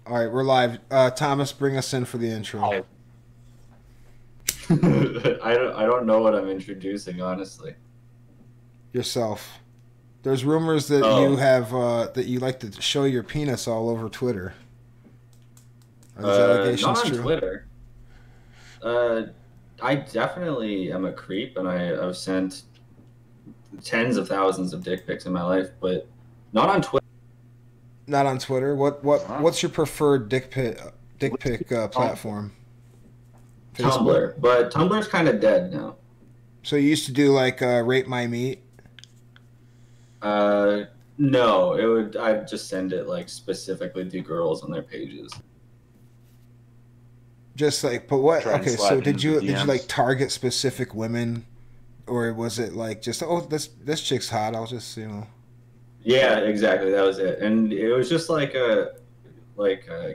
All right, we're live. Thomas, bring us in for the intro. I I don't know what I'm introducing, honestly. Yourself. There's rumors that you Oh, have that you like to show your penis all over Twitter. Are these allegations not on true? Twitter. Uh, I definitely am a creep, and I've sent tens of thousands of dick pics in my life, but not on Twitter. Not on Twitter. Huh? What's your preferred dick pic platform? Facebook. Tumblr, but Tumblr's kind of dead now. So you used to do like rate my meat. Uh, no, it would. I'd just send it like specifically to girls on their pages. Just like, but what? Try and Okay, so slide into the did you like DMs. target specific women, or was it like just oh this chick's hot? I'll just Yeah, exactly. That was it, and it was just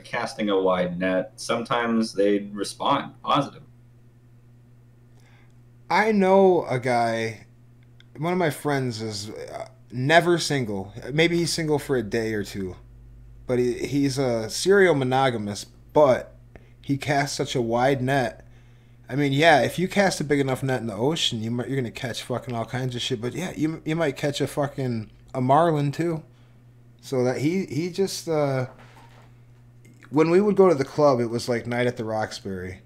casting a wide net. Sometimes they'd respond positive. I know a guy. One of my friends is never single. Maybe he's single for a day or two, but he's a serial monogamous. But he casts such a wide net. I mean, yeah, if you cast a big enough net in the ocean, you're gonna catch fucking all kinds of shit. But yeah, you might catch a fucking a marlin too. So that he just when we would go to the club, it was like Night at the Roxbury.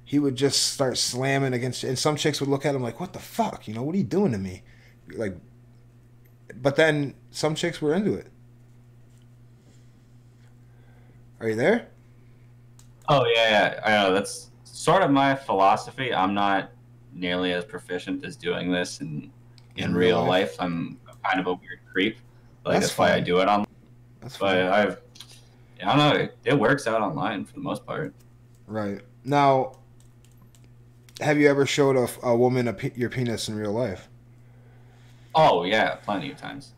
He would just start slamming against, and some chicks would look at him like, "What the fuck? What are you doing to me?" Like, but then some chicks were into it. Are you there? Oh yeah, yeah. I know that's sort of my philosophy. I'm not nearly as proficient as doing this in In real real life? life. I'm kind of a weird creep. Like That's that's why I fine. do it online. That's But fine. I don't know. It works out online for the most part. Right now, have you ever showed a woman your penis in real life? Oh yeah, plenty of times.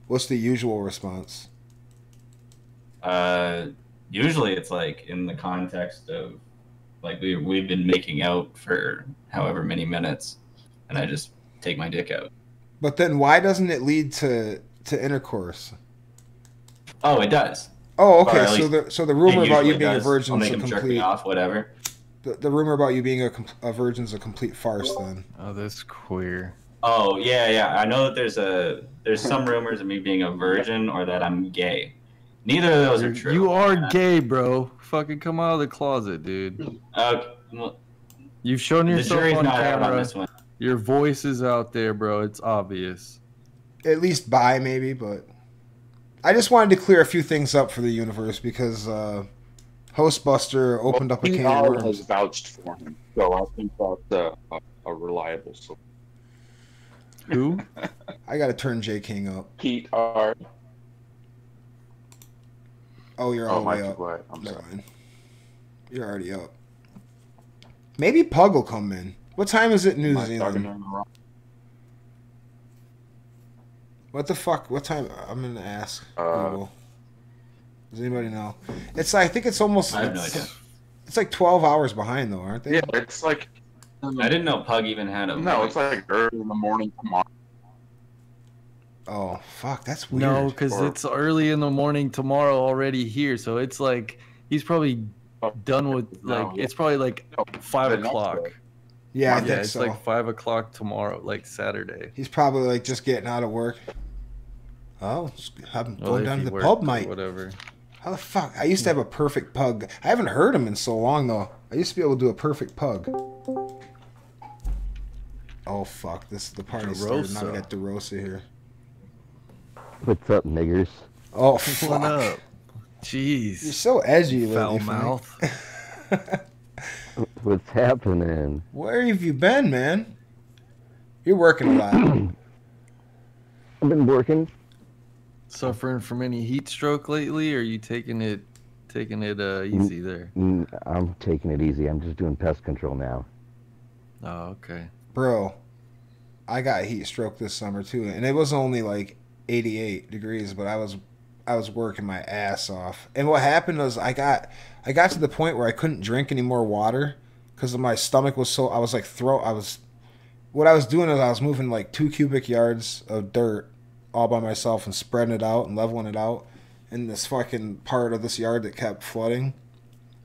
What's the usual response? Uh, Usually it's like in the context of like we've been making out for however many minutes, and I just take my dick out. But then why doesn't it lead to intercourse? Oh, it does. Oh, Or okay. at least So the it rumor about you usually being a does. I'll virgin is make a him jerk me complete. off, whatever. The rumor about you being a virgin is a complete farce. Then. Oh, that's queer. Oh yeah, yeah. I know that there's some rumors of me being a virgin or that I'm gay. Neither of those are true. You are gay, bro. Fucking come out of the closet, dude. Well, You've shown the yourself jury's on not out on camera. this one. Your voice is out there, bro. It's obvious. At least bi maybe, but I just wanted to clear a few things up for the universe because Hostbuster opened up a can of PR has worms. vouched for him, so I think that's a reliable source. Who? I got to turn J King up. Pete R. Oh, you're all Oh, the my way up. quiet. I'm Never sorry. mind. You're already up. Maybe Pug will come in. What time is it in New Am I talking Zealand? in the wrong? What the fuck? What time? I'm gonna ask Uh, Google. Does anybody know? It's I think it's almost. I have no idea. It's like 12 hours behind though, aren't they? Yeah, it's like I didn't know Pug even had a no, it's voice. like early in the morning tomorrow. Oh fuck, that's weird. No, because Or- it's early in the morning tomorrow already here. So it's like he's probably done with No, like it's probably like no, 5 the next o'clock. day. Yeah, I Yeah, think it's so. like 5 o'clock tomorrow, like Saturday. He's probably like just getting out of work. Oh, I'm Well, going if down he to the worked pub or night. whatever. How the fuck? I used to have a perfect pug. I haven't heard him in so long though. I used to be able to do a perfect pug. Oh fuck! This the party started. Now we DeRosa. got DeRosa here. What's up, niggers? Oh What fuck! up? You're Jeez. so edgy lately, Foul Frank. mouth. What's happening? Where have you been, man? You're working a lot. I've been working. Suffering from any heat stroke lately, or are you taking it easy there? I'm taking it easy. I'm just doing pest control now. Oh, okay. Bro, I got heat stroke this summer too, and it was only like 88 degrees, but I was working my ass off. And what happened was I got to the point where I couldn't drink any more water because my stomach was so what I was doing is I was moving like 2 cubic yards of dirt all by myself and spreading it out and leveling it out. in this fucking part of this yard that kept flooding.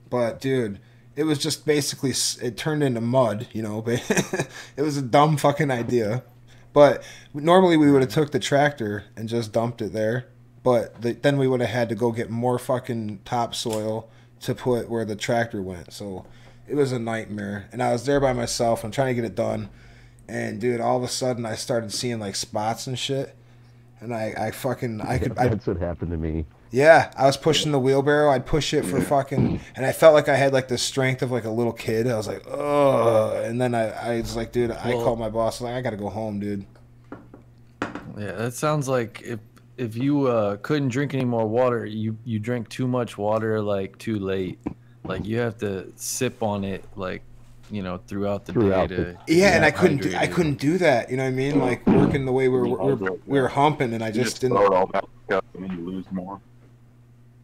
But dude, it was just basically, it turned into mud, you know. It was a dumb fucking idea. But normally we would have took the tractor and just dumped it there. But then we would have had to go get more fucking topsoil to put where the tractor went. So it was a nightmare. And I was there by myself. I'm trying to get it done. And dude, all of a sudden I started seeing like spots and shit. And I That's what happened to me. yeah, I was pushing the wheelbarrow. I'd push it for fucking, and I felt like I had like the strength of like a little kid. I was like, ugh. And then I was like, dude, I called my boss. I was like, I gotta go home, dude. Yeah, that sounds like if you couldn't drink any more water, you drink too much water like too late. Like you have to sip on it like, you know, throughout the day to Yeah, and I hydrated. couldn't do that. You know what I mean? Like working the way we were humping, and I You just throw didn't. it all back up and then you lose more.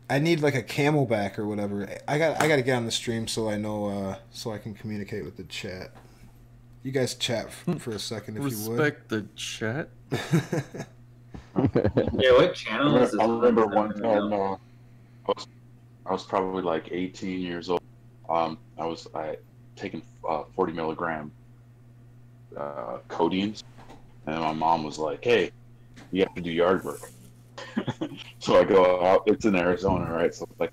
I need like a Camelback or whatever. I got to get on the stream so I know so I can communicate with the chat. You guys chat for a second if you would. Respect the chat. Yeah, what channel is this? I remember on? one time I was probably like 18 years old. I was taking 40 milligram codeines, and my mom was like, "Hey, you have to do yard work." So I go out. It's in Arizona, right? So it's like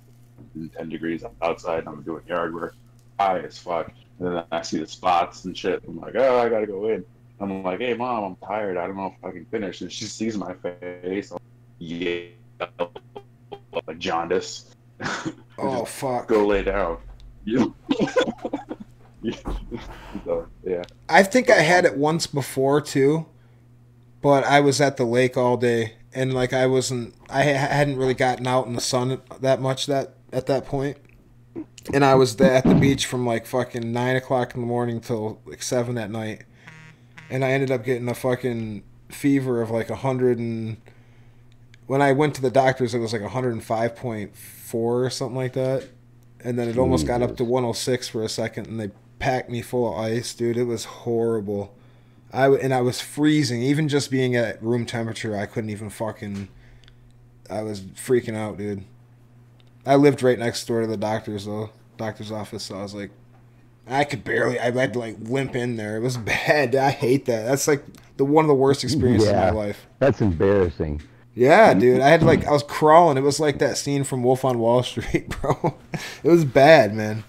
10 degrees outside, and I'm doing yard work, high as fuck. And then I see the spots and shit. I'm like, "Oh, I gotta go in." I'm like, "Hey, mom, I'm tired. I don't know if I can finish." And she sees my face. I'm, yeah, like jaundice. Oh fuck. Go lay down. So, yeah. I think I had it once before too, but I was at the lake all day, and like I hadn't really gotten out in the sun that much at that point, and I was at the beach from like fucking 9 o'clock in the morning till like 7 at night, and I ended up getting a fucking fever of like 100 and when I went to the doctors it was like 105.4 or something like that, and then it almost got up to 106 for a second, and they packed me full of ice, dude. It was horrible. I was freezing. Even just being at room temperature, I couldn't even fucking. I was freaking out, dude. I lived right next door to the doctor's office, so I was like, I could barely. I had to like limp in there. It was bad. I hate that. That's like one of the worst experiences of my life. That's embarrassing. Yeah, dude. I was crawling. It was like that scene from Wolf on Wall Street, bro. It was bad, man.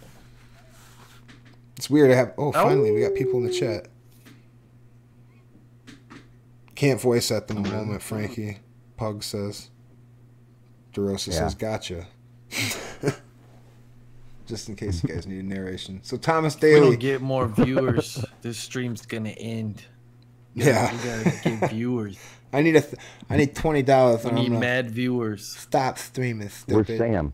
It's weird to have. Oh, finally, we got people in the chat. Can't voice at the moment, Frankie. Pug says. DeRosa says, gotcha. Just in case you guys need a narration. So Thomas If we Daly. don't get more viewers, this stream's gonna end. Yeah. We gotta get viewers. I need $20. We need mad viewers. Stop streaming, Where's stupid. Sam?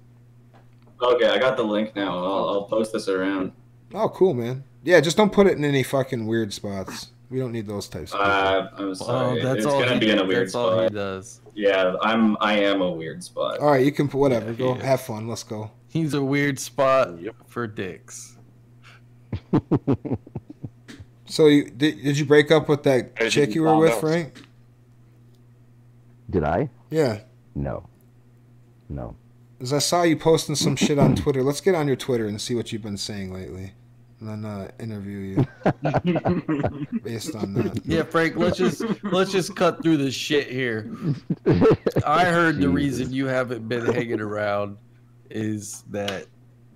Okay, I got the link now. I'll post this around. Oh, cool, man. Yeah, just don't put it in any fucking weird spots. We don't need those types of people. I'm sorry. that's It's all gonna be in a weird that's all he spot. does. Yeah, I am a weird spot. All right, you can put whatever. Yeah, Go yeah. have fun. Let's go. He's a weird spot Yep. for dicks. So did you break up with that I chick didn't you were find with, out. Frank? Did I? Yeah. No. As I saw you posting some shit on Twitter. Let's get on your Twitter and see what you've been saying lately, and then interview you based on that. Yeah, Frank, let's just cut through this shit here. I heard the reason you haven't been hanging around is that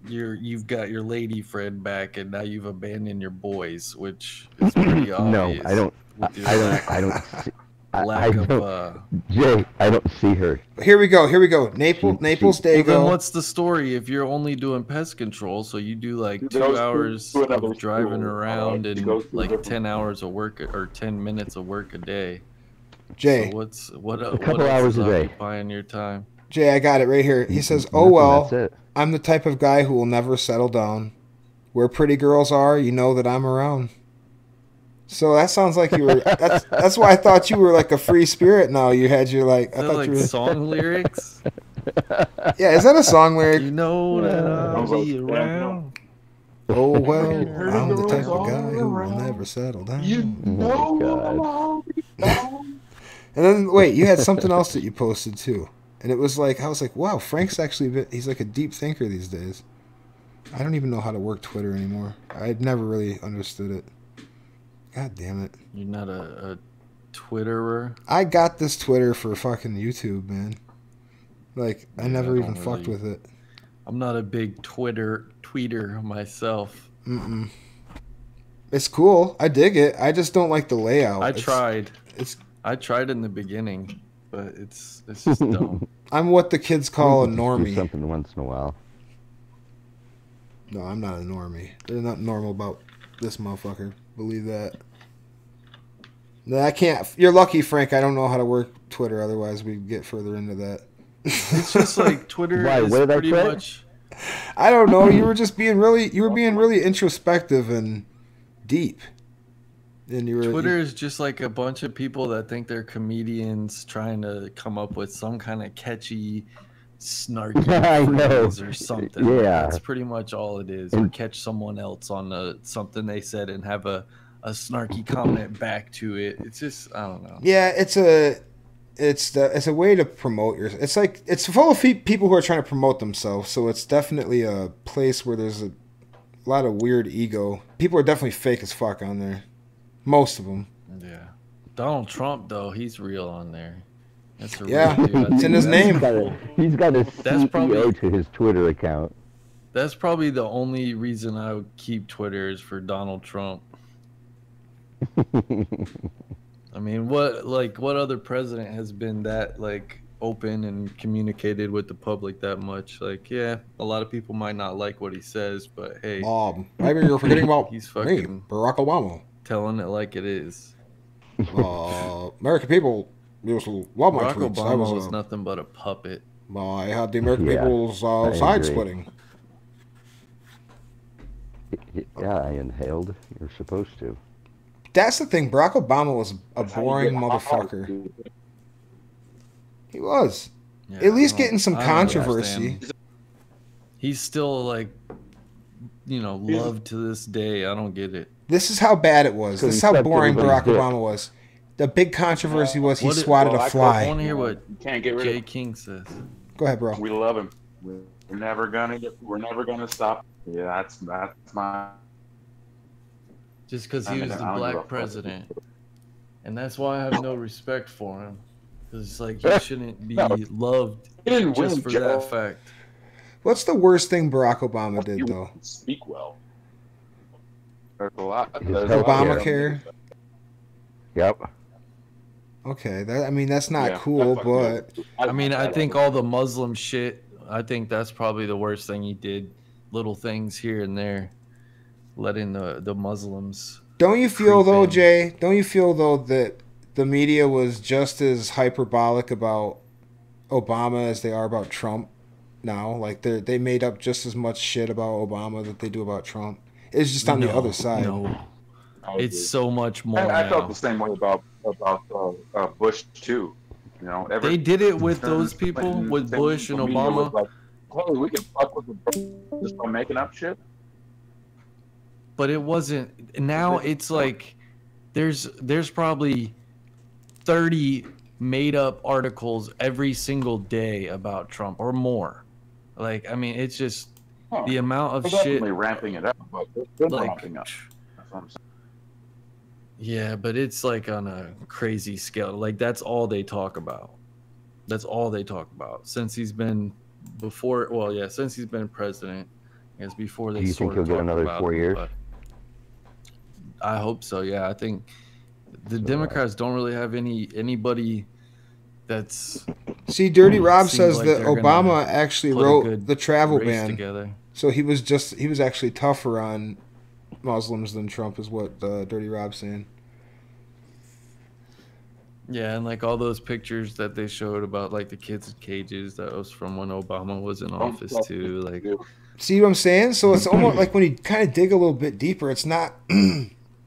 you've got your lady friend back and now you've abandoned your boys, which is pretty obvious. No, I don't. with your I don't. See, I lack of don't. Jay, I don't see her. Here we go. Naples Well, then Dago. what's the story if you're only doing pest control? So you do like He 2 goes hours to another of driving school. around He and goes to a like different 10 hours of work or 10 minutes of work a day. Jay, So what couple else hours is a day. occupying your time? Jay, I got it right here. He says, "Oh Nothing, well, That's it. I'm the type of guy who will never settle down. Where pretty girls are, you know that I'm around." So that sounds like you were. That's why I thought you were like a free spirit. Now you had your like. Is I that thought like you were. song lyrics? Yeah, is that a song lyric? You know that I'll Yeah. be around. Oh well, Pretty I'm the girls type of all guy who will around. never settle down. Oh my God. And then wait, you had something else that you posted too. And it was like, I was like, wow, Frank's actually, he's like a deep thinker these days. I don't even know how to work Twitter anymore. I'd never really understood it. God damn it. You're not a Twitterer? I got this Twitter for fucking YouTube, man. Like, I never even fucked with it. I'm not a big tweeter myself. Mm-mm. It's cool. I dig it. I just don't like the layout. I tried in the beginning, but it's just dumb. I'm what the kids call a normie. Do something once in a while. No, I'm not a normie. There's nothing normal about this motherfucker. Believe that. No, I can't. You're lucky, Frank. I don't know how to work Twitter. Otherwise, we'd get further into that. It's just like Twitter is pretty much. I don't know. You were just being really. You were being really introspective and deep. And Twitter is just like a bunch of people that think they're comedians trying to come up with some kind of catchy, snarky phrase or something. Yeah, that's pretty much all it is. Or catch someone else on something they said and have a snarky comment back to it. It's just, I don't know. Yeah, it's a way to promote yourself. It's like it's full of people who are trying to promote themselves. So it's definitely a place where there's a lot of weird ego. People are definitely fake as fuck on there. Most of them. Yeah. Donald Trump though, he's real on there. That's a yeah, real dude. It's in his name. He's got a CEO to his Twitter account. That's probably the only reason I would keep Twitter is for Donald Trump. I mean, what other president has been that like open and communicated with the public that much? Like, yeah, a lot of people might not like what he says, but hey, maybe you're forgetting about he's fucking Barack Obama, telling it like it is. American people used to love my Barack tweets. Obama was nothing but a puppet. I had the American people's side splitting. Yeah, I inhaled. You're supposed to. That's the thing. Barack Obama was a boring motherfucker. He was. Yeah, at least getting some controversy. He's still like, loved to this day. I don't get it. This is how bad it was. This is how boring Barack Obama was. The big controversy was he swatted a fly. I want to hear what Jay King says. Go ahead, bro. We love him. We're never gonna stop. Yeah, that's my. Just because he was the black president. And that's why I have no respect for him. Because it's like he shouldn't be loved just for that fact. What's the worst thing Barack Obama did, though? Speak well. There's a lot. Obamacare? Yep. Okay, that's not cool, but... I think all the Muslim shit, I think that's probably the worst thing he did. Little things here and there. Letting the Muslims. Don't you feel though, Jay? Don't you feel though that the media was just as hyperbolic about Obama as they are about Trump now? Like they made up just as much shit about Obama that they do about Trump. It's just on the other side. No, it's so much more. I felt the same way about Bush too. They did it with those people, with Bush and Obama. Like, hey, we can fuck with the just by making up shit. But it wasn't. Now it's like there's probably 30 made up articles every single day about Trump or more. Like, it's just the amount of shit. Definitely ramping it up, but they're ramping up. That's what I'm saying. Yeah, but it's like on a crazy scale. Like that's all they talk about. That's all they talk about since he's been since he's been president. I guess before they. Do you think he'll get another 4 years? I hope so. Yeah, I think the Democrats don't really have anybody that's. See, Dirty Rob says that Obama actually wrote the travel ban together. So he was actually tougher on Muslims than Trump, is what Dirty Rob's saying. Yeah, and like all those pictures that they showed about like the kids in cages, that was from when Obama was in office too. Like, see what I'm saying? So it's almost like when you kind of dig a little bit deeper, it's not.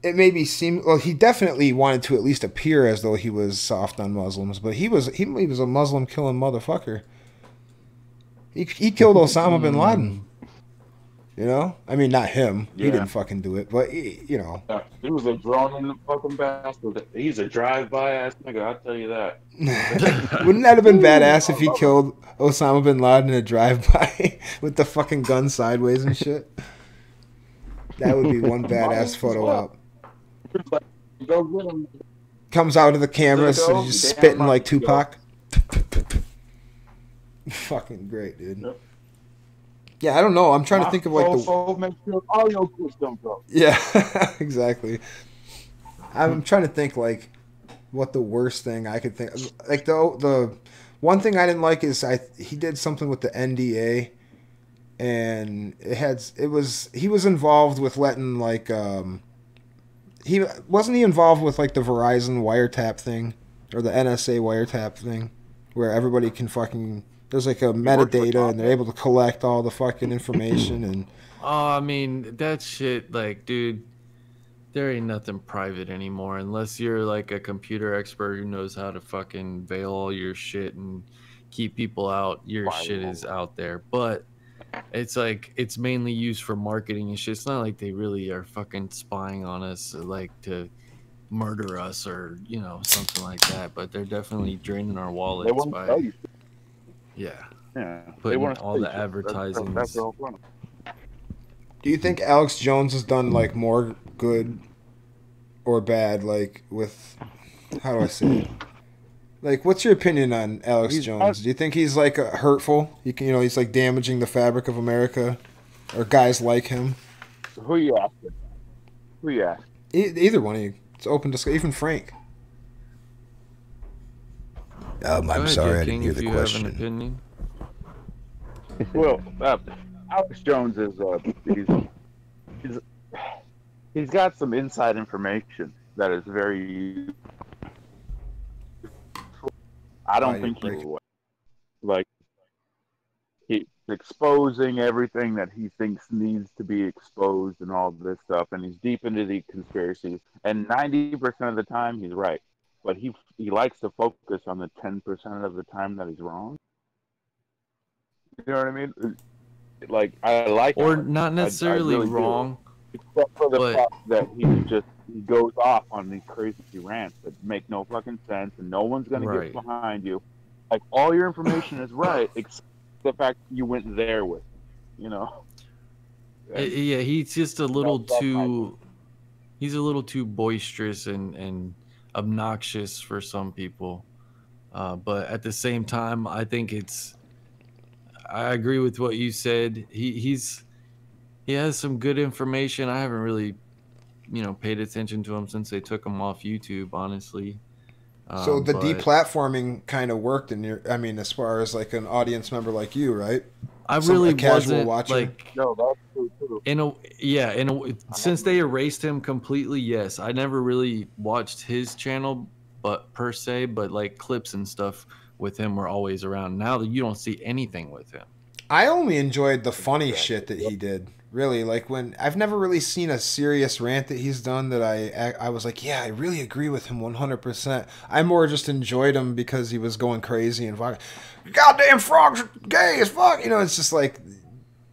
It made me seem he definitely wanted to at least appear as though he was soft on Muslims, but he was a Muslim killing motherfucker. He killed Osama bin Laden. You know, I mean, not him. He Yeah. didn't fucking do it, but you know. Yeah, he was a drone fucking bastard. He's a drive-by ass nigga, I'll tell you that. Wouldn't that have been badass I if he love killed Osama bin Laden in a drive-by with the fucking gun sideways and shit? That would be one Might badass as photo well. op. It's like, go get him. Comes out of the camera, Is it so go? he's just Damn spitting right like you go. Tupac. Fucking great, dude. Yep. Yeah, I don't know. I'm trying to My think of like the. fofo, make sure all your kids don't go. Yeah, exactly. I'm trying to think like what the worst thing I could think. Like the one thing I didn't like is he did something with the NDA, and he was involved with letting like he wasn't he involved with like the Verizon wiretap thing or the NSA wiretap thing where everybody can fucking there's like a worked with metadata and they're Tom. able to collect all the fucking information and Oh, I mean, that shit, like, dude, there ain't nothing private anymore unless you're like a computer expert who knows how to fucking veil all your shit and keep people out. Your shit is out there. But it's like, it's mainly used for marketing and shit. It's not like they really are fucking spying on us, like, to murder us or, you know, something like that. But they're definitely draining our They wallets want to tell by, you. yeah, Yeah, they putting want to all the advertising. That's the whole point. do you think Alex Jones has done like more good or bad like with how do I say it? Like what's your opinion on Alex He's Jones? not- Do you think he's like hurtful? You know, he's like damaging the fabric of America or guys like him? Who you asking? Who you asking? Either one of you. It's open discussion. Even Frank. Go ahead, J. King, if you have an opinion. Well, Alex Jones is he's got some inside information that is very. I don't think he's like he's exposing everything that he thinks needs to be exposed and all this stuff, and he's deep into the conspiracies. And 90% of the time, he's right, but he likes to focus on the 10% of the time that he's wrong. You know what I mean? Like I like Or Alex. not necessarily I really do. wrong. Except for the but- fact that he goes off on these crazy rants that make no fucking sense, and no one's gonna Right. get behind you. Like all your information is right, except the fact you went there with, you know. And Yeah, he's just a little that's too. He's a little too boisterous and obnoxious for some people, but at the same time, I think it's. I agree with what you said. He has some good information. I haven't really, paid attention to him since they took him off YouTube. Honestly, So the but deplatforming kind of worked in your. I mean, as far as like an audience member like you, right? I Some- really a casual wasn't watcher? like. no, that's true too. Since they erased him completely, yes. I never really watched his channel, but per se, but like clips and stuff with him were always around. Now that you don't see anything with him. I only enjoyed the funny shit that he did. Really, like when I've never really seen a serious rant that he's done that I was like, yeah, I really agree with him 100%. I more just enjoyed him because he was going crazy and fucking, goddamn frogs are gay as fuck. You know, it's just like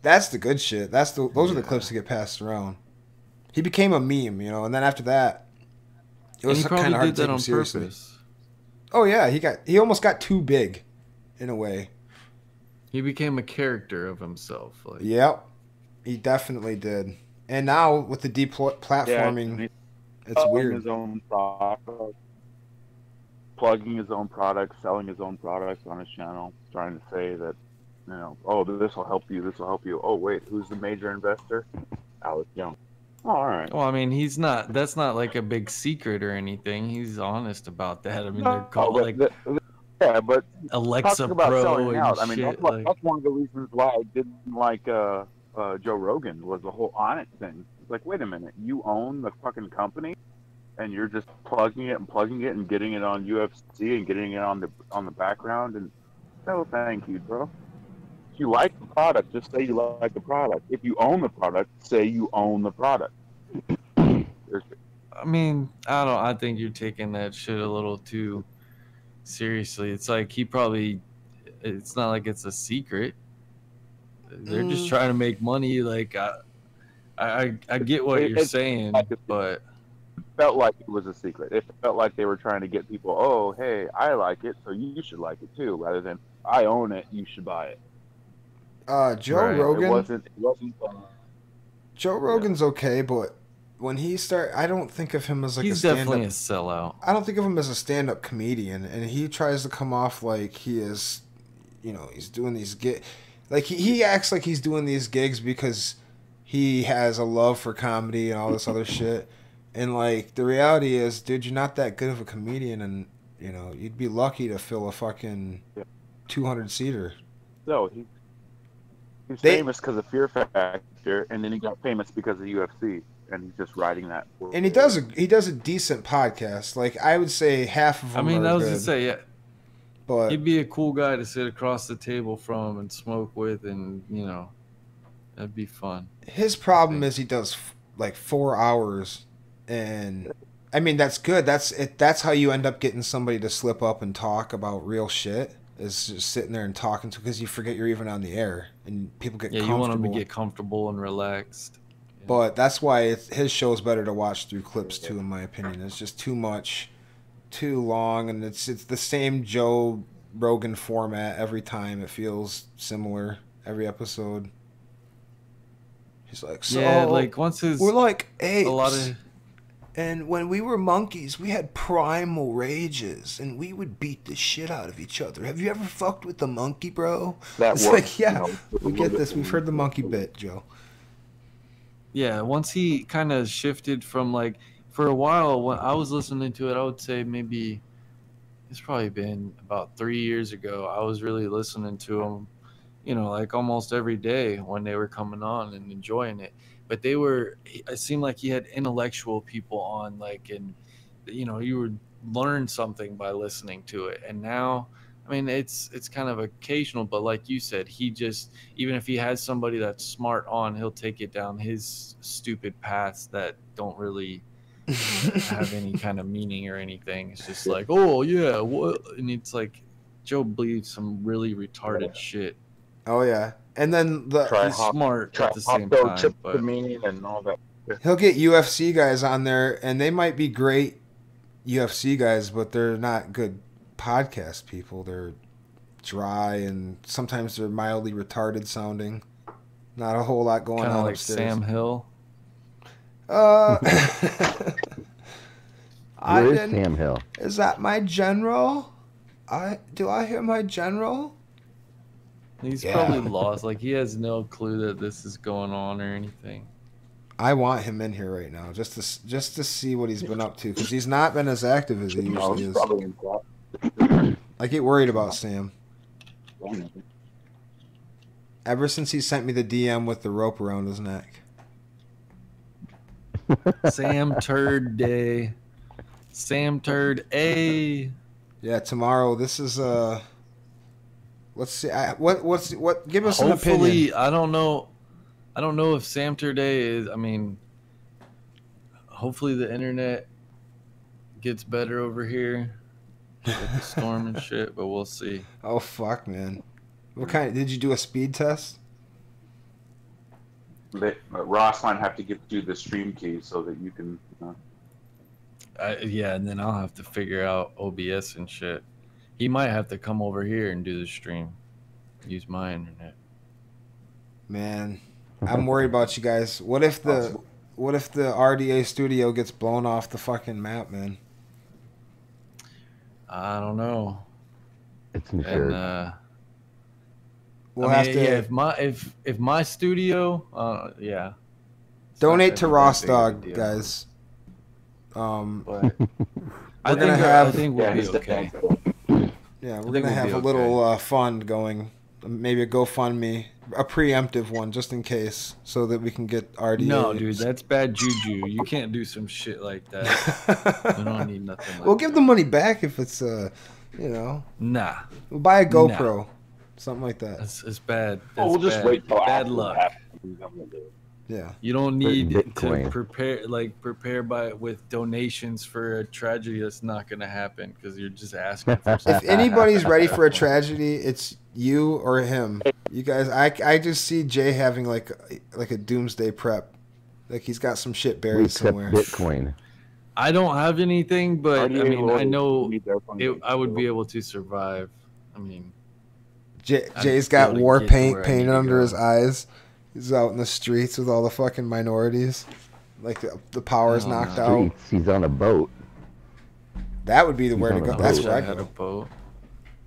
that's the good shit. Those are the clips that get passed around. He became a meme, you know, and then after that, it was And he kind probably of hard did to take that him on seriously. purpose. Oh yeah, he almost got too big, in a way. He became a character of himself. Like, Yep, he definitely did. And now with the deplatforming, he's it's selling weird. his own product, plugging his own products, selling his own products on his channel, trying to say that, oh, this will help you, this will help you. Oh, wait, who's the major investor? Alex Jones. Oh, all right. well, I mean, that's not like a big secret or anything. He's honest about that. I mean, they're called like yeah, but Alexa talk about Pro selling and out. I mean, shit. that's one of the reasons why I didn't like Joe Rogan was the whole on it thing. It's like, wait a minute, you own the fucking company, and you're just plugging it and getting it on UFC and getting it on the background. And no, thank you, bro. If you like the product, just say you like the product. If you own the product, say you own the product. I mean, I think you're taking that shit a little too seriously. It's like it's not like it's a secret. They're just trying to make money. Like I get what you're saying, but felt like it was a secret. It felt like they were trying to get people, oh, hey, I like it, so you should like it too, rather than I own it, you should buy it. Joe Right. Rogan. It wasn't. Joe Rogan's okay, but when he I don't think of him as like he's a stand-up. definitely a sellout. I don't think of him as a stand-up comedian, and he tries to come off like he is, he's doing these gigs. Like he acts like he's doing these gigs because he has a love for comedy and all this other shit. And like the reality is, dude, you're not that good of a comedian, and you'd be lucky to fill a fucking 200-seater. No, he's famous because of Fear Factor, and then he got famous because of UFC, and he's just riding that. And he does a decent podcast. Like I would say half of them. I mean, are I was good, gonna say, yeah, but he'd be a cool guy to sit across the table from and smoke with, and that'd be fun. his problem is he does like 4 hours, and I mean that's good. That's how you end up getting somebody to slip up and talk about real shit. Is just sitting there and talking to, because you forget you're even on the air and people get comfortable. You want them to get comfortable and relaxed. Yeah. But that's why his show's better to watch through clips too, in my opinion. It's just too much, too long, and it's the same Joe Rogan format every time. It feels similar every episode. He's like, so yeah, like once his we're like apes. a lot of. And when we were monkeys, we had primal rages, and we would beat the shit out of each other. Have you ever fucked with the monkey, bro? It's like, yeah, we get this. We've heard the monkey bit, Joe. Yeah, once he kind of shifted from like, for a while, when I was listening to it, I would say maybe it's probably been about 3 years ago. I was really listening to him, like almost every day when they were coming on and enjoying it. But it seemed like he had intellectual people on, like, and, you would learn something by listening to it. And now, I mean, it's kind of occasional, but like you said, he just, even if he has somebody that's smart on, he'll take it down his stupid paths that don't really have any kind of meaning or anything. It's just like, oh, yeah, what? And it's like, Joe believes some really retarded shit. Oh, yeah. And then he's smart at the same time, but and all that. He'll get UFC guys on there, and they might be great UFC guys, but they're not good podcast people. They're dry, and sometimes they're mildly retarded sounding. Not a whole lot going on like upstairs. Sam Hill. Where is Sam Hill? Is that my general? Do I hear my general? He's probably lost. Like, he has no clue that this is going on or anything. I want him in here right now, just to see what he's been up to, because he's not been as active as he usually is. I get worried about Sam. Ever since he sent me the DM with the rope around his neck. Sam Turd Day. Sam Turd A. Yeah, tomorrow. This is let's see. What? Give us an opinion. Hopefully, I don't know if Sam Turd Day is. I mean, hopefully the internet gets better over here with the storm and shit, but we'll see. Oh fuck, man! What kind? Did you do a speed test? Ross might have to give you the stream key so that you can. Yeah, and then I'll have to figure out OBS and shit. He might have to come over here and do the stream. Use my internet. Man, I'm worried about you guys. What if the RDA studio gets blown off the fucking map, man? I don't know. It's insured. And, we'll have to. Yeah, if my studio, yeah. Donate to Ross Dog, guys. But I think we'll be okay. Yeah, we're gonna have a little fund going. Maybe a GoFundMe, a preemptive one, just in case, so that we can get RDA. No, dude, that's bad juju. You can't do some shit like that. We don't need nothing like we'll give the money back if it's, Nah. We'll buy a GoPro. Something like that. It's bad. We'll just wait till bad after luck. Yeah. You don't need to Bitcoin. prepare with donations for a tragedy that's not going to happen because you're just asking for something. If anybody's ready for a tragedy, it's you or him. You guys, I just see Jay having like a doomsday prep. Like he's got some shit We buried accept somewhere. Bitcoin. I don't have anything, but I mean, I know it, I would be able to survive. I mean, Jay's I'd got be able to war get to paint where I painted need to under go. his eyes. He's out in the streets with all the fucking minorities. Like the power's Oh, knocked no. out. Streets. He's on a boat. That would be the He's where to on a go. boat. That's wish where I I'd had a go. boat.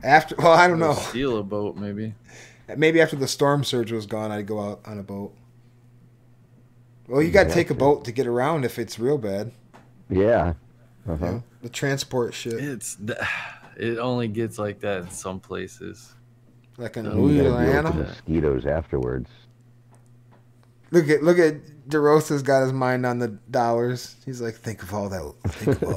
After, well, I don't Or know. Steal a boat, maybe. Maybe after the storm surge was gone, I'd go out on a boat. Well, you got to take a boat to get around if it's real bad. Yeah. You know, the transport shit, It only gets like that in some places. like in Oh, You gotta deal with the Louisiana. mosquitoes afterwards. Look at DeRosa's got his mind on the dollars. He's like, think of all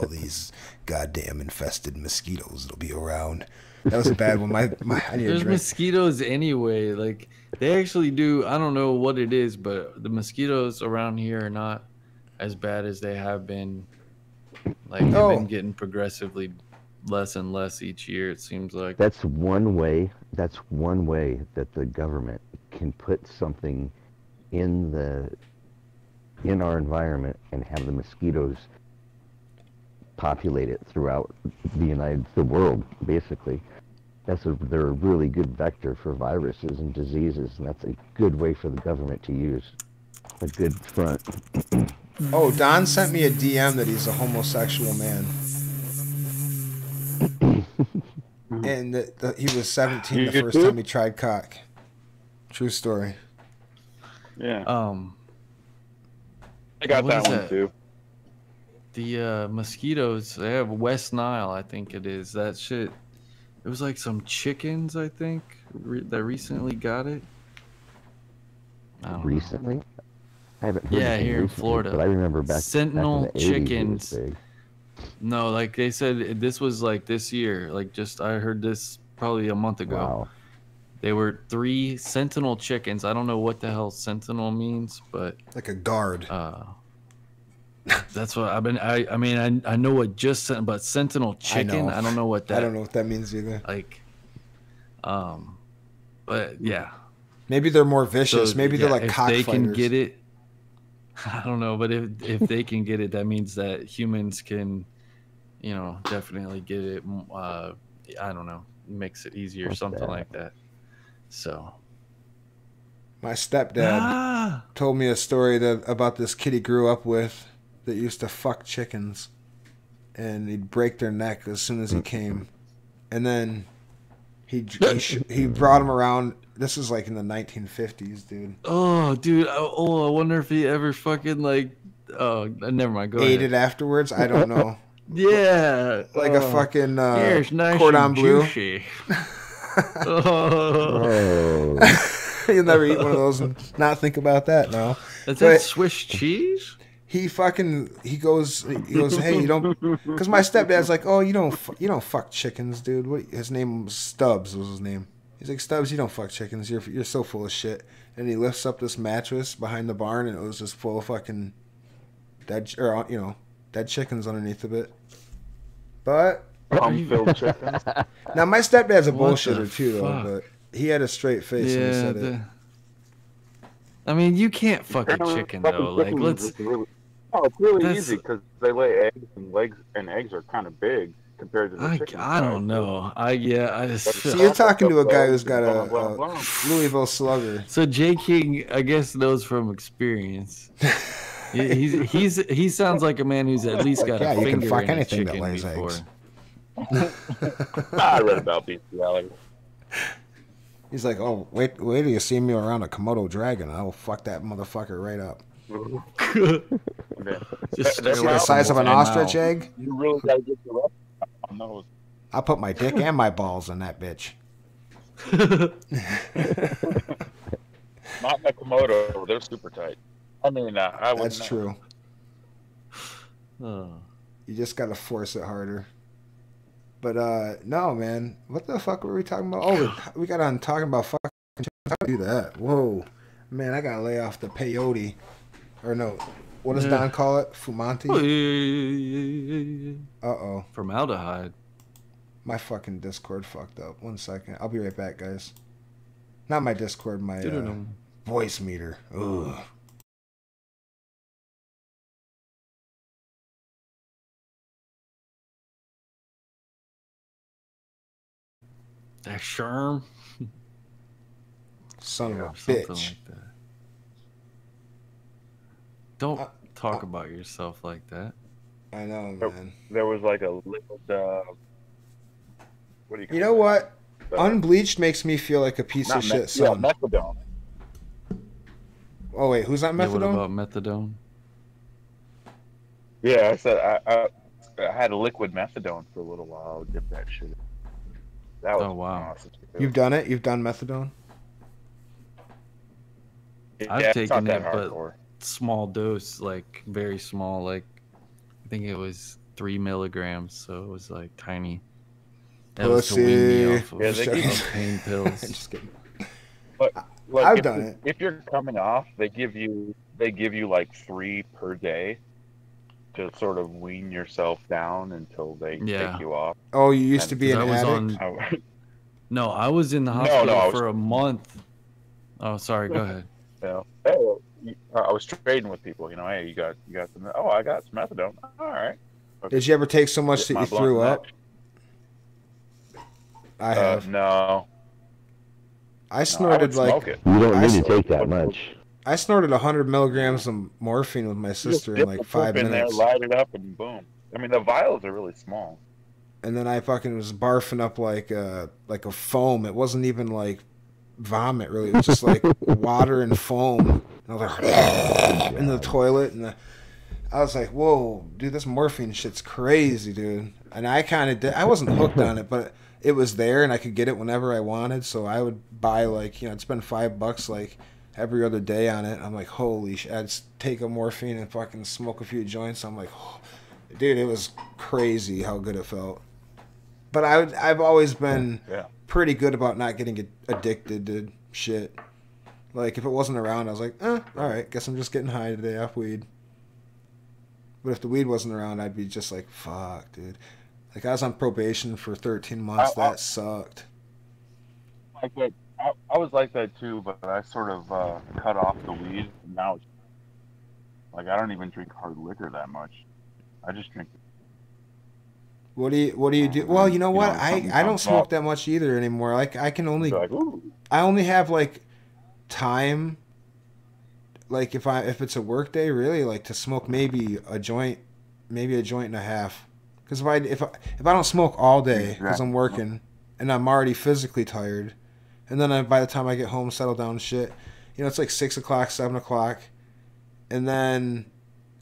these goddamn infested mosquitoes that'll be around. That was a bad one. I need a There's drink. mosquitoes anyway. Like they actually do. I don't know what it is, but the mosquitoes around here are not as bad as they have been. Like they've been getting progressively less and less each year. It seems like. That's one way. That's one way that the government can put something in our environment and have the mosquitoes populate it throughout the world, basically. They're a really good vector for viruses and diseases, and that's a good way for the government to use. A good front. Oh, Don sent me a DM that he's a homosexual man. And that he was 17 the first time he tried cock. True story. Yeah, I what got that is one that? too. The mosquitoes, they have West Nile, I think it is. That shit. It was like some chickens, I think, that recently got it. I don't know. Recently? I haven't heard Yeah, anything here in recently, Florida. but I remember back Sentinel in the 80s, it was chickens. big. No, like they said, this was like this year. Like I heard this probably a month ago. Wow. They were 3 sentinel chickens. I don't know what the hell sentinel means, but Like a guard. that's what I've been. I mean, I know what but sentinel chicken. I don't know what that. I don't know what that means either. Like, but yeah. Maybe they're more vicious. So, Maybe they're like if cockfighters. they can get it, I don't know. But if they can get it, that means that humans can, definitely get it. I don't know, makes it easier, What's something that? like that. So. My stepdad told me a story about this kid he grew up with that used to fuck chickens, and he'd break their neck as soon as he came, and then he brought him around. This is like in the 1950s, dude. Oh, dude. I wonder if he ever fucking like. Oh, never mind. Go Ate ahead. it afterwards. I don't know. Yeah. Like a fucking yeah, it's nice cordon and bleu. juicy. Oh. You'll never eat one of those and not think about that now. Is But that Swiss cheese? he goes, hey, you don't, because my stepdad's like, oh, you don't fuck chickens, dude. His name was Stubbs was his name. He's like, Stubbs, you don't fuck chickens. You're so full of shit. And he lifts up this mattress behind the barn, and it was just full of fucking dead chickens underneath of it. But Filled chickens. now my stepdad's a What the bullshitter too, though. fuck? But he had a straight face when he said it. I mean, you can't fuck a Apparently, chicken fucking though. Like, chickens let's. is really, it's really that's- easy because they lay eggs, and eggs are kind of big compared to the chicken. I don't know. So you're talking to a guy who's got a Louisville Slugger. So J King, I guess, knows from experience. He sounds like a man who's at least got Yeah, a you can finger fuck in a anything that chicken lays before. eggs. I read about bestiality. He's like, oh, wait till you see me around a Komodo dragon. I'll fuck that motherfucker right up. Just See the size of an ostrich egg? You really gotta get the rest on those. I'll put my dick and my balls in that bitch. Not the Komodo. They're super tight. I mean, I would. That's true. Oh. You just gotta force it harder. But no, man. What the fuck were we talking about? Oh, we got on talking about fucking. How do I do that? Whoa. Man, I gotta lay off the peyote. Or no, what does Yeah. Don call it? Fumanti? Uh-oh. Formaldehyde. My fucking Discord fucked up. 1 second. I'll be right back, guys. Not my Discord, my voice meter. Ugh. That Sherm. Son of a Something bitch. like that. Don't talk about yourself like that. I know, man. There was like a liquid. What do you? You know what? Unbleached makes me feel like a piece of shit son. Yeah, methadone. Oh wait, who's on Yeah, what methadone? about methadone? Yeah, I said I had a liquid methadone for a little while. Dip that shit. That was wow. awesome. You've done it? You've done methadone? I've taken it, but small dose, like very small. Like I think it was 3 milligrams, so it was like tiny. That was to wean me off of pain pills. Just kidding. But like, I've done it. If you're coming off, they give you like 3 per day to sort of wean yourself down until they take you off. Oh, you used to be an addict? No, I was in the hospital for a month. Oh, sorry. Go ahead. Yeah. Oh, I was trading with people. You know, hey, you got some. Oh, I got some methadone. All right. Okay. Did you ever take so much that you threw up? I have. No. I snorted like. You don't need to take that much. I snorted 100 milligrams of morphine with my sister in like 5 minutes. There, light it up, and boom. I mean, the vials are really small. And then I fucking was barfing up like a foam. It wasn't even like vomit, really. It was just like water and foam. And I was like in the toilet, and I was like, "Whoa, dude, this morphine shit's crazy, dude." And I kind of did. I wasn't hooked on it, but it was there, and I could get it whenever I wanted. So I would buy like, I'd spend $5 like every other day on it. I'm like, holy shit! I'd take a morphine and fucking smoke a few joints. I'm like, oh, dude, it was crazy how good it felt. But I've always been pretty good about not getting addicted to shit. Like, if it wasn't around, I was like, all right, guess I'm just getting high today off weed. But if the weed wasn't around, I'd be just like, fuck, dude. Like, I was on probation for 13 months. That sucked. Like I was like that too, but I sort of cut off the weed. And now, like, I don't even drink hard liquor that much. I just drink. What do you do? Well, you know what? I don't smoke that much either anymore. Like, I can only I only have like time. Like, if it's a work day, really, like, to smoke maybe a joint and a half. Because if I don't smoke all day because I'm working and I'm already physically tired, and then by the time I get home, settle down and shit, it's like 6 o'clock, 7 o'clock, and then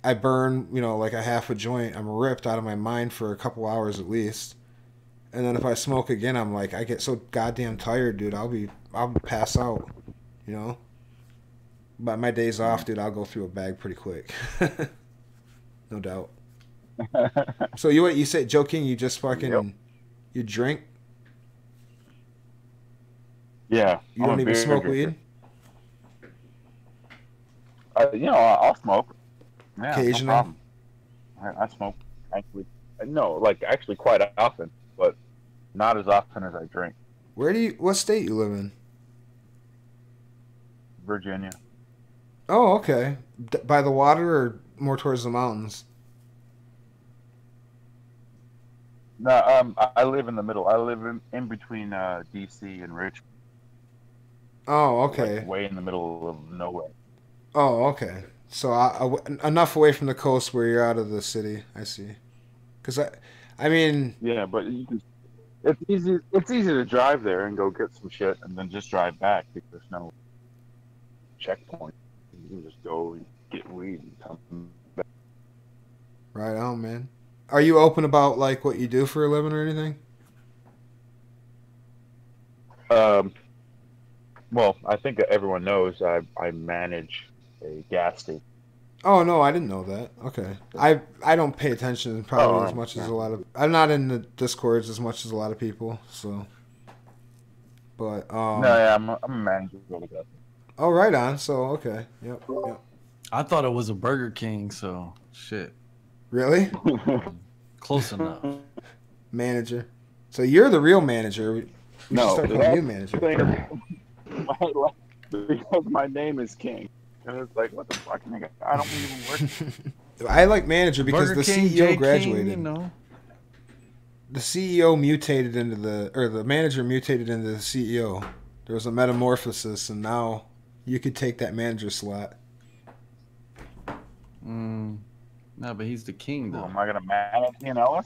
I burn, like a half a joint. I'm ripped out of my mind for a couple hours at least. And then if I smoke again, I'm like, I get so goddamn tired, dude. I'll pass out, But my days off, dude, I'll go through a bag pretty quick. No doubt. So you say, Joe King, you just fucking, you drink? Yeah. You don't even smoke weed? I'll smoke. Yeah, occasionally. No I smoke actually. No, like actually quite often, but not as often as I drink. What state you live in? Virginia. Oh, okay. By the water or more towards the mountains? No, I live in the middle. I live in between DC and Richmond. Oh, okay. Like way in the middle of nowhere. Oh, okay. So enough away from the coast where you're out of the city. I see. Because I mean. Yeah, but it's easy. It's easy to drive there and go get some shit, and then just drive back because there's no checkpoint. You can just go and get weed and come back. Right on, man. Are you open about like what you do for a living or anything? Well, I think everyone knows I manage a gas station. Oh no, I didn't know that. Okay, I don't pay attention probably as much as a lot of. I'm not in the Discords as much as a lot of people. So, but no, yeah, I'm a manager of the gas station. Oh, right on. So okay. Yep. I thought it was a Burger King, so shit. Really? Close enough. Manager. So you're the real manager. We should No, start calling you manager. Because my name is King. And it's like, what the fuck, nigga? I don't even work. I like manager because Burger the King, CEO J. graduated. King, you know. The CEO mutated into the manager mutated into the CEO. There was a metamorphosis, and now you could take that manager slot. No, but he's the king, Oh, though. am I gonna manage Ella?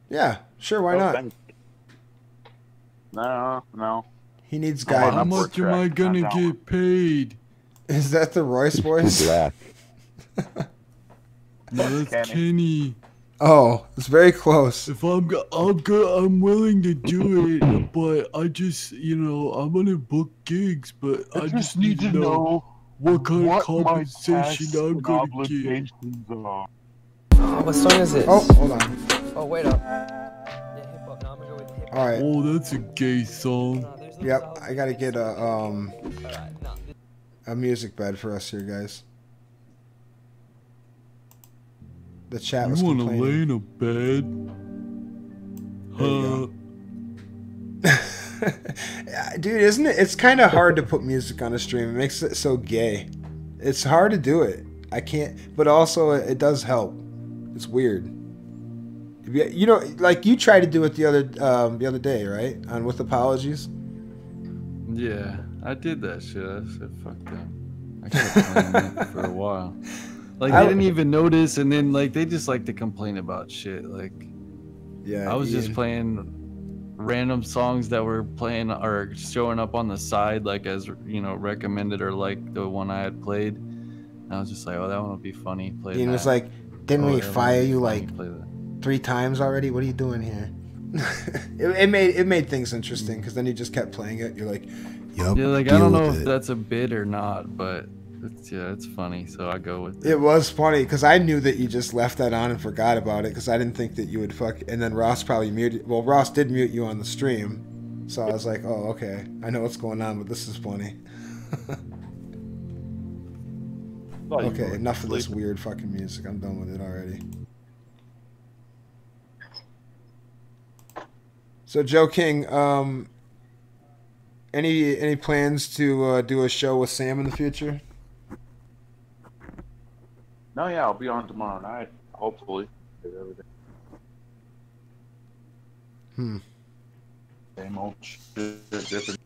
Yeah, sure, why No, not? thank you. No. He needs Come on, guidance. How I'm much for am I track, gonna not down. get paid? Is that the Royce Good voice? laugh. No, that's Kenny. Kenny. Oh, it's very close. If I'm willing to do it, but I just, I'm gonna book gigs, but I just need to know what kind of compensation I'm gonna get. are. Oh, what song is this? Oh, hold on. Oh, wait up. Yeah, hip hop. Now I'm gonna go with hip hop. All right. Oh, that's a gay song. No, there's no Yep, song. I gotta get Alright, no. a music bed for us here, guys. The chat was You wanna complaining. lay in a bed? There you Yeah, dude, isn't it? It's kind of hard to put music on a stream. It makes it so gay. It's hard to do it. I can't, but also it does help. It's weird. You know, like you tried to do it the other day, right? On With Apologies. Yeah, I did that shit. I said, fuck them. I kept playing it for a while. Like, they didn't even notice, and then, like, they just like to complain about shit. Like, Yeah, I was just Ian. playing random songs that were playing or showing up on the side, like, as, recommended, or like the one I had played. And I was just like, oh, that one would be funny. Play Ian that. was like, "Didn't Oh, we yeah, that one fire would be you funny. like Play that. 3 times already? What are you doing here?" it made things interesting because then you just kept playing it. You're like, "Yup." Yeah, like, I deal don't know with if it. that's a bit or not, but it's funny, so I go with it. It was funny because I knew that you just left that on and forgot about it because I didn't think that you would fuck. And then Ross probably muted. Well, Ross did mute you on the stream, so I was like, "Oh, okay, I know what's going on, but this is funny." Okay, enough of this weird fucking music. I'm done with it already. So, Joe King, any plans to do a show with Sam in the future? No, yeah, I'll be on tomorrow night. Hopefully. Same old shit, different.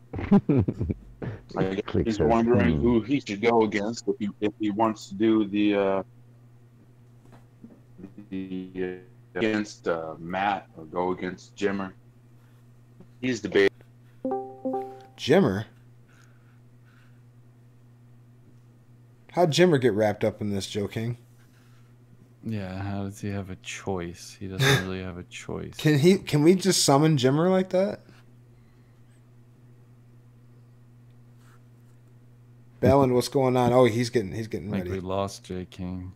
I guess Click he's says, wondering who he should go against if he wants to do the against Matt or go against Jimmer. He's debating. Jimmer? How'd Jimmer get wrapped up in this, Joe King? Yeah, how does he have a choice? He doesn't really have a choice. Can we just summon Jimmer like that? Bellands, what's going on? Oh, he's getting Like, we ready. lost J. King.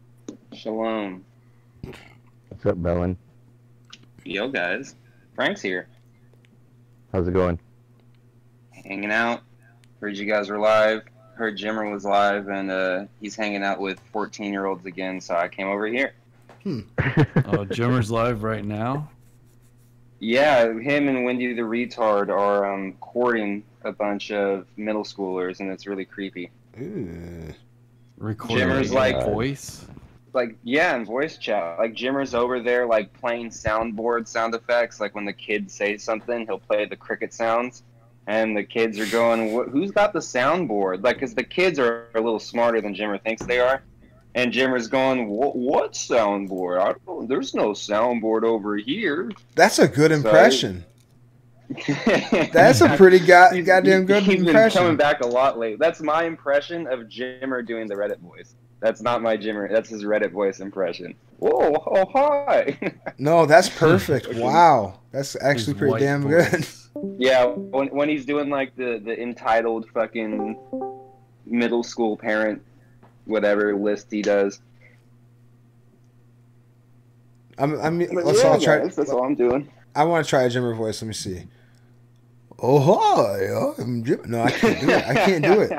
Shalom. What's up, Bellin? Yo, guys. Frank's here. How's it going? Hanging out. Heard you guys were live. Heard Jimmer was live, and he's hanging out with 14-year-olds again, so I came over here. Oh, Jimmer's live right now? Yeah, him and Wendy the retard are courting a bunch of middle schoolers, and it's really creepy. Ooh. Recording Jimmer's a like- voice? Like, yeah, in voice chat. Like, Jimmer's over there, like, playing soundboard sound effects. Like, when the kids say something, he'll play the cricket sounds. And the kids are going, who's got the soundboard? Like, because the kids are a little smarter than Jimmer thinks they are. And Jimmer's going, what soundboard? There's no soundboard over here. That's a good So- impression. That's a pretty goddamn good He's been impression. coming back a lot late. That's my impression of Jimmer doing the Reddit voice. That's not my Jimmer. That's his Reddit voice impression. Whoa, oh, hi. No, that's perfect. Wow. That's actually His pretty white damn good. voice. Yeah, when he's doing like the entitled fucking middle school parent whatever list he does. Let's all try. Guys, that's all I'm doing. I want to try a Jimmer voice. Let me see. Oh hi, I'm Jim. No, I can't do it. I can't do it.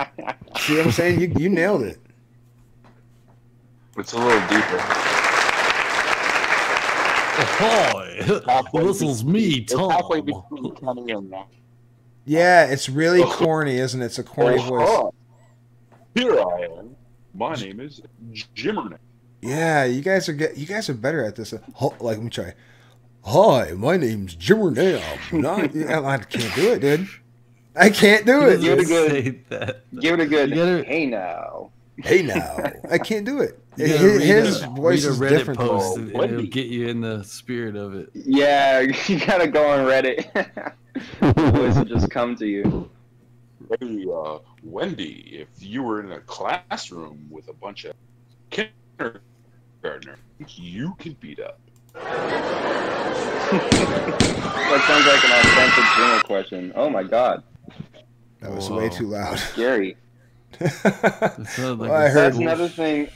See what I'm saying? You nailed it. It's a little deeper. Hi, this is me, It's halfway Tom. between Kenny and that. Yeah, it's really corny, isn't it? It's a corny voice. Here I am. My name is Jimmer. Yeah, you guys are better at this. Like, let me try. Hi, my name's Jimmer Now. I can't do it, dude. I can't do it. Give it a good. Say that. Give it a good. You gotta- Hey now. Hey now, I can't do it. You gotta His read voice a is Reddit different. post, Though. and it'll get you in the spirit of it. Yeah, you gotta go on Reddit. The voice will just come to you. Hey, Wendy, if you were in a classroom with a bunch of kindergartners, you could beat up. That sounds like an authentic Jimmer question. Oh my god. That was way too loud. Scary. Well, I heard. That's another thing.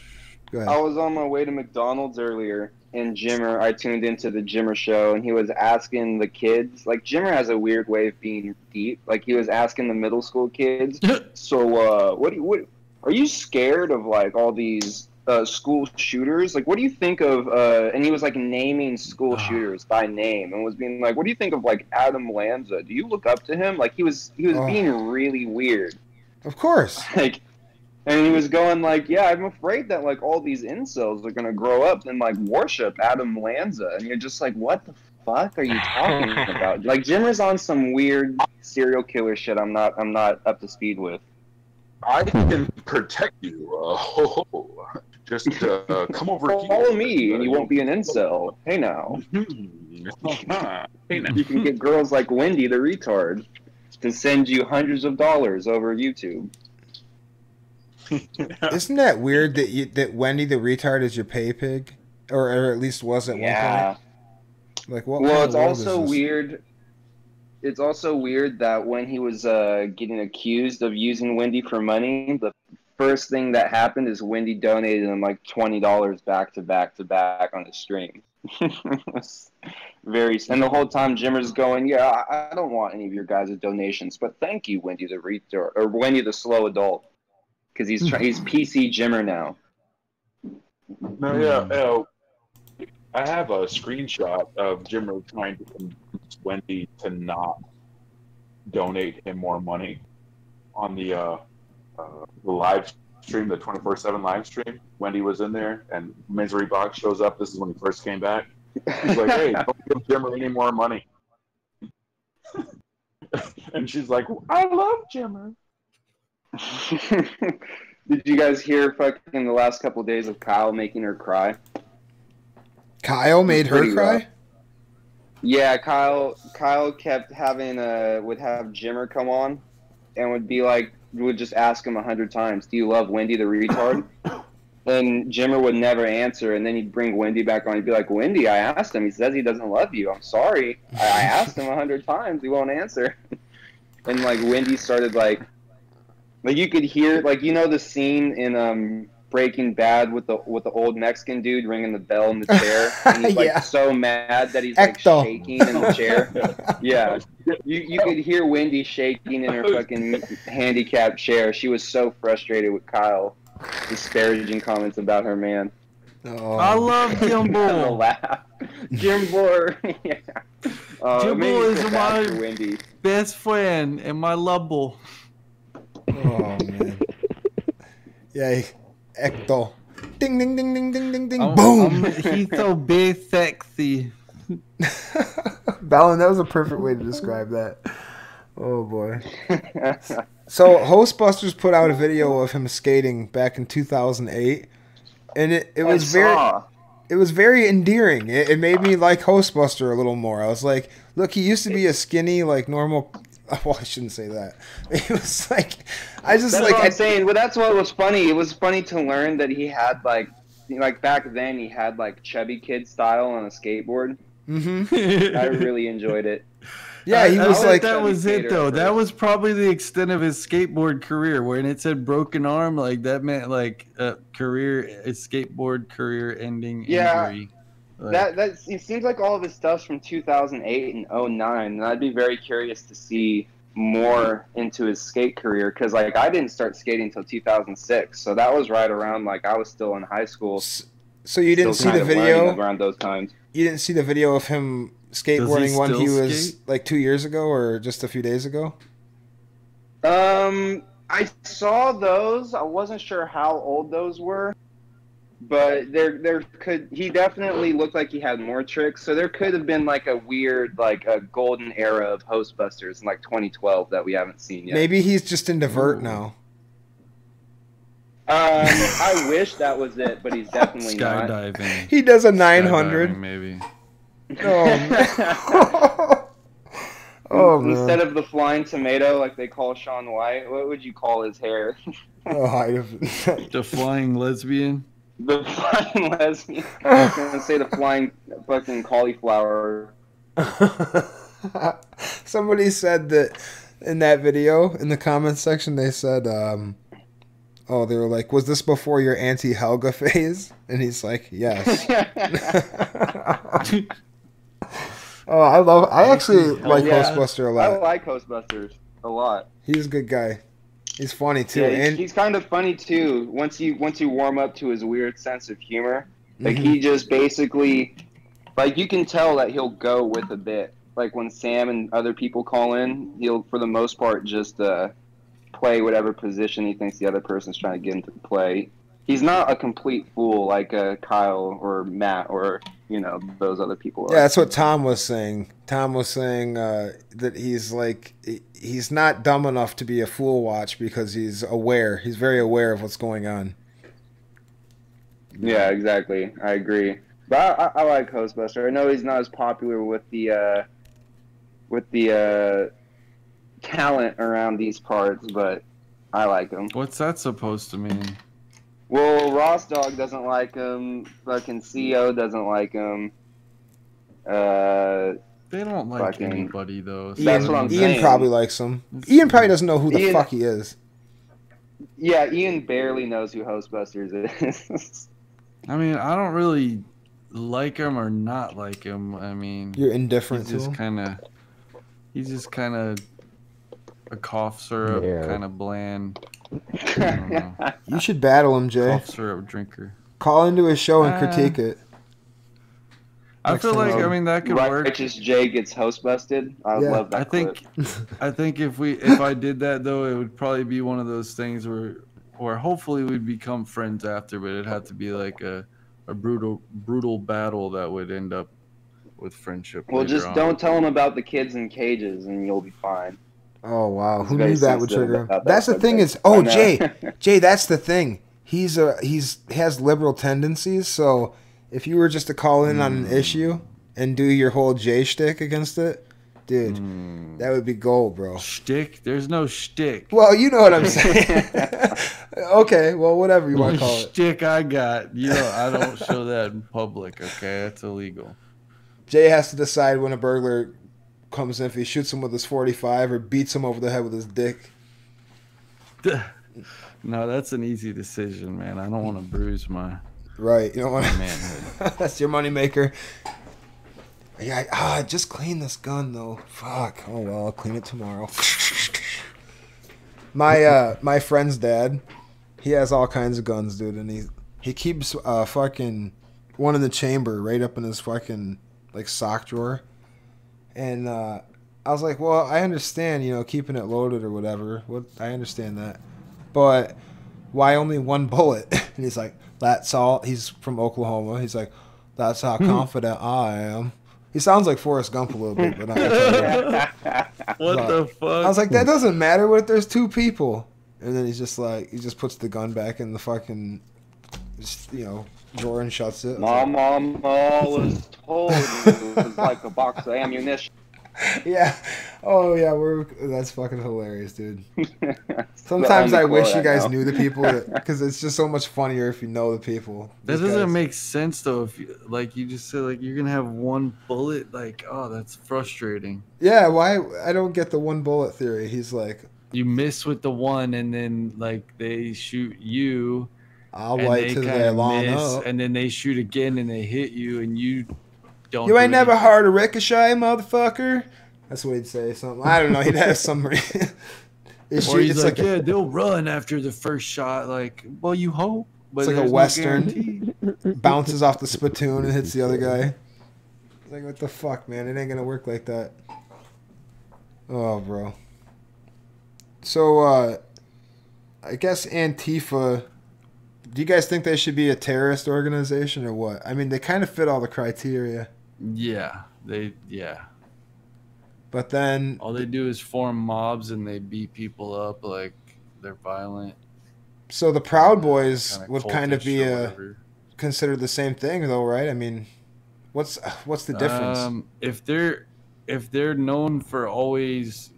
Go ahead. I was on my way to McDonald's earlier, and Jimmer, I tuned into the Jimmer show, and he was asking the kids, like, Jimmer has a weird way of being deep. Like, he was asking the middle school kids, so, what are you scared of, like, all these school shooters? Like, what do you think of, and he was, like, naming school shooters by name, and was being like, what do you think of, like, Adam Lanza? Do you look up to him? Like, he was being really weird. Of course. Like, and he was going like, yeah, I'm afraid that like all these incels are gonna grow up and like worship Adam Lanza, and you're just like, what the fuck are you talking about? Like, Jimmer's on some weird serial killer shit. I'm not up to speed with. I can protect you. Just come over here. Follow me, and you won't be an incel. Hey now. Hey now. You can get girls like Wendy the retard to send you hundreds of dollars over YouTube. Isn't that weird that Wendy the retard is your pay pig, or at least was at one point? Like what? Well, kind it's of world also is this? weird. It's also weird that when he was getting accused of using Wendy for money, the first thing that happened is Wendy donated him like $20 back to back on his stream. And the whole time Jimmer's going, yeah, I don't want any of your guys' donations, but thank you, Wendy the retard, or Wendy the slow adult, because he's PC Jimmer now. No, yeah, I have a screenshot of Jimmer trying to convince Wendy to not donate him more money on the live stream, the 24/7 live stream. Wendy was in there, and Misery Box shows up. This is when he first came back. He's like, hey, don't give Jimmer any more money. And she's like, I love Jimmer. Did you guys hear fucking the last couple of days of Kyle making her cry? Kyle made her cry? Rough. Yeah, Kyle kept having would have Jimmer come on and would just ask him 100 times, do you love Wendy the retard? And Jimmer would never answer, and then he'd bring Wendy back on. He'd be like, Wendy, I asked him. He says he doesn't love you. I'm sorry. I asked him 100 times. He won't answer. And, like, Wendy started, like you could hear, like, you know the scene in Breaking Bad with the old Mexican dude ringing the bell in the chair? And he's, like, so mad that he's, like, shaking in the chair. Yeah. You could hear Wendy shaking in her fucking handicapped chair. She was so frustrated with Kyle. Disparaging comments about her man. Oh. I love Jimbo. Laugh. Jimbo. Yeah. Jimbo is my Wendy. best friend and my lovable. Oh man. Yeah, Ecto. Ding ding ding ding ding ding ding. Oh, Boom. He's so big, sexy. Ballad, that was a perfect way to describe that. Oh boy. So Hostbusters put out a video of him skating back in 2008, and it was very endearing. It made me like Hostbuster a little more. I was like, look, he used to be a skinny, like normal. Well, I shouldn't say that. It was like That's what I'm saying. Well, that's what was funny. It was funny to learn that he had like back then he had like chubby kid style on a skateboard. Mm-hmm. I really enjoyed it. Yeah, he was like that was it though. That was probably the extent of his skateboard career. When it said broken arm, like that meant like a skateboard career ending injury. Like, it seems like all of his stuff's from 2008 and 2009, and I'd be very curious to see more into his skate career, because like I didn't start skating until 2006, so that was right around like I was still in high school. So you didn't see Still the kind of learning video? around those times. You didn't see the video of him skateboarding when still he was skate? like 2 years ago or just a few days ago? I saw those. I wasn't sure how old those were, but he definitely looked like he had more tricks. So there could have been like a weird, like a golden era of Hostbusters in like 2012 that we haven't seen yet. Maybe he's just into vert Ooh. now. I wish that was it, but he's definitely not. Skydiving. He does a Skydiving, 900. maybe. Oh, man. Oh, man. Instead of the flying tomato, like they call Shaun White, what would you call his hair? Oh, The flying lesbian. The flying lesbian. I was gonna say the flying fucking cauliflower. Somebody said that in that video, in the comments section, they said, oh, they were like, was this before your anti-Helga phase? And he's like, yes. Oh, I actually like Yeah. Ghostbuster a I lot. like Ghostbusters a lot. He's a good guy. He's funny too. Yeah, And he's kind of funny too. Once you warm up to his weird sense of humor, like Mhm. he just basically, like you can tell that he'll go with a bit. Like when Sam and other people call in, he'll for the most part just play whatever position he thinks the other person's trying to get him to play. He's not a complete fool like Kyle or Matt or those other people are. yeah, that's what Tom was saying. Tom was saying that he's like he's not dumb enough to be a fool watch because he's aware. He's very aware of what's going on. Yeah, exactly. I agree. But I like Ghostbuster. I know he's not as popular with the talent around these parts, but I like him. What's that supposed to mean? Well, Ross Dog doesn't like him. Fucking CO doesn't like him. They don't like Fucking- anybody though. so That's Ian, what I'm Ian saying. probably likes him. Ian probably doesn't know who the Ian- fuck he is. Yeah, Ian barely knows who Ghostbusters is. I mean, I don't really like him or not like him. I mean, You're indifferent he's to just him. kind of a cough syrup, Yeah. kind of bland. I don't know. You should battle him, Jay. Cough syrup drinker. Call into his show and critique it. I Next feel time like I'll- I mean that could work. Righteous Jay gets Hostbusted. I Yeah. love that. I think clip. I think if I did that though, it would probably be one of those things where hopefully we'd become friends after, but it'd have to be like a brutal battle that would end up with friendship. Well, later just on. don't tell him about the kids in cages, and you'll be fine. Oh wow, He's who very knew that would sensitive trigger him? about that That's the thing subject. is, oh I know. Jay, that's the thing. He has liberal tendencies. So if you were just to call in on an issue and do your whole Jay shtick against it, dude, that would be gold, bro. Shtick? There's no shtick. Well, you know what I'm saying. Okay, well, whatever you want to call it. Shtick I got. I don't show that in public. Okay, that's illegal. Jay has to decide when a burglar comes in if he shoots him with his 45 or beats him over the head with his dick. No, that's an easy decision, man. I don't want to bruise my Right, you know what? manhood. That's your moneymaker. Yeah, just clean this gun though. Fuck. Oh well, I'll clean it tomorrow. My friend's dad, he has all kinds of guns, dude, and he keeps fucking one in the chamber right up in his fucking like sock drawer. And I was like, well, I understand, keeping it loaded or whatever. I understand that, but why only one bullet? And he's like, that's all. He's from Oklahoma. He's like, that's how confident I am. He sounds like Forrest Gump a little bit, but What the fuck? I was like, that doesn't matter. What if there's two people? And then he's just like, he just puts the gun back in the fucking, drawer and shuts it. My mom always told me it was like a box of ammunition. Yeah. Oh yeah, that's fucking hilarious, dude. Sometimes I wish you guys knew the people because it's just so much funnier if you know the people. That These doesn't guys- make sense though. If you just said like you're gonna have one bullet, like that's frustrating. Yeah, why? I don't get the one bullet theory. He's like, You miss with the one, and then like they shoot you, I'll and wait they till they kinda line miss, up. and then they shoot again, and they hit you, and you don't. You do ain't never anything. heard of ricochet, motherfucker. That's what he'd say. Something. I don't know. He'd have some. Or he's it's like, yeah, they'll run after the first shot. Like, well, you hope, but it's like a there's no Western. guarantee. Bounces off the spittoon and hits the other guy. It's like, what the fuck, man? It ain't gonna work like that. Oh, bro. So, I guess Antifa. Do you guys think they should be a terrorist organization or what? I mean, they kind of fit all the criteria. Yeah, But then all they do is form mobs and they beat people up like they're violent. So the Proud Boys Kinda would kind of be cultish or whatever. considered the same thing, though, right? I mean, what's the difference? If they're known for always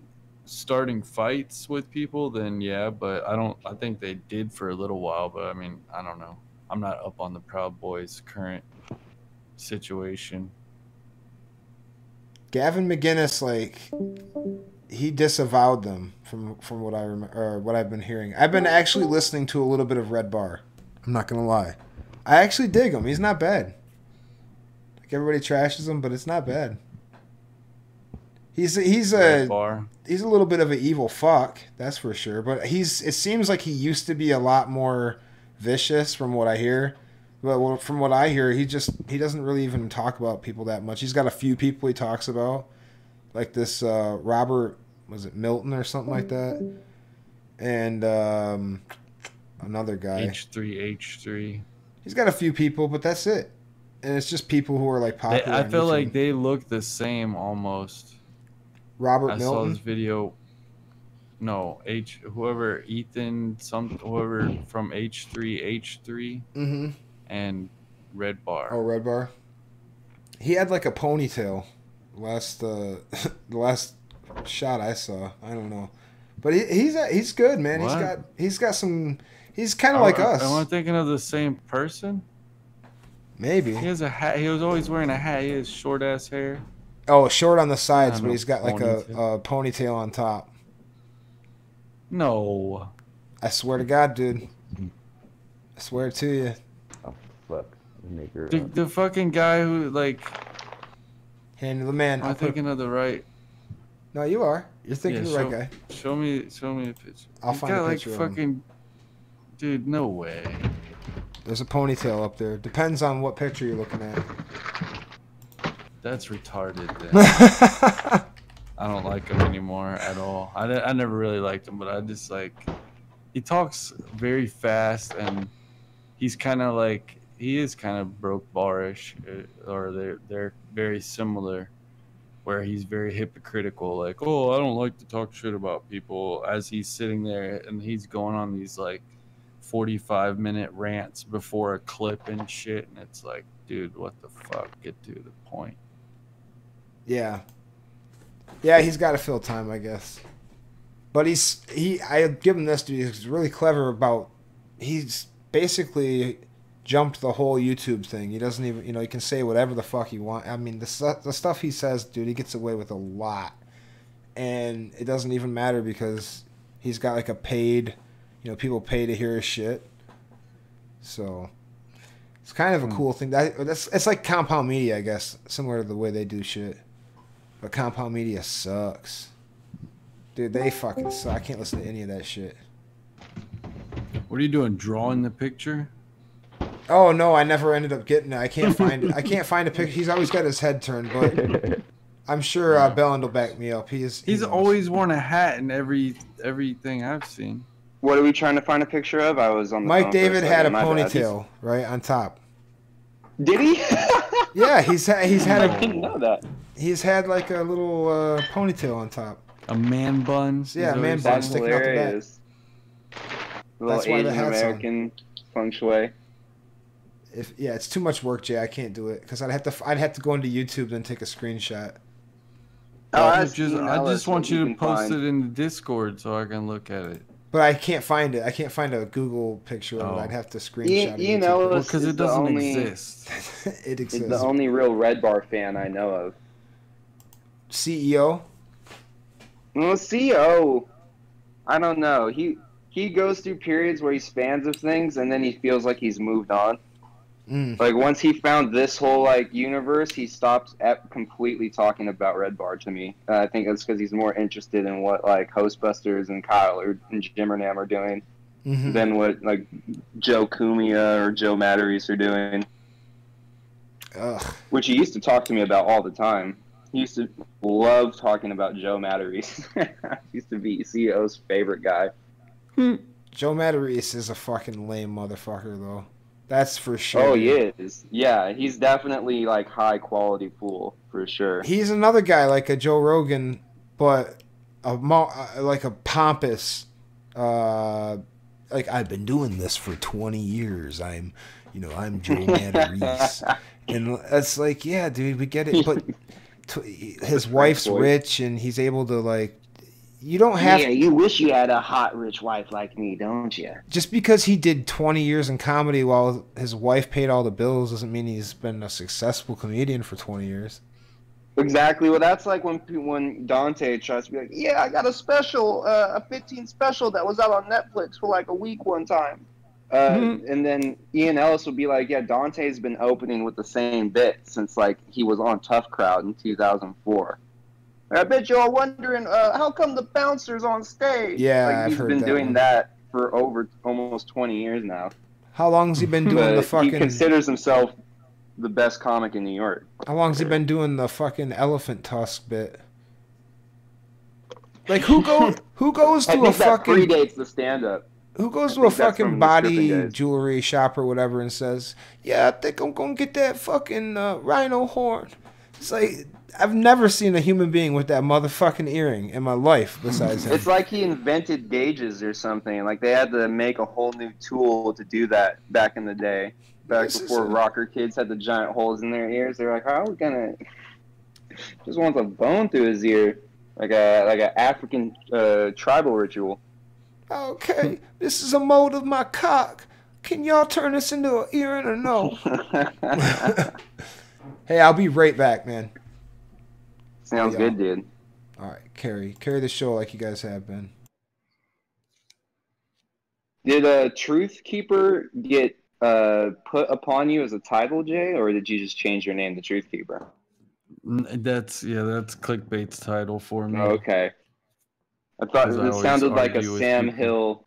starting fights with people, then yeah. But I think they did for a little while. But I mean, I don't know. I'm not up on the Proud Boys' current situation. Gavin McGinnis, like, he disavowed them from what I remember, or what I've been hearing. I've been actually listening to a little bit of Red Bar. I'm not gonna lie. I actually dig him. He's not bad. Like, everybody trashes him, but it's not bad. He's a little bit of an evil fuck, that's for sure. But it seems like he used to be a lot more vicious from what I hear. But from what I hear, he doesn't really even talk about people that much. He's got a few people he talks about, like this Robert, was it Milton or something like that, and another guy. H3. He's got a few people, but that's it. And it's just people who are like popular. I feel like they look the same almost. Robert I Milton. saw this video. No, whoever from H3 Mm-hmm. and Red Bar. Oh, Red Bar. He had like a ponytail. The last shot I saw. I don't know, but he's good, man. What? He's got some. He's kind of like us. Am I thinking of the same person? Maybe. He has a hat. He was always wearing a hat. He has short ass hair. Oh, short on the sides, I but know, he's got like a ponytail on top. No. I swear to God, dude. I swear to you. Oh, fuck. Nigger. The fucking guy who, like... Hand the man. I'm thinking of the right... No, you are. You're thinking of the right guy. Show me a picture. I'll find a picture of him. Fucking... Dude, no way. There's a ponytail up there. Depends on what picture you're looking at. That's retarded, then. I don't like him anymore at all. I never really liked him, but I just like... He talks very fast, and he's kind of like... He is kind of broke barish, or they're very similar, where he's very hypocritical, like, oh, I don't like to talk shit about people, as he's sitting there and he's going on these like 45-minute rants before a clip and shit, and it's like, dude, what the fuck? Get to the point. Yeah, he's got to fill time, I guess. But I give him this, dude. He's really clever about. He's basically jumped the whole YouTube thing. He doesn't even, he can say whatever the fuck he wants. I mean, the stuff he says, dude, he gets away with a lot, and it doesn't even matter because he's got like a paid, people pay to hear his shit. So it's kind of a cool thing. It's like Compound Media, I guess, similar to the way they do shit. But Compound Media sucks. Dude, they fucking suck. I can't listen to any of that shit. What are you doing? Drawing the picture? Oh no, I never ended up getting it. I can't find it. I can't find a picture. He's always got his head turned, but I'm sure Belland will back me up. He's always worn a hat in everything I've seen. What are we trying to find a picture of? I was on the Mike phone David had a My bad. ponytail right on top. Did he? Yeah, he's had I didn't know that. He's had like a little ponytail on top. A man bun. Yeah, a man bun That's sticking out the back. hilarious. Little That's why the Asian hat's on. American feng shui. It's too much work, Jay. I can't do it because I'd have to go into YouTube and take a screenshot. I just want you to post it in the Discord so I can look at it. But I can't find it. I can't find a Google picture of it. I'd have to screenshot it. Because it doesn't exist. It exists. He's the only real Red Bar fan I know of. CEO? Well, CEO, I don't know. He goes through periods where he's fans of things and then he feels like he's moved on. Like once he found this whole like universe, he stopped completely talking about Red Bar to me. I think that's because he's more interested in what like Hostbusters and Kyle and Jim or Nam are doing than what like Joe Kumia or Joe Matarese are doing. Ugh. Which he used to talk to me about all the time. He used to love talking about Joe Matarese. He used to be CEO's favorite guy. Joe Matarese is a fucking lame motherfucker, though. That's for sure. Oh, he is. Yeah, he's definitely like high quality fool for sure. He's another guy like a Joe Rogan, but like a pompous. Like I've been doing this for 20 years. I'm Joe Matarese, and it's like, yeah, dude, we get it. But his wife's rich, and he's able to like. You don't have. Yeah, you wish you had a hot, rich wife like me, don't you? Just because he did 20 years in comedy while his wife paid all the bills doesn't mean he's been a successful comedian for 20 years. Exactly. Well, that's like when Dante tries to be like, yeah, I got a special, a 15 special that was out on Netflix for like a week one time. And then Ian Ellis would be like, yeah, Dante's been opening with the same bit since like he was on Tough Crowd in 2004. I bet you're all wondering, how come the bouncer's on stage? Yeah, like, I've he's heard been that doing one. that for over almost 20 years now. How long has he been doing the fucking... He considers himself the best comic in New York. How long has he been doing the fucking elephant tusk bit? Like, who goes to a fucking... that predates the stand-up. Who goes to a fucking body jewelry shop or whatever and says, yeah, I think I'm going to get that fucking rhino horn. It's like... I've never seen a human being with that motherfucking earring in my life besides him. It's like he invented gauges or something. Like they had to make a whole new tool to do that back in the day. Back before rocker kids had the giant holes in their ears. They're like, how are we gonna... Just wants a bone through his ear. Like a African tribal ritual. Okay, this is a mold of my cock. Can y'all turn this into an earring or no? Hey, I'll be right back, man. Sounds good, dude. All right, carry the show like you guys have been. Did Truth Keeper get put upon you as a title, Jay, or did you just change your name to Truth Keeper? That's clickbait's title for me. Oh, okay. I thought it sounded like a Sam Hill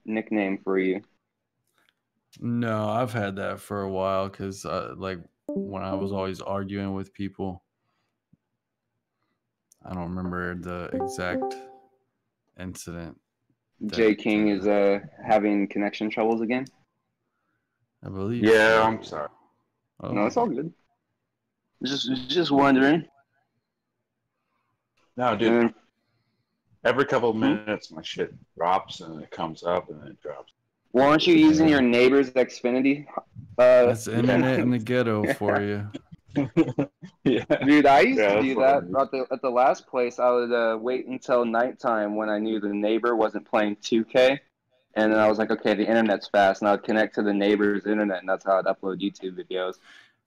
nickname for you. No, I've had that for a while because like when I was always arguing with people. I don't remember the exact incident. Jay King is having connection troubles again? I believe. Yeah, so. I'm sorry. Oh. No, it's all good. Just wondering. No, dude. Every couple of minutes, my shit drops and it comes up and then it drops. Well, aren't you using your neighbor's Xfinity? That's internet in the ghetto for you. Yeah. Dude, I used to do that at the last place. I would wait until nighttime when I knew the neighbor wasn't playing 2K, and then I was like, okay, the internet's fast, and I would connect to the neighbor's internet, and that's how I'd upload YouTube videos.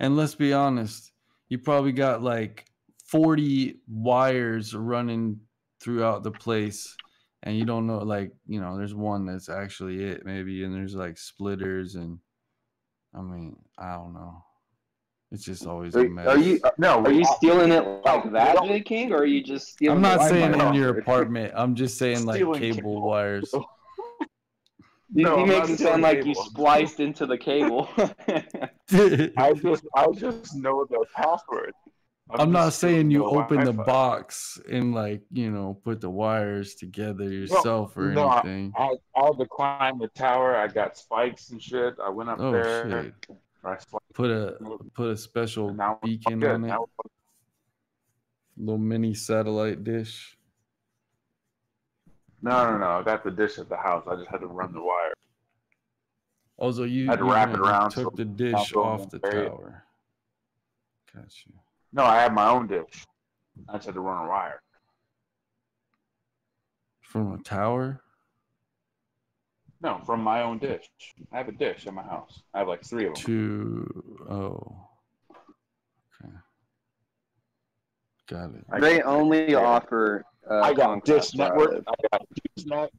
And let's be honest, you probably got like 40 wires running throughout the place, and you don't know, like, there's one that's actually it maybe, and there's like splitters, and I mean, I don't know. It's just always a mess. Are you stealing it like that, J King, or are you just stealing? I'm not saying in your apartment. I'm just saying like cable wires. He makes it sound like you spliced into the cable. I just know the password. I'm not saying you open the box and like put the wires together yourself or anything. I had to climb the tower. I got spikes and shit. I went up there. Shit. Put a special beacon on it. Little mini satellite dish. No. I got the dish at the house. I just had to run the wire. Also, you had to wrap it around. Took the dish off the tower. Got you. No, I had my own dish. I just had to run a wire. From a tower? No, from my own dish. I have a dish at my house. I have like 3 of them. Okay. Got it. They only offer. I got Dish Network. I got Dish Net.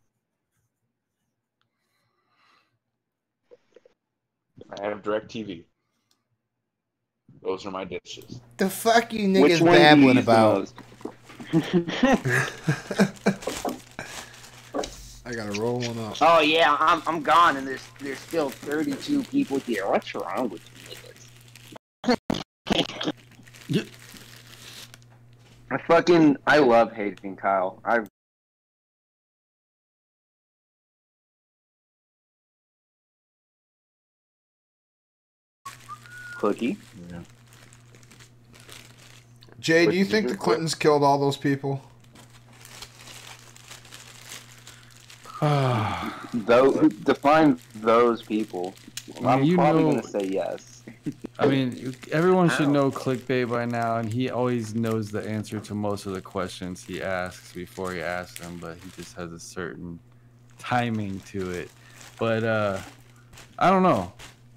I have DirecTV. Those are my dishes. The fuck you Which niggas one do you babbling use the about? most? I gotta roll one up. Oh yeah, I'm gone, and there's still 32 people here. What's wrong with you niggas? I love hating Kyle. Cookie. Yeah. Jay, do you think the Clintons killed all those people? Define those people. I'm you probably know- gonna say yes. I mean, everyone should know clickbait by now, and he always knows the answer to most of the questions he asks before he asks them, but he just has a certain timing to it. But I don't know.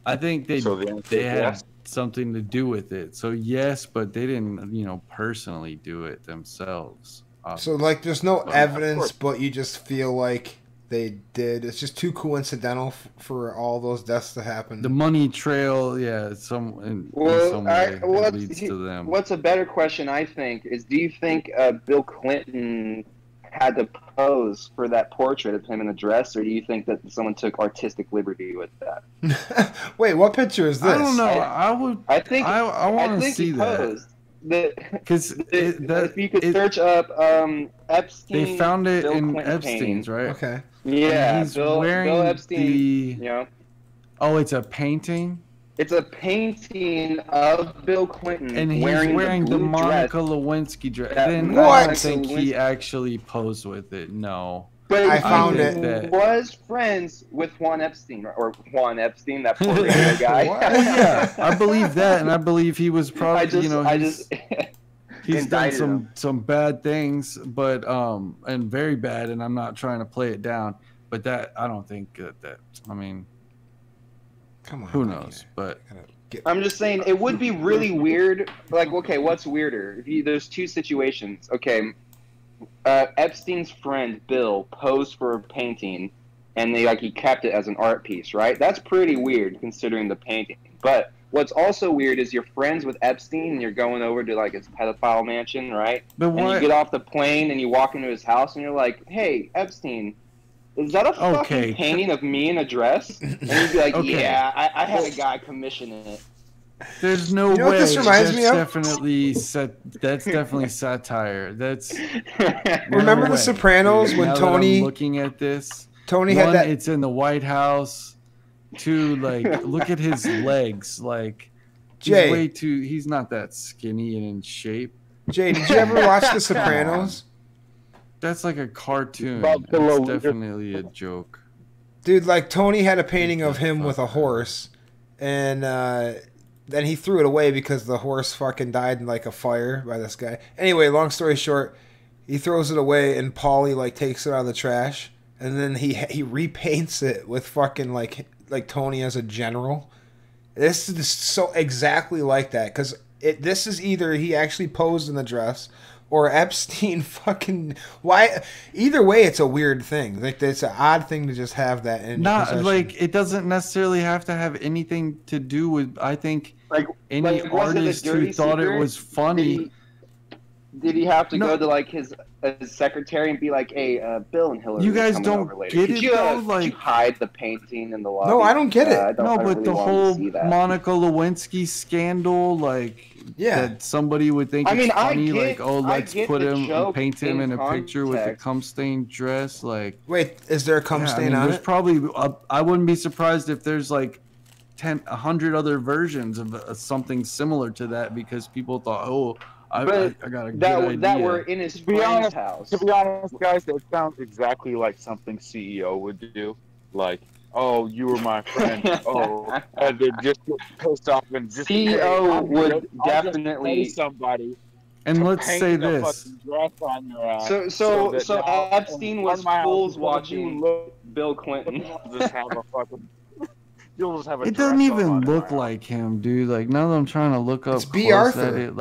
I think they So the answer they is had yes? something to do with it. So yes, but they didn't, personally do it themselves. So like, there's no Of evidence, but you just feel like they did. It's just too coincidental for all those deaths to happen. The money trail, yeah, in some way it leads to them. What's a better question, I think, is do you think Bill Clinton had to pose for that portrait of him in a dress, or do you think that someone took artistic liberty with that? Wait, what picture is this? I don't know. I think I want to see he that. posed. Because if you could search up Epstein, they found it Bill in Clinton Epstein's, painting. right? Okay. Yeah, he's Bill wearing Epstein. Oh, it's a painting. It's a painting of Bill Clinton, And he's wearing the blue Monica dress. Lewinsky dress. That Then What? I don't think Monica he Lewinsky- actually posed with it. No. But I found he it. was friends with Juan Epstein, or Juan Epstein, that poor radio guy. What? Well, yeah, I believe that, and I believe he was probably, he's done indicted him. some bad things, but and very bad, and I'm not trying to play it down, but that I don't think that I mean, Come on. who buddy. knows? But I'm just saying it would be really weird. Like, okay, what's weirder? There's two situations. Okay, Epstein's friend Bill posed for a painting, and he kept it as an art piece, right? That's pretty weird considering the painting. But what's also weird is you're friends with Epstein, and you're going over to his pedophile mansion, right? But And you get off the plane and you walk into his house, and you're like, "Hey, Epstein, is that a fucking painting of me in a dress?" And you'd be like, Okay. "Yeah, I had a guy commission it." There's no You know way. what this reminds me of? That's definitely satire. That's Remember no The way. Sopranos when Now that Tony I'm looking at this. Tony had One, that. it's in the White House. Two, look at his legs. Jay. He's not that skinny and in shape. Jay, did you ever watch The Sopranos? That's like a cartoon. About below- It's definitely a joke. Dude, Tony had a painting of him with a horse, and then he threw it away because the horse fucking died in a fire by this guy. Anyway, long story short, he throws it away, and Paulie takes it out of the trash, and then he repaints it with fucking like Tony as a general. This is so exactly like that, because this is either he actually posed in the dress, or Epstein fucking why. Either way, it's a weird thing. It's an odd thing to just have that in your possession. It doesn't necessarily have to have anything to do with. I think any was it artist the who Dirty thought it Secret? was funny. Did he have to No. go to his secretary and be like, "Hey, Bill and Hillary, You are guys coming don't over later. get Could it, you, though? could you hide the painting in the lobby?" No, I don't get it. I No, but really the wanted to whole see that. Monica Lewinsky scandal, Yeah. that somebody would think I it's mean, I funny, get- I let's get put the him and joke paint him in a picture with a context. cum stained dress, Wait, is there a cum stain on there's it? probably I wouldn't be surprised if there's 100 other versions of something similar to that, because people thought, oh, I got a good idea. that were in his To be friend's honest, house. to be honest, guys, that sounds exactly like something CEO would do. Oh, you were my friend. Oh, and then just get pissed off and just CEO would I'll definitely- just pay somebody. And to let's paint say a this. fucking dress on your ass So that now Epstein on was my house, fools instead of watching you look, Bill Clinton. you'll just have a fucking. You'll just have a. It doesn't dress even on in look my like him, dude. Now that I'm trying to look up It's B. close Arthur. at it,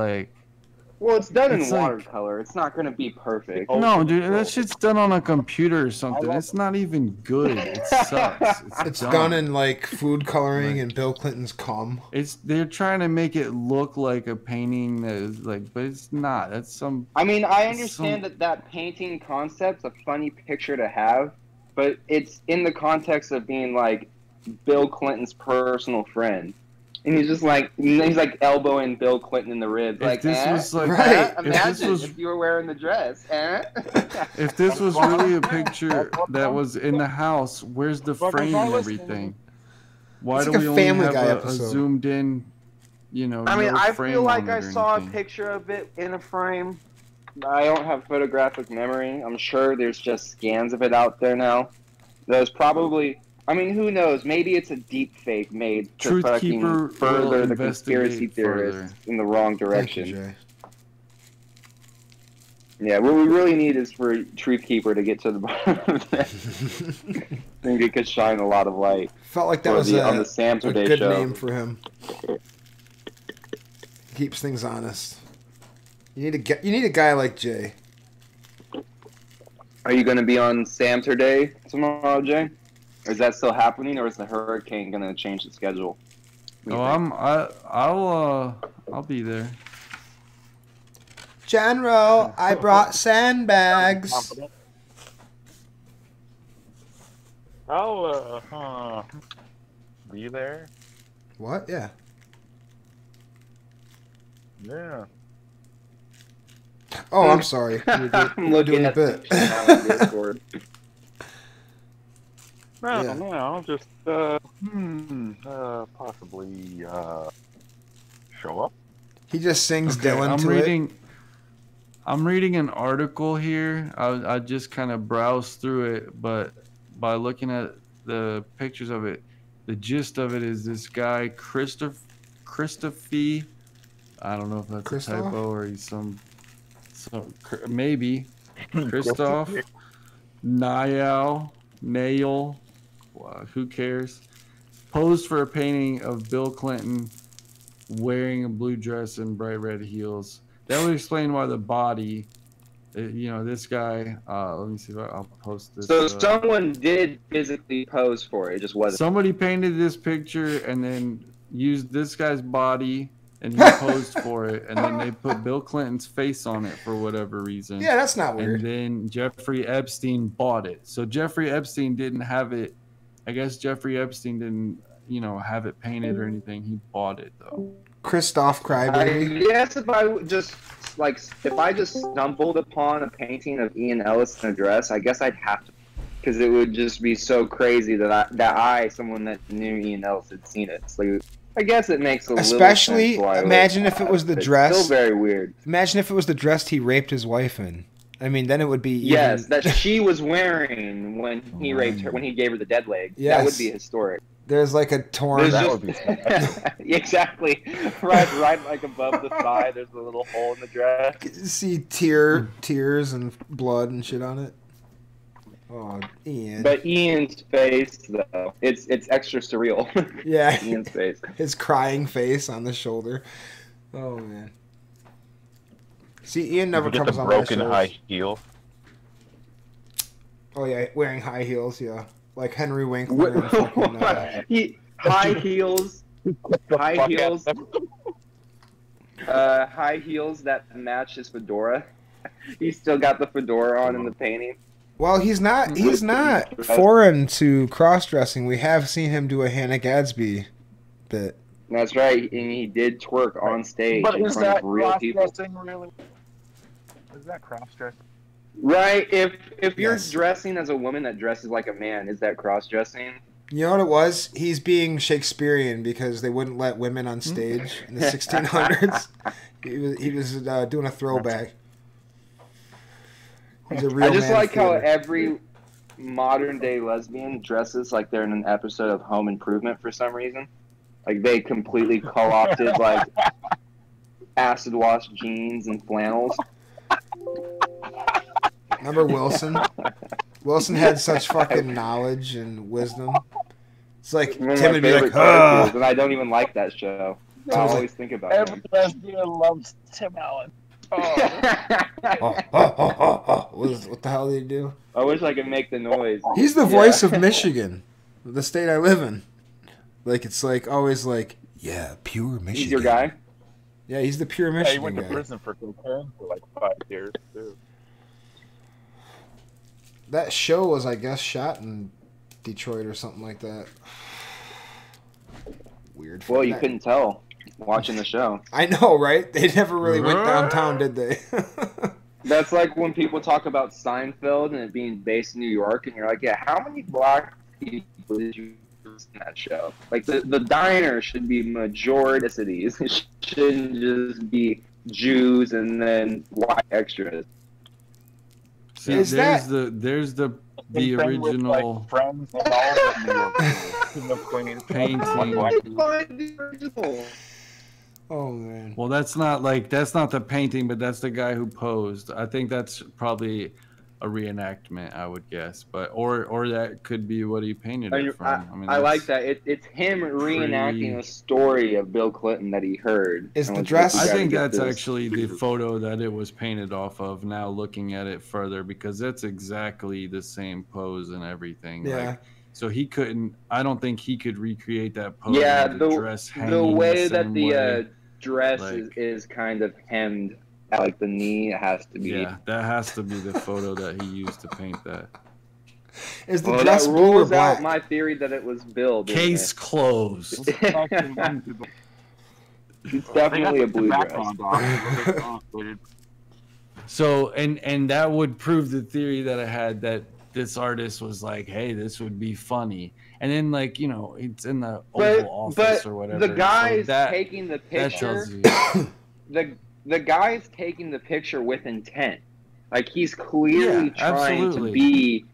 Well, it's done It's in like- watercolor. It's not gonna be perfect. No, dude, that shit's done on a computer or something. It's not even good. It sucks. It's dumb. done in like food coloring Right. and Bill Clinton's cum. They're trying to make it look like a painting that is like, but it's not. That's some. I mean, I understand that painting concept's a funny picture to have, but it's in the context of being like Bill Clinton's personal friend. And he's just like, he's like elbowing Bill Clinton in the ribs. If Like, this was like, Right. Imagine was- if you were wearing the dress. if this was really a picture that was in the house, where's the frame and everything? Why It's do like a we only Family have Guy a episode. zoomed in? You know, I mean, no I frame feel like on I it or saw anything. a picture of it in a frame. I don't have photographic memory. I'm sure there's just scans of it out there now. There's probably, I mean, who knows? Maybe it's a deep fake made to Truth fucking Keeper will further the conspiracy investigate theorists in the wrong Thank you, direction. Jay. Yeah, what we really need is for Truth Keeper to get to the bottom of this. I think it could shine a lot of light. Felt like that Or was on the a Samter Day good show. name for him. Keeps things honest. You need a guy like Jay. Are you going to be on Samter Day tomorrow, Jay? Is that still happening, or is the hurricane going to change the schedule? What do you Oh, think? I'll be there. General, I brought sandbags. I'll be there. What? Yeah. Yeah. Oh, I'm sorry. I'm You're looking doing a at bit. the now on Discord. No, Yeah. no, I'll just possibly show up. He just sings Okay, Dylan I'm to reading. I'm reading an article here. I just kind of browsed through it, but by looking at the pictures of it, the gist of it is this guy Christophe. I don't know if that's Christoph? a typo or he's some maybe Christoph Nail. Who cares? Posed for a painting of Bill Clinton wearing a blue dress and bright red heels. That would explain why the body, this guy. Let me see if I'll post this. So someone did physically pose for it. It just wasn't. Somebody painted this picture and then used this guy's body and he posed for it, and then they put Bill Clinton's face on it for whatever reason. Yeah, that's not weird. And then Jeffrey Epstein bought it. So Jeffrey Epstein didn't have it. I guess Jeffrey Epstein didn't, have it painted or anything. He bought it though. Christoph Crybaby. Yes, if I just stumbled upon a painting of Ian Ellis in a dress, I guess I'd have to, because it would just be so crazy that someone that knew Ian Ellis, had seen it. So I guess it makes a Especially, little sense why imagine if it was the it's dress. Still very weird. Imagine if it was the dress he raped his wife in. I mean, then it would be Yes, even... that she was wearing when he raped her, when he gave her the dead leg. Yes. That would be historic. There's like a torn... Exactly. Right like above the thigh, there's a little hole in the dress. You see tears and blood and shit on it. Oh, Ian. But Ian's face, though, it's extra surreal. Yeah. Ian's face. His crying face on the shoulder. Oh, man. See, Ian never Get comes the on my broken shows. high heel. Oh, yeah, wearing high heels, yeah. Like Henry Winkler. And fucking, High heels. High heels. High heels that match his fedora. He's still got the fedora on in the painting. Well, he's not foreign to cross-dressing. We have seen him do a Hannah Gadsby bit. That's right, and he did twerk on stage But in is front that of real people. cross-dressing really? Is that cross-dressing? Right, if you're Yes. dressing as a woman that dresses like a man, is that cross-dressing? You know what it was? He's being Shakespearean because they wouldn't let women on stage in the 1600s. He was doing a throwback. He's a real I just man of like how theater. every modern-day lesbian dresses like they're in an episode of Home Improvement for some reason. Like they completely co-opted like acid wash jeans and flannels. Remember Wilson? Wilson had such fucking knowledge and wisdom. It's like One of Tim my would be like, favorite characters, "Ugh." and I don't even like that show. I Sounds always think about Every him. lesbian loves Tim Allen. What the hell did he do? I wish I could make the noise. He's the voice of Michigan, the state I live in. Like, it's like always like, yeah, pure Michigan. He's your guy? Yeah, he's the pure Yeah, Michigan he went to guy. prison for cocaine for like 5 years too. That show was, I guess, shot in Detroit or something like that. Weird. Well, you couldn't tell watching the show. I know, right? They never really went downtown, did they? That's like when people talk about Seinfeld and it being based in New York, and you're like, yeah, how many black people did you use in that show? Like, the diner should be majority cities. It shouldn't just be Jews and then white extras. See, Is there's that- the Same thing with, original like, Friends and all of New York City. King of Queens, Painting. Black people. Find the original. Oh man. Well, that's not the painting, but that's the guy who posed. I think that's probably a reenactment, I would guess, but or that could be what he painted it from. I like that. It's him reenacting a story of Bill Clinton that he heard. Is and the was dress- like, I "We gotta think get that's this." actually the photo that it was painted off of. Now looking at it further, because that's exactly the same pose and everything. Yeah. Like, so he couldn't. I don't think he could recreate that pose. Yeah, with the dress hanging the way the that same the way. dress Like- is kind of hemmed at like the knee, it has to be. Yeah, that has to be the photo that he used to paint that. Is the Well, dress that blue or rules black? out my theory that it was Bill. doing Case it. closed. It's They definitely a got the blue dress. background on it. Illustrated. So and that would prove the theory that I had, that this artist was like, hey, this would be funny. And then, like, you know, it's in the Oval Office or whatever. the guy's so that, taking the that picture. tells you. The guy's taking the picture with intent. Like, he's clearly Yeah, trying absolutely. to be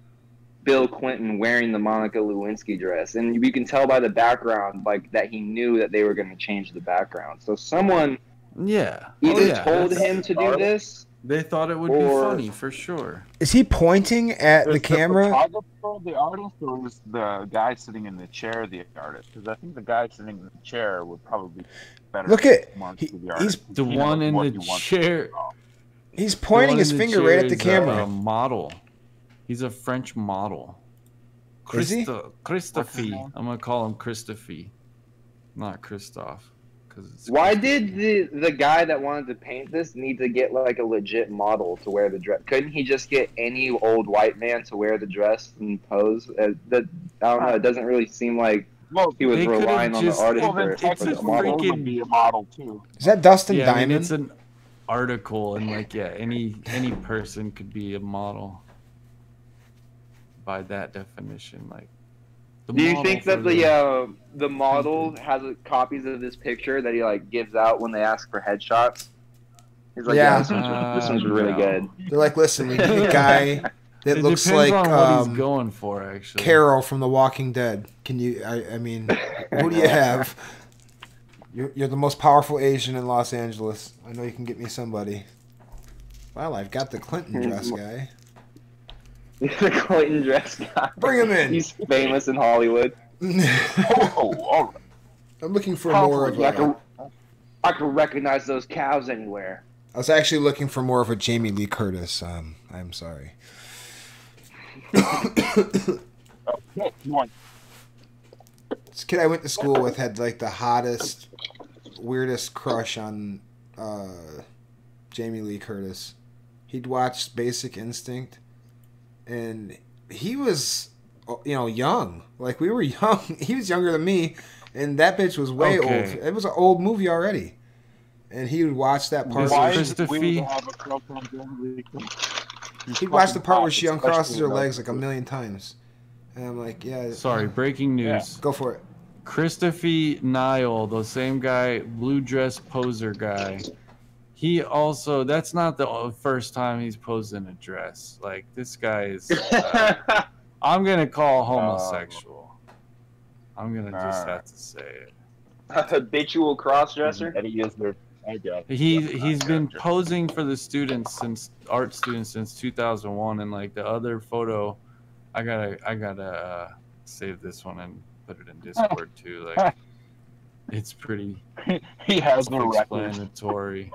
Bill Clinton wearing the Monica Lewinsky dress, and you can tell by the background, like, that he knew that they were going to change the background. So someone Yeah. either yeah, told that's- him to do this. They thought it would be or- funny for sure. Is he pointing at the Is camera? photographer the artist, or is the guy sitting in the chair the artist? Because I think the guy sitting in the chair would probably be better. Look at- marked he- to the he's- artist. The He one knows in what the he wants. chair. He's The pointing one his in the finger right at the chair is camera. A model. He's a French model. Is he? Christophe. I'm gonna call him Christophe, not Christophe, because it's. Why Christophe. did the guy that wanted to paint this need to get, like, a legit model to wear the dress? Couldn't he just get any old white man to wear the dress and pose? I don't know. It doesn't really seem like Well, he was They could've relying on the just- artist well, then first. but it's a the model. freaking- would be a model too. Is that Dustin Yeah, I mean, Diamond? it's an article, and like, yeah, any person could be a model by that definition. Like, the Do you model think for that the model has copies of this picture that he, like, gives out when they ask for headshots? He's like, Yeah. yeah, this one's really No. good. They're like, listen, we need a guy that It looks depends like on what he's going for, actually. Carol from The Walking Dead. Can you? I mean, who do you have? You're the most powerful Asian in Los Angeles. I know you can get me somebody. Well, I've got the Clinton dress guy. The Clinton dress guy. Bring him in. He's famous in Hollywood. Oh, all right. I'm looking for more of I can recognize those cows anywhere. I was actually looking for more of a Jamie Lee Curtis. I'm sorry. Okay, come on. This kid I went to school with had like the hottest, weirdest crush on Jamie Lee Curtis. He'd watched Basic Instinct, and he was, young. Like, we were young. He was younger than me, and that bitch was way Okay. old. It was an old movie already. And he would watch that part. This Why is is it weird Christophe. to have a crush on Jamie Lee Curtis? He'd watch the part where she Especially uncrosses her when- legs like a million times. And I'm like, yeah. Sorry, breaking news. Go for it. Christophe Niall, the same guy, blue dress poser guy. He also, that's not the first time he's posed in a dress. Like, this guy is, I'm going to call homosexual. I'm going to just have to say it. A habitual cross-dresser? Eddie is their I got it. He's been posing for the art students since 2001, and like the other photo, I gotta save this one and put it in Discord too. Like, it's pretty He has no record. explanatory.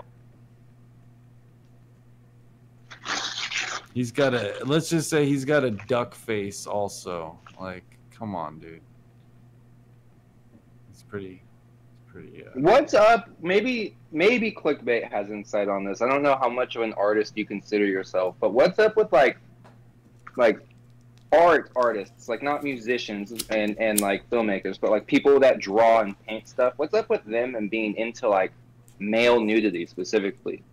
He's got a. Let's just say he's got a duck face also. Like, come on, dude. It's pretty. What's up? Maybe clickbait has insight on this. I don't know how much of an artist you consider yourself, but what's up with like artists, like not musicians and like filmmakers, but like people that draw and paint stuff? What's up with them and being into like male nudity specifically?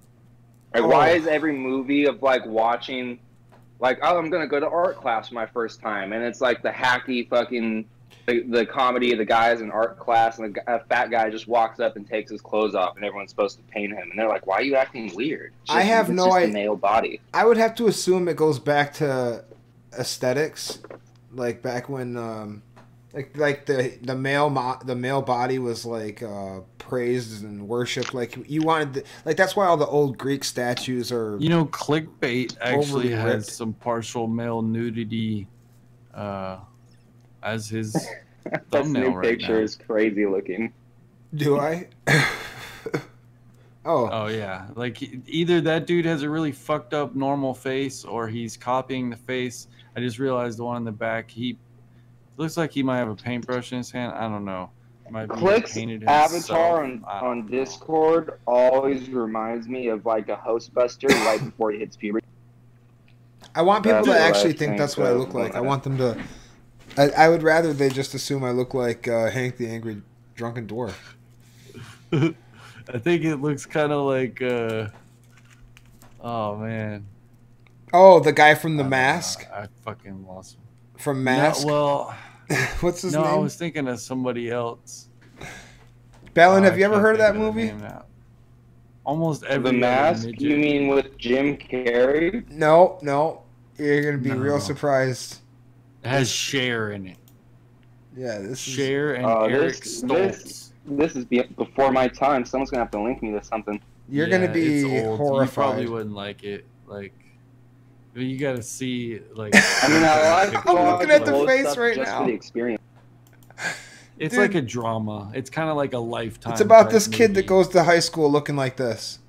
Like, why is every movie of like watching, like, oh, I'm gonna go to art class for my first time, and it's like the hacky fucking the comedy of the guys in art class, and a fat guy just walks up and takes his clothes off, and everyone's supposed to paint him, and they're like, why are you acting weird? I have no idea. idea. The male body. I would have to assume it goes back to aesthetics, like back when like the male body was like praised and worshipped. Like you wanted like that's why all the old Greek statues are. You know, clickbait actually has ripped. some partial male nudity as his That thumbnail new right picture now. is crazy looking. Do I? Oh yeah, like either that dude has a really fucked up normal face, or he's copying the face. I just realized the one in the back. He looks like he might have a paintbrush in his hand. I don't know. Might be Click's painted avatar himself. on Discord always reminds me of like a Hostbuster right before he hits puberty. I want people That's to what I actually think think that's what I of look like. I when I- want them to. I would rather they just assume I look like Hank the Angry Drunken Dwarf. I think it looks kind of like. Oh man. Oh, the guy from The I don't Mask. know. I fucking lost him. From Mask. No, well, What's his no, name? I was thinking of somebody else. Ballad, have I you ever can't heard of that think movie? name now. Almost every The other Mask? midget. You mean with Jim Carrey? No. You're gonna be No. real surprised. It has Cher in it. Yeah, this is. Cher and Oh, Eric this- Stoltz. This is before my time. Someone's gonna have to link me to something. You're Yeah, gonna be it's old. horrified. You probably wouldn't like it. Like, I mean, you gotta see like. I mean, I like I'm looking at the old face stuff right just now. for the experience. It's Dude. like a drama. It's kind of like a Lifetime. It's about type this kid movie. that goes to high school looking like this.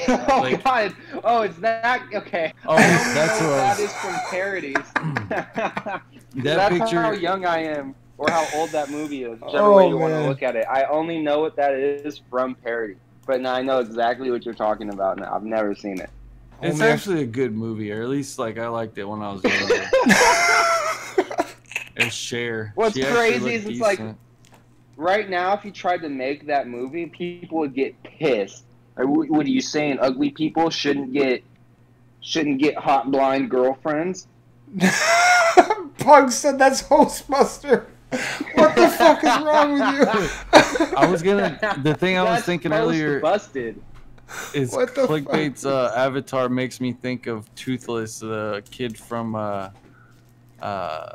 Oh Like- God! Oh, it's that. Okay. Oh, I only that's know what I that was- is from parodies. That That's picture. how young I am, or how old that movie is. Whichever Oh, way you want to man. look at it. I only know what that is from parody, but now I know exactly what you're talking about. Now I've never seen it. It's Only actually a good movie, or at least like I liked it when I was younger. It's Cher. What's She actually crazy looked is it's like- decent. Right now, if you tried to make that movie, people would get pissed. Or what are you saying? Ugly people shouldn't get hot blind girlfriends? Pug said that's Hostbuster. What the fuck is wrong with you? I was gonna. The thing I was That's thinking post earlier busted. is What the Clickbait's avatar makes me think of Toothless, the kid from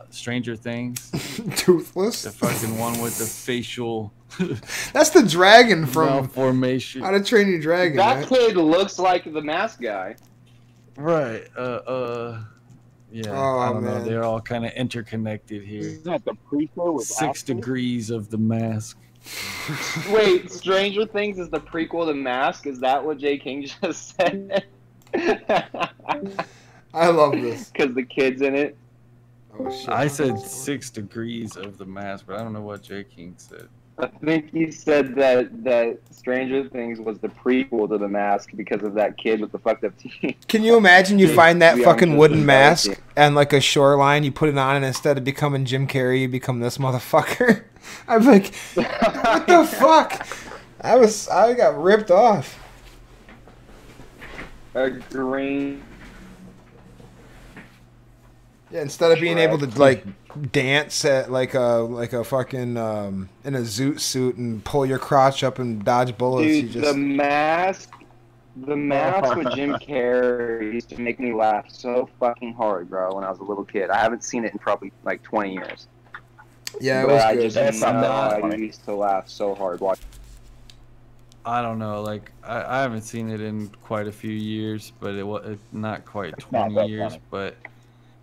Stranger Things, Toothless. the fucking one with the facial That's the dragon from malformation. How to Train Your Dragon. That Right? kid looks like the mask guy. Right. Yeah. Oh, I don't know. man. They're all kind of interconnected here. Isn't that the prequel with 6 Ashley? degrees of the mask. Wait, Stranger Things is the prequel to Mask? Is that what Jay King just said? I love this. Because the kid's in it. Oh shit. I said 6 degrees of the mask, but I don't know what J. King said. I think he said that Stranger Things was the prequel to The Mask because of that kid with the fucked up teeth. Can you imagine you find that Yeah, fucking I'm wooden just mask embarrassing. and like a shoreline, you put it on, and instead of becoming Jim Carrey, you become this motherfucker? I'm like, what the fuck? I got ripped off. A green. Yeah, instead of being able to like dance at like a fucking in a zoot suit and pull your crotch up and dodge bullets, Dude, you just The Mask with Jim Carrey used to make me laugh so fucking hard, bro, when I was a little kid. I haven't seen it in probably like 20 years. yeah, it But was I good. just That's not know that I funny. used to laugh so hard watching. I don't know. Like I haven't seen it in quite a few years, but it was not quite It's not 20 that years. funny. But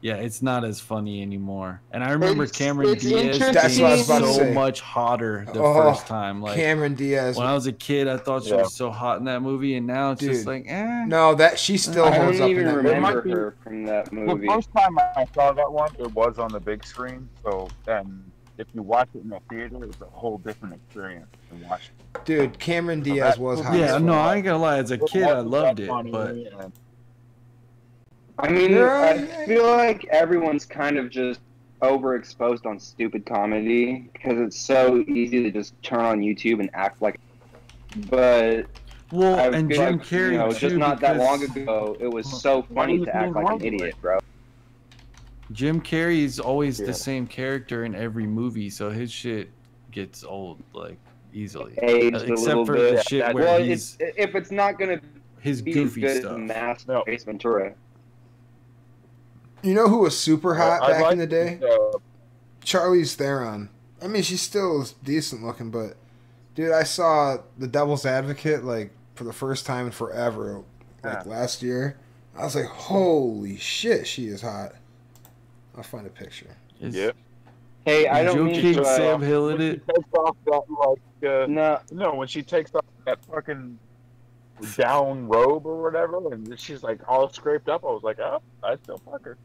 Yeah, it's not as funny anymore. And I remember Cameron it's Diaz That's what I was being about to so say. much hotter the Oh, first time. Like Cameron Diaz. when I was a kid, I thought she Yeah. was so hot in that movie, and now it's just Dude. like, eh. No, that she still I holds don't up in even that remember movie. might be- her from that The movie. first time I saw that one, it was on the big screen. So then, if you watch it in the theater, it's a whole different experience than watching. Dude, Cameron Diaz was hot. Yeah, as no, fuck. I ain't gonna lie. As a kid, I loved it, but I mean, Yeah, I yeah. feel like everyone's kind of just overexposed on stupid comedy because it's so easy to just turn on YouTube and act like. But well, I and feel Jim like, Carrey you know, too, just not that long because ago, it was so funny to act like an idiot, bro. Jim Carrey's always Yeah. the same character in every movie, so his shit gets old like easily. Aged a Except little for bit. the shit where Well, he's if it's not gonna his be as goofy good as stuff. Mask No. Ace Ventura. You know who was super hot I back like in the day? Charlize Theron. I mean, she still is decent looking, but dude, I saw The Devil's Advocate like for the first time in forever, like last year. I was like, holy shit, she is hot. I'll find a picture. Is, Yeah. Hey, I is don't Joe mean King to. Sam Hill in When she it? takes off that No, no, when she takes off that fucking down robe or whatever, and she's like all scraped up, I was like, oh, I still fuck her.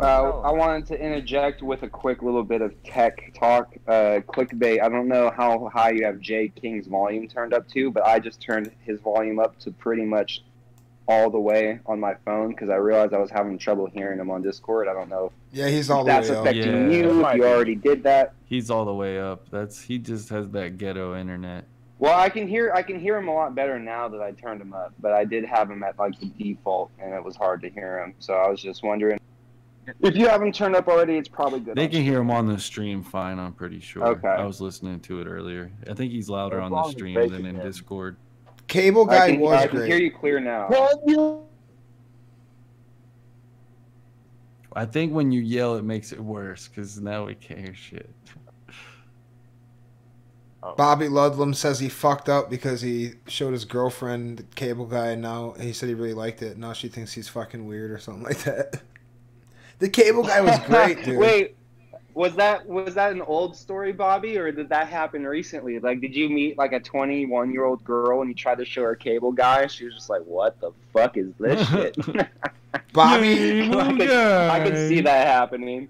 I wanted to interject with a quick little bit of tech talk. Clickbait. I don't know how high you have Jay King's volume turned up to, but I just turned his volume up to pretty much all the way on my phone because I realized I was having trouble hearing him on Discord. I don't know Yeah, he's if all the that's way up. affecting Yeah. you, if you already did that. He's all the way up. He just has that ghetto internet. Well, I can hear him a lot better now that I turned him up, but I did have him at like the default, and it was hard to hear him. So I was just wondering if you have him turned up already. It's probably good. They can hear him on the stream fine, I'm pretty sure. Okay. I was listening to it earlier. I think he's louder on the stream than in Discord. Cable Guy was I can great. hear you clear now. I think when you yell, it makes it worse because now we can't hear shit. Bobby Ludlum says he fucked up because he showed his girlfriend the Cable Guy, and now he said he really liked it. Now she thinks he's fucking weird or something like that. The Cable Guy was great, dude. Wait, was that an old story, Bobby, or did that happen recently? Like, did you meet like a 21-year-old girl and you tried to show her Cable Guy? She was just like, "What the fuck is this shit?" Bobby, I could see that happening.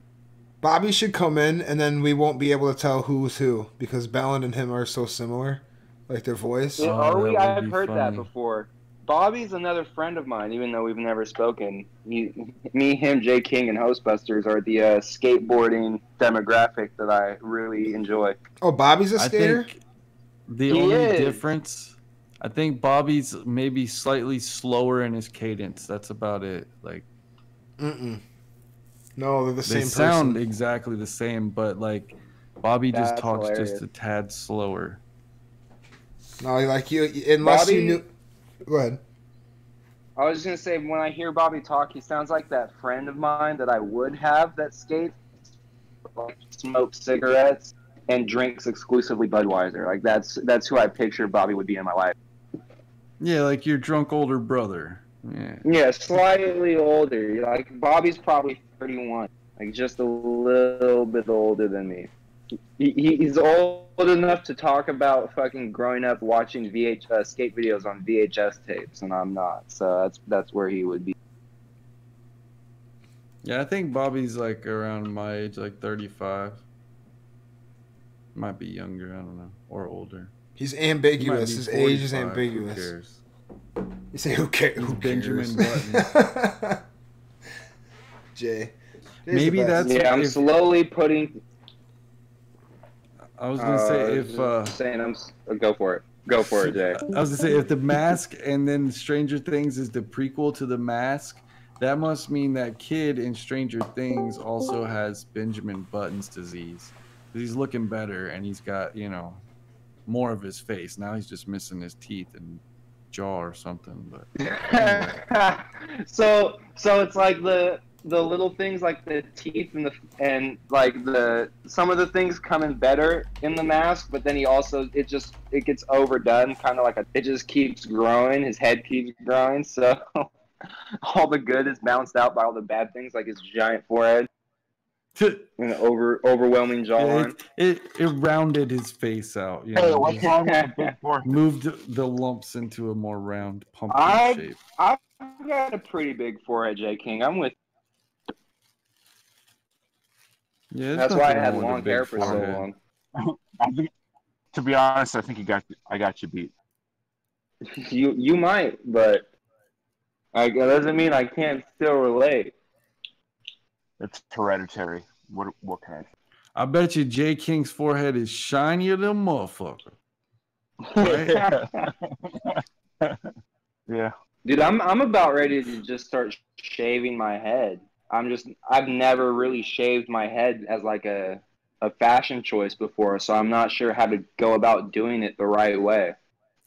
Bobby should come in, and then we won't be able to tell who's who because Belland and him are so similar, like their voice. Oh, Are that we? would I've be heard that funny. before. Bobby's another friend of mine, even though we've never spoken. Me, him, Jay King, and Hostbusters are the skateboarding demographic that I really enjoy. Oh, Bobby's a I skater? think the He only is. difference, I think Bobby's maybe slightly slower in his cadence. That's about it. Like Mm-mm. No, they're the they same sound person. exactly the same, but like Bobby just That's talks hilarious. just a tad slower. No, like you, unless Bobby- you knew. Go ahead. I was gonna say, when I hear Bobby talk, he sounds like that friend of mine that I would have that skates, like smokes cigarettes and drinks exclusively Budweiser. Like that's who I picture Bobby would be in my life. Yeah, like your drunk older brother. Yeah. Yeah, slightly older. Like Bobby's probably 31, like just a little bit older than me. He's old enough to talk about fucking growing up watching skate videos on VHS tapes, and I'm not. So that's where he would be. Yeah, I think Bobby's like around my age, like 35. Might be younger, I don't know, or older. He's He might ambiguous. be His age is 45, who ambiguous. cares? You say who cares? He's Who Benjamin cares? Jay. Jay's Maybe the best. that's- Yeah, I'm if- slowly putting. I was gonna say if Go for it. Go for it, Jay. I was gonna say if The Mask and then Stranger Things is the prequel to The Mask, that must mean that kid in Stranger Things also has Benjamin Button's disease. 'Cause he's looking better and he's got, more of his face. Now he's just missing his teeth and jaw or something. But so it's like the little things like the teeth and like some of the things coming better in The Mask, but then it gets overdone, kind of like it just keeps growing. His head keeps growing, so all the good is bounced out by all the bad things, like his giant forehead and overwhelming jawline. It rounded his face out. You Hey, know, what's just wrong with the big forehead? moved the lumps into a more round pumpkin shape. I've got a pretty big forehead, J King. I'm with. Yeah, there's That's why I nothing had wrong with a long big hair for forehead. so long. I think, to be honest, I think I got you beat. You might, but that doesn't mean I can't still relate. It's hereditary. What can I say? I bet you J King's forehead is shinier than a motherfucker. Right? Yeah. Dude, I'm about ready to just start shaving my head. I've never really shaved my head as like a fashion choice before, so I'm not sure how to go about doing it the right way.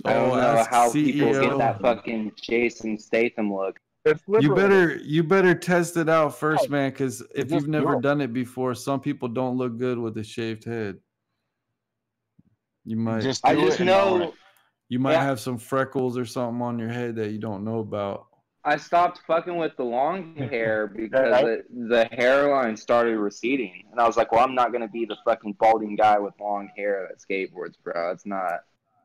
I don't know ask how people CEO. get that fucking Jason Statham look. It's You better test it out first, man, because if Just you've never do it. done it before, some people don't look good with a shaved head. You might Just I do just it and know you might yeah. have some freckles or something on your head that you don't know about. I stopped fucking with the long hair because the hairline started receding. And I was like, well, I'm not going to be the fucking balding guy with long hair that skateboards, bro.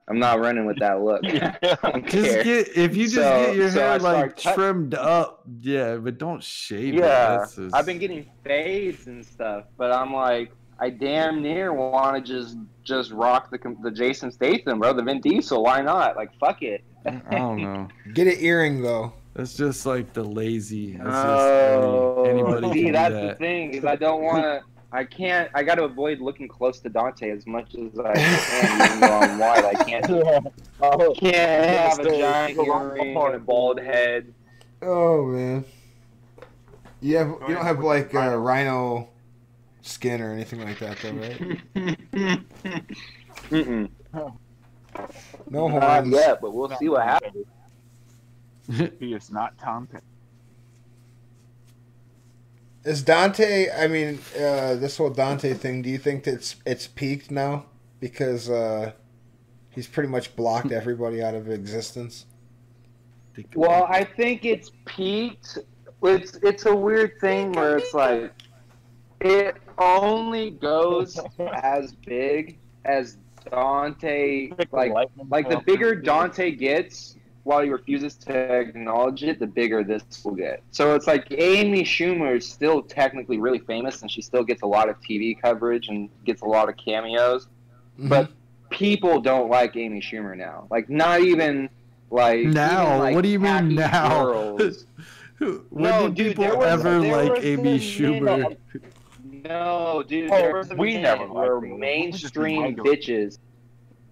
I'm not running with that look. If you just get your hair like trimmed up, yeah, but don't shave it. That's just... I've been getting fades and stuff, but I'm like, I damn near want to just rock the Jason Statham, bro, the Vin Diesel. Why not? Like, fuck it. I don't know. Get an earring though. That's just like the lazy. That's Oh, just anybody see, can that's do that. the thing is I don't want to. I can't. I got to avoid looking close to Dante as much as I can, even though I'm white. I can't. Can't have a giant earring and a bald head. Oh man. You don't have like rhino skin or anything like that though, right? Mm-mm. No Not horns. yet, but we'll see what happens. He is not Tom Petty. Is Dante? I mean, this whole Dante thing. Do you think that it's peaked now because he's pretty much blocked everybody out of existence? Well, I think it's peaked. It's a weird thing where it's like it only goes as big as Dante. Like the bigger Dante gets, while he refuses to acknowledge it, the bigger this will get. So it's like Amy Schumer is still technically really famous, and she still gets a lot of TV coverage and gets a lot of cameos. Mm-hmm. But people don't like Amy Schumer now. Like, not even like now. Even, like, what do you mean now? When did people ever like Amy Schumer? No, dude, there was we never were mainstream bitches.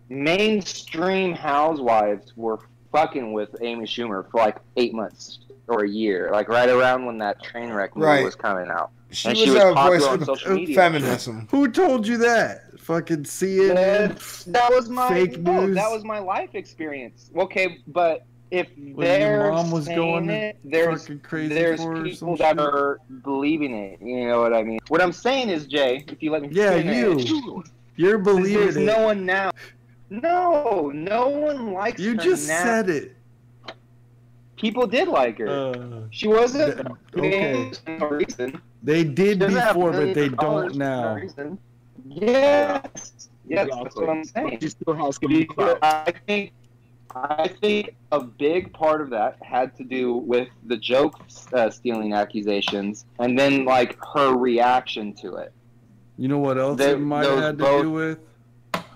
Mainstream housewives were fucking with Amy Schumer for like 8 months or a year, like right around when that train wreck movie was coming out. She was a voice of feminism. Who told you that? Fucking CNN? That was my fake news. That was my life experience. Okay, but if your mom was going it, there's people that are believing it. You know what I mean? What I'm saying is, Jay, if you let me finish, you're believing there's it. no one now. No one likes her. You just said it. People did like her. She wasn't famous for no reason. They did before, but they don't now. Yes, that's what I'm saying. She still has I think a big part of that had to do with the joke stealing accusations, and then like her reaction to it. You know what else it might have had to do with?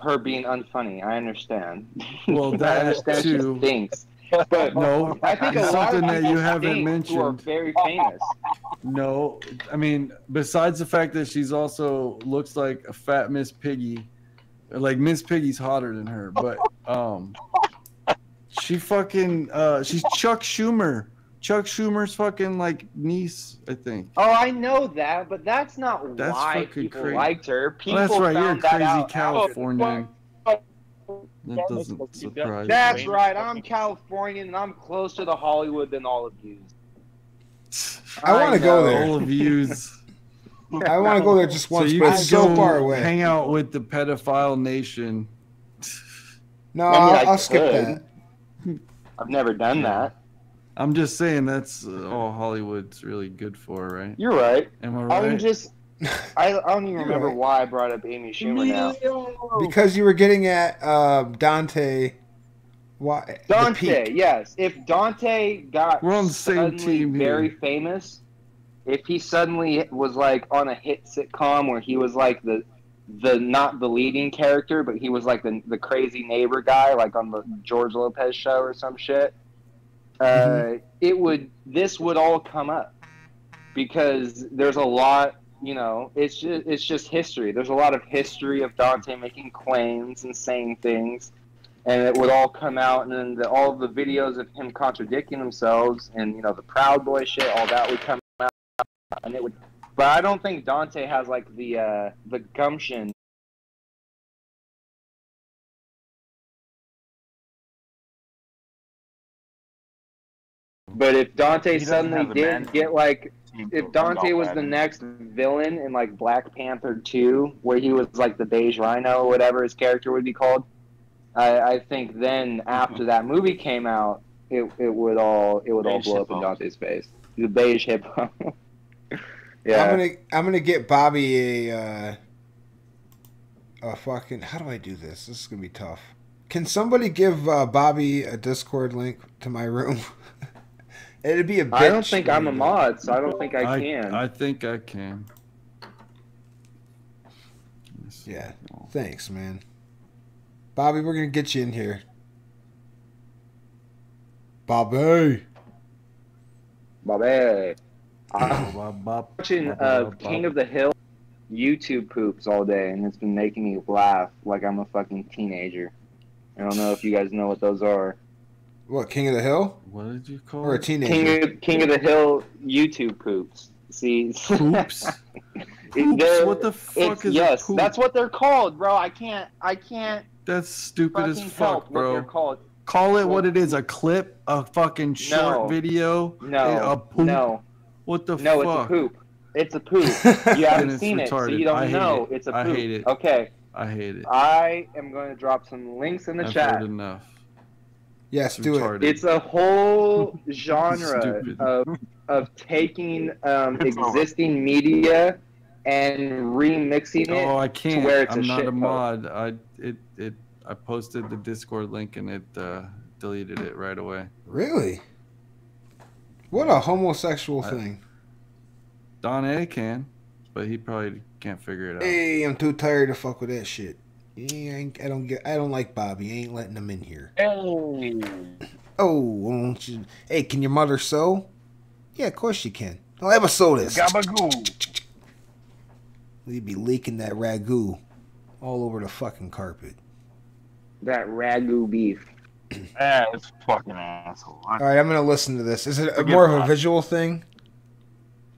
Her being unfunny. I understand. Well, that I understand too. She stinks. But no, I think a lot something of that you haven't mentioned. Who are very famous. No, I mean, besides the fact that she's also looks like a fat Miss Piggy, like Miss Piggy's hotter than her, but she fucking she's Chuck Schumer. Chuck Schumer's fucking like niece, I think. Oh, I know that, but that's not why people liked her. People that's right, found you're a crazy out Californian. That doesn't surprise me. That's right. I'm Californian and I'm closer to Hollywood than all of you. I want to go there. All of yous. I want to go there just once, so but it's so far away. Hang out with the pedophile nation. No, I'll skip that. I've never done that. I'm just saying that's all Hollywood's really good for, right? You're right. Am I right? I'm just. I don't even You're remember right. why I brought up Amy Schumer now. Because you were getting at Dante. Why? The Dante, peak. yes. If Dante got We're on the same suddenly team very here. famous, if he suddenly was like on a hit sitcom where he was like the not the leading character, but he was like the crazy neighbor guy, like on the George Lopez show or some shit, this would all come up because there's a lot. You know, it's just history. There's a lot of history of Dante making claims and saying things, and it would all come out, and then all of the videos of him contradicting themselves, and you know the Proud Boy shit, all that would come out, and it would. But I don't think Dante has like the gumption. But if Dante He doesn't suddenly have the did management get like, team if to Dante bring was all the that in. next villain in like Black Panther 2, where he was like the Beige Rhino or whatever his character would be called, I think then after that movie came out, it would all Beige blow up in hippo. Dante's face. The beige hippo. Yeah. I'm gonna get Bobby a fucking. How do I do this? This is gonna be tough. Can somebody give Bobby a Discord link to my room? It'd be a bitch. I don't think I'm a mod, so I don't think I can. I think I can. Yeah. Thanks, man. Bobby, we're gonna get you in here. Bobby. Bobby. I'm watching King of the Hill YouTube poops all day, and it's been making me laugh like I'm a fucking teenager. I don't know if you guys know what those are. What, King of the Hill? What did you call Or a it? teenager? King of the Hill YouTube poops. See? Poops? Poops? What the fuck is a poop? That's what they're called, bro. I can't That's stupid as fucking fuck, help what bro. they're called. Call it what it is, a clip, a fucking short video, a poop. No. What the No, fuck? it's a poop. It's a poop. You Then haven't it's seen it, so retarded. you don't I hate know it. it's a I poop. hate it. Okay. I hate it. I am going to drop some links in the I've chat. heard enough. Yes, It's do retarded. It's a whole genre Stupid. of taking existing media and remixing it Oh, I can't. to where it's I'm a not shit a mod. I posted the Discord link and it deleted it right away. Really? What a homosexual thing. Don A can, but he probably can't figure it out. Hey, I'm too tired to fuck with that shit. I don't like Bobby. I ain't letting him in here. Hey. Oh, won't you? Hey, can your mother sew? Yeah, of course she can. I'll have a sew this. Gabagoo. We'd be leaking that ragu all over the fucking carpet. That ragu beef. Yeah, it's fucking asshole. All right, I'm gonna listen to this. Is it Forget more of a that. visual thing?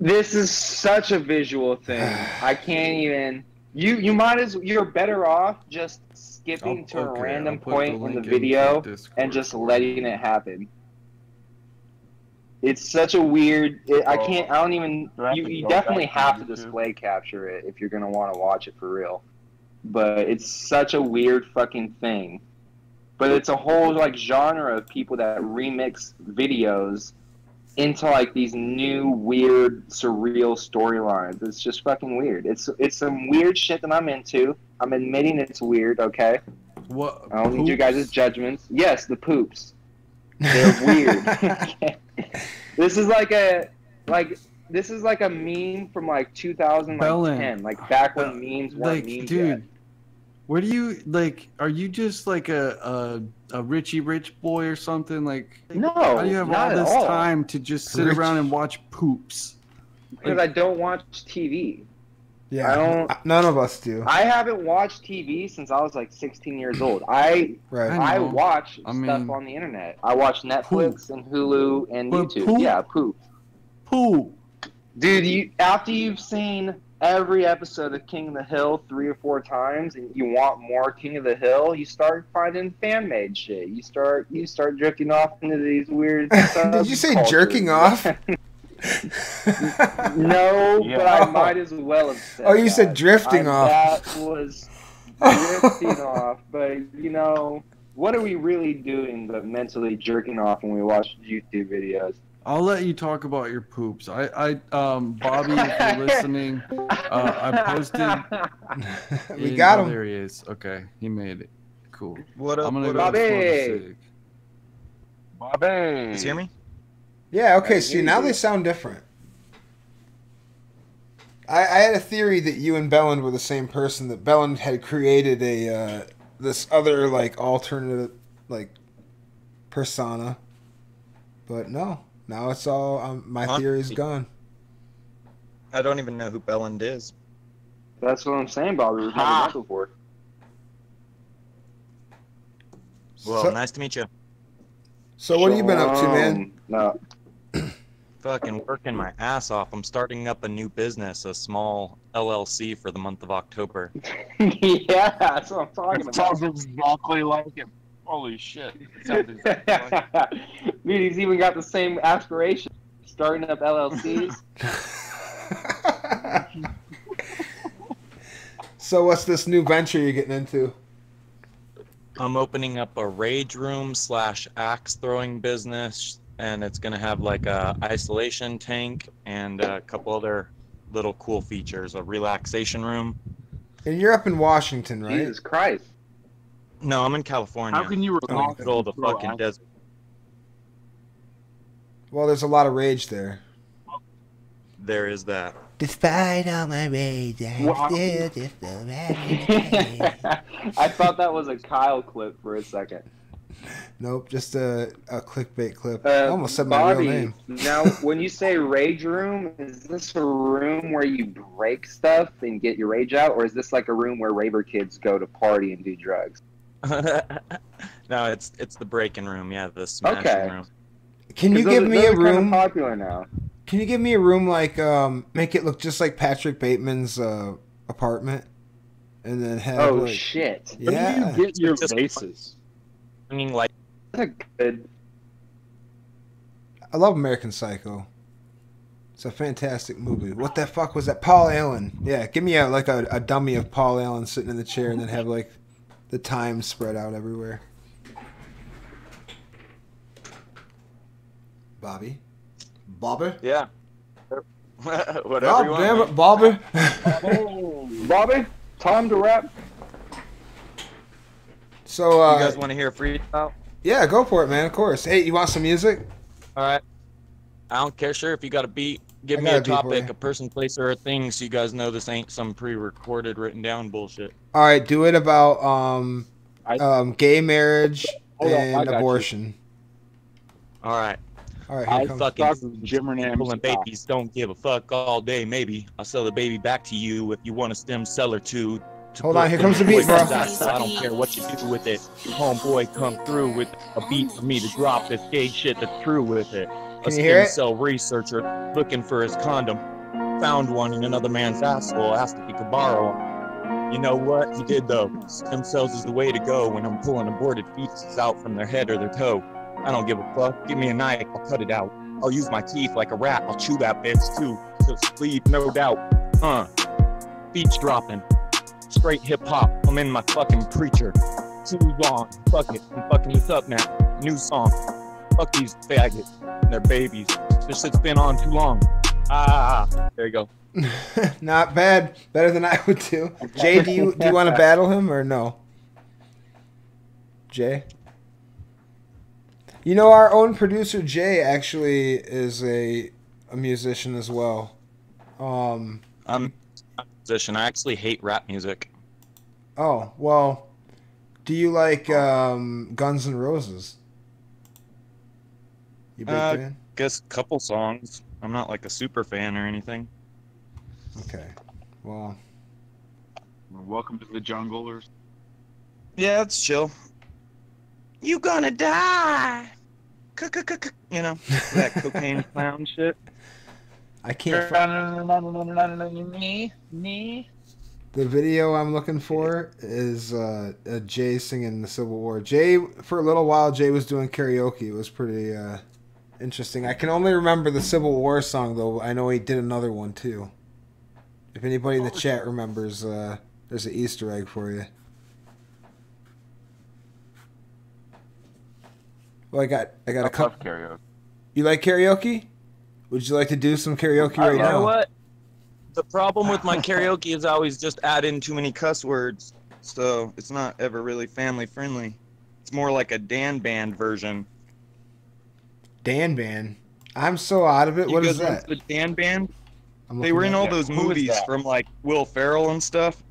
This is such a visual thing. I can't even. You're better off just skipping to a random point in the video and just letting it happen. It's such a weird. I don't even. You definitely have to display capture it if you're gonna want to watch it for real. But it's such a weird fucking thing. But it's a whole like genre of people that remix videos into like these new weird surreal storylines. It's just fucking weird. It's some weird shit that I'm into. I'm admitting it's weird, okay? What? I don't need you guys' judgments. Yes, the poops. They're weird. This is like a meme from like 2010, Bellands. like back when memes weren't memes dude. yet. Where do you are you just like a Richie Rich boy or something? Like No, how do you have not all at this all. time to just sit around and watch poops? Because I don't watch TV. Yeah, I don't. None of us do. I haven't watched TV since I was like 16 years old. I know. watch I stuff mean, on the internet. I watch Netflix and Hulu and But YouTube. poop? Yeah, poop. Poop. Dude, after you've seen every episode of King of the Hill 3 or 4 times and you want more King of the Hill, you start finding fan-made shit. You start drifting off into these weird Did you say jerking off? No, Yeah. but I might as well have said Oh, you said that. drifting off. That was drifting off, but you know, What are we really doing but mentally jerking off when we watch YouTube videos? I'll let you talk about your poops. Bobby, if you're listening, I posted. We got Oh, him. there he is. Okay, he made it. Cool. What up? I'm gonna What go up? smoke a Bobby? cig. Bobby. You hear me? Yeah, okay, I see, hear now you. they sound different. I had a theory that you and Belland were the same person, that Belland had created a this other, like, alternative, like, persona. But no, now it's all, my Huh? theory's gone. I don't even know who Belland is. That's what I'm saying, Bobby. We've never met before. Well, So, nice to meet you. so what have you been up to, man? No. Fucking working my ass off. I'm starting up a new business, a small LLC for the month of October. Yeah, that's what I'm talking It about. sounds exactly like him. Holy shit. It sounds exactly like him. Dude, he's even got the same aspiration. Starting up LLCs. So what's this new venture you're getting into? I'm opening up a rage room / axe throwing business, and it's gonna have like a isolation tank and a couple other little cool features. A relaxation room. And you're up in Washington, right? Jesus Christ. No, I'm in California. How can you in relax the middle of the and throw fucking axe? desert. Well, there's a lot of rage there. There is that. Despite all my rage, I'm Wow. still just a rat. I thought that was a Kyle clip for a second. Nope, just a clickbait clip. I almost said my Bobby, real name. now, when you say rage room, is this a room where you break stuff and get your rage out, or is this like a room where raver kids go to party and do drugs? No, it's the break-in room. Yeah, the smashing Okay. room. Can you 'Cause give those- me those a are kind of room? popular now. Can you give me a room like make it look just like Patrick Bateman's apartment, and then have Oh like shit! Where yeah. do you get your Just- bases? I mean, like, That's a good. I love American Psycho. It's a fantastic movie. What the fuck was that? Paul Allen. Yeah, give me a dummy of Paul Allen sitting in the chair, and then have like the time spread out everywhere. Bobby. yeah. Whatever God you want. damn man. it, Bobby. Bobby, time to rap. So You guys want to hear a freestyle? yeah, go for it, man. Of course. Hey, you want some music? All right. I don't care, sure. If you got a beat, give I me got a a beat for topic, you. a person, place, or a thing, so you guys know this ain't some pre-recorded, written down bullshit. All right, do it about gay marriage Hold on, I and got you. abortion. All right. All right, here I it comes. Fucking thought Jim and pulling babies, don't give a fuck all day. Maybe I'll sell the baby back to you if you want a stem cell or two. to Hold on, put here in comes the your beat, bro. boyfriend's ass, so I don't care what you do with it. Homeboy, come through with a beat for me to drop this gay shit that's true with it. Can A you hear stem it? cell researcher looking for his condom. Found one in another man's asshole, asked if he could borrow one. You know what? He did though. Stem cells is the way to go when I'm pulling aborted fetuses out from their head or their toe. I don't give a fuck. Give me a knife, I'll cut it out. I'll use my teeth like a rat. I'll chew that bitch too. She'll sleep, no doubt. Beats dropping. Straight hip hop. I'm in my fucking preacher. Too long. Fuck it. I'm fucking this up now. New song. Fuck these faggots and their babies. This shit's been on too long. There you go. Not bad. Better than I would do. Jay, do you want to battle him or no? Jay? You know, our own producer Jay actually is a musician as well. I'm a musician. I actually hate rap music. Oh, well, do you like Guns N' Roses? You big fan? Guess a couple songs. I'm not like a super fan or anything. Okay. Well, Welcome to the jungle or Yeah, it's chill. You gonna die. You know, that cocaine clown shit. I can't. The video I'm looking for is Jay singing the Civil War. Jay, for a little while, Jay was doing karaoke. It was pretty interesting. I can only remember the Civil War song, though. I know he did another one, too. If anybody in the chat remembers, there's an Easter egg for you. Well, I got I a love couple. karaoke. You like karaoke? Would you like to do some karaoke right You now? know what? The problem with my karaoke is I always just add in too many cuss words, so it's not ever really family friendly. It's more like a Dan band version. Dan Band. I'm so out of it. You What guys is remember that? the Dan band? I'm They looking were in at all it. those Who is movies that? from like Will Ferrell and stuff.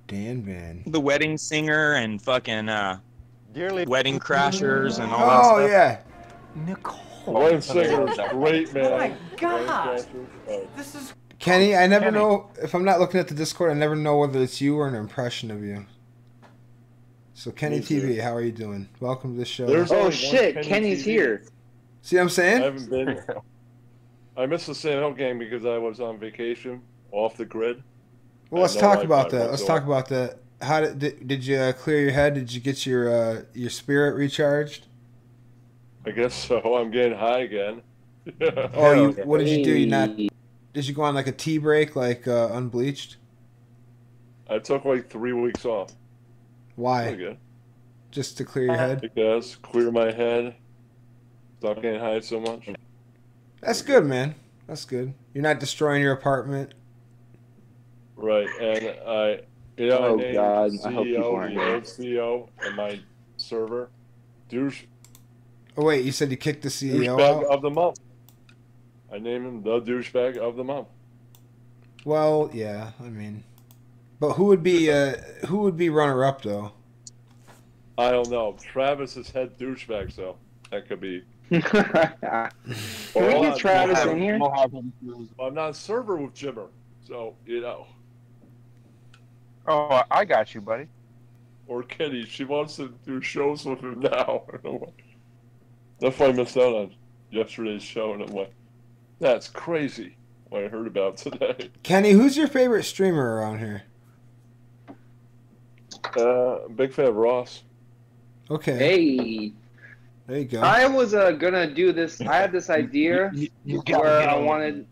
Dan Band. The Wedding Singer and fucking Dearly. Wedding Crashers and all that Oh stuff. yeah. Nicole. Wedding Singer is great, man. Oh my God. Oh. This is. Kenny, I never Kenny. know if I'm not looking at the Discord. I never know whether it's you or an impression of you. So Kenny Me too. TV, how are you doing? Welcome to the show. There's Oh only one shit, Kenny Kenny's TV. here. See what I'm I saying? haven't been. I missed the San Hill game because I was on vacation, off the grid. Well, let's no talk Wi-Fi about that. Let's talk whatsoever. about that. How did you clear your head? Did you get your spirit recharged? I guess so. I'm getting high again. Oh, what did you do? You not? Did you go on like a tea break, like unbleached? I took like 3 weeks off. Why? Pretty good. Just to clear your head? Because clear my head. Stop getting high so much. That's good, man. That's good. You're not destroying your apartment. Right, and I Oh, named God, the I hope people CEO, aren't the here. old CEO, and my server, douche Oh wait, you said you kicked the CEO douchebag out? of the month. I named him the douchebag of the month. Well, yeah. I mean, but who would be runner up though? I don't know. Travis is head douchebag, so that could be. Can we get Travis in here? I'm not server with Jimmer, so you know. Oh, I got you, buddy. Or Kenny, she wants to do shows with him now. I don't know why. That's why I missed out on yesterday's show, and I'm like, that's crazy. What I heard about today. Kenny, who's your favorite streamer around here? Big fan of Ross. Okay. Hey, There you go. I was gonna do this. I had this idea where I wanted.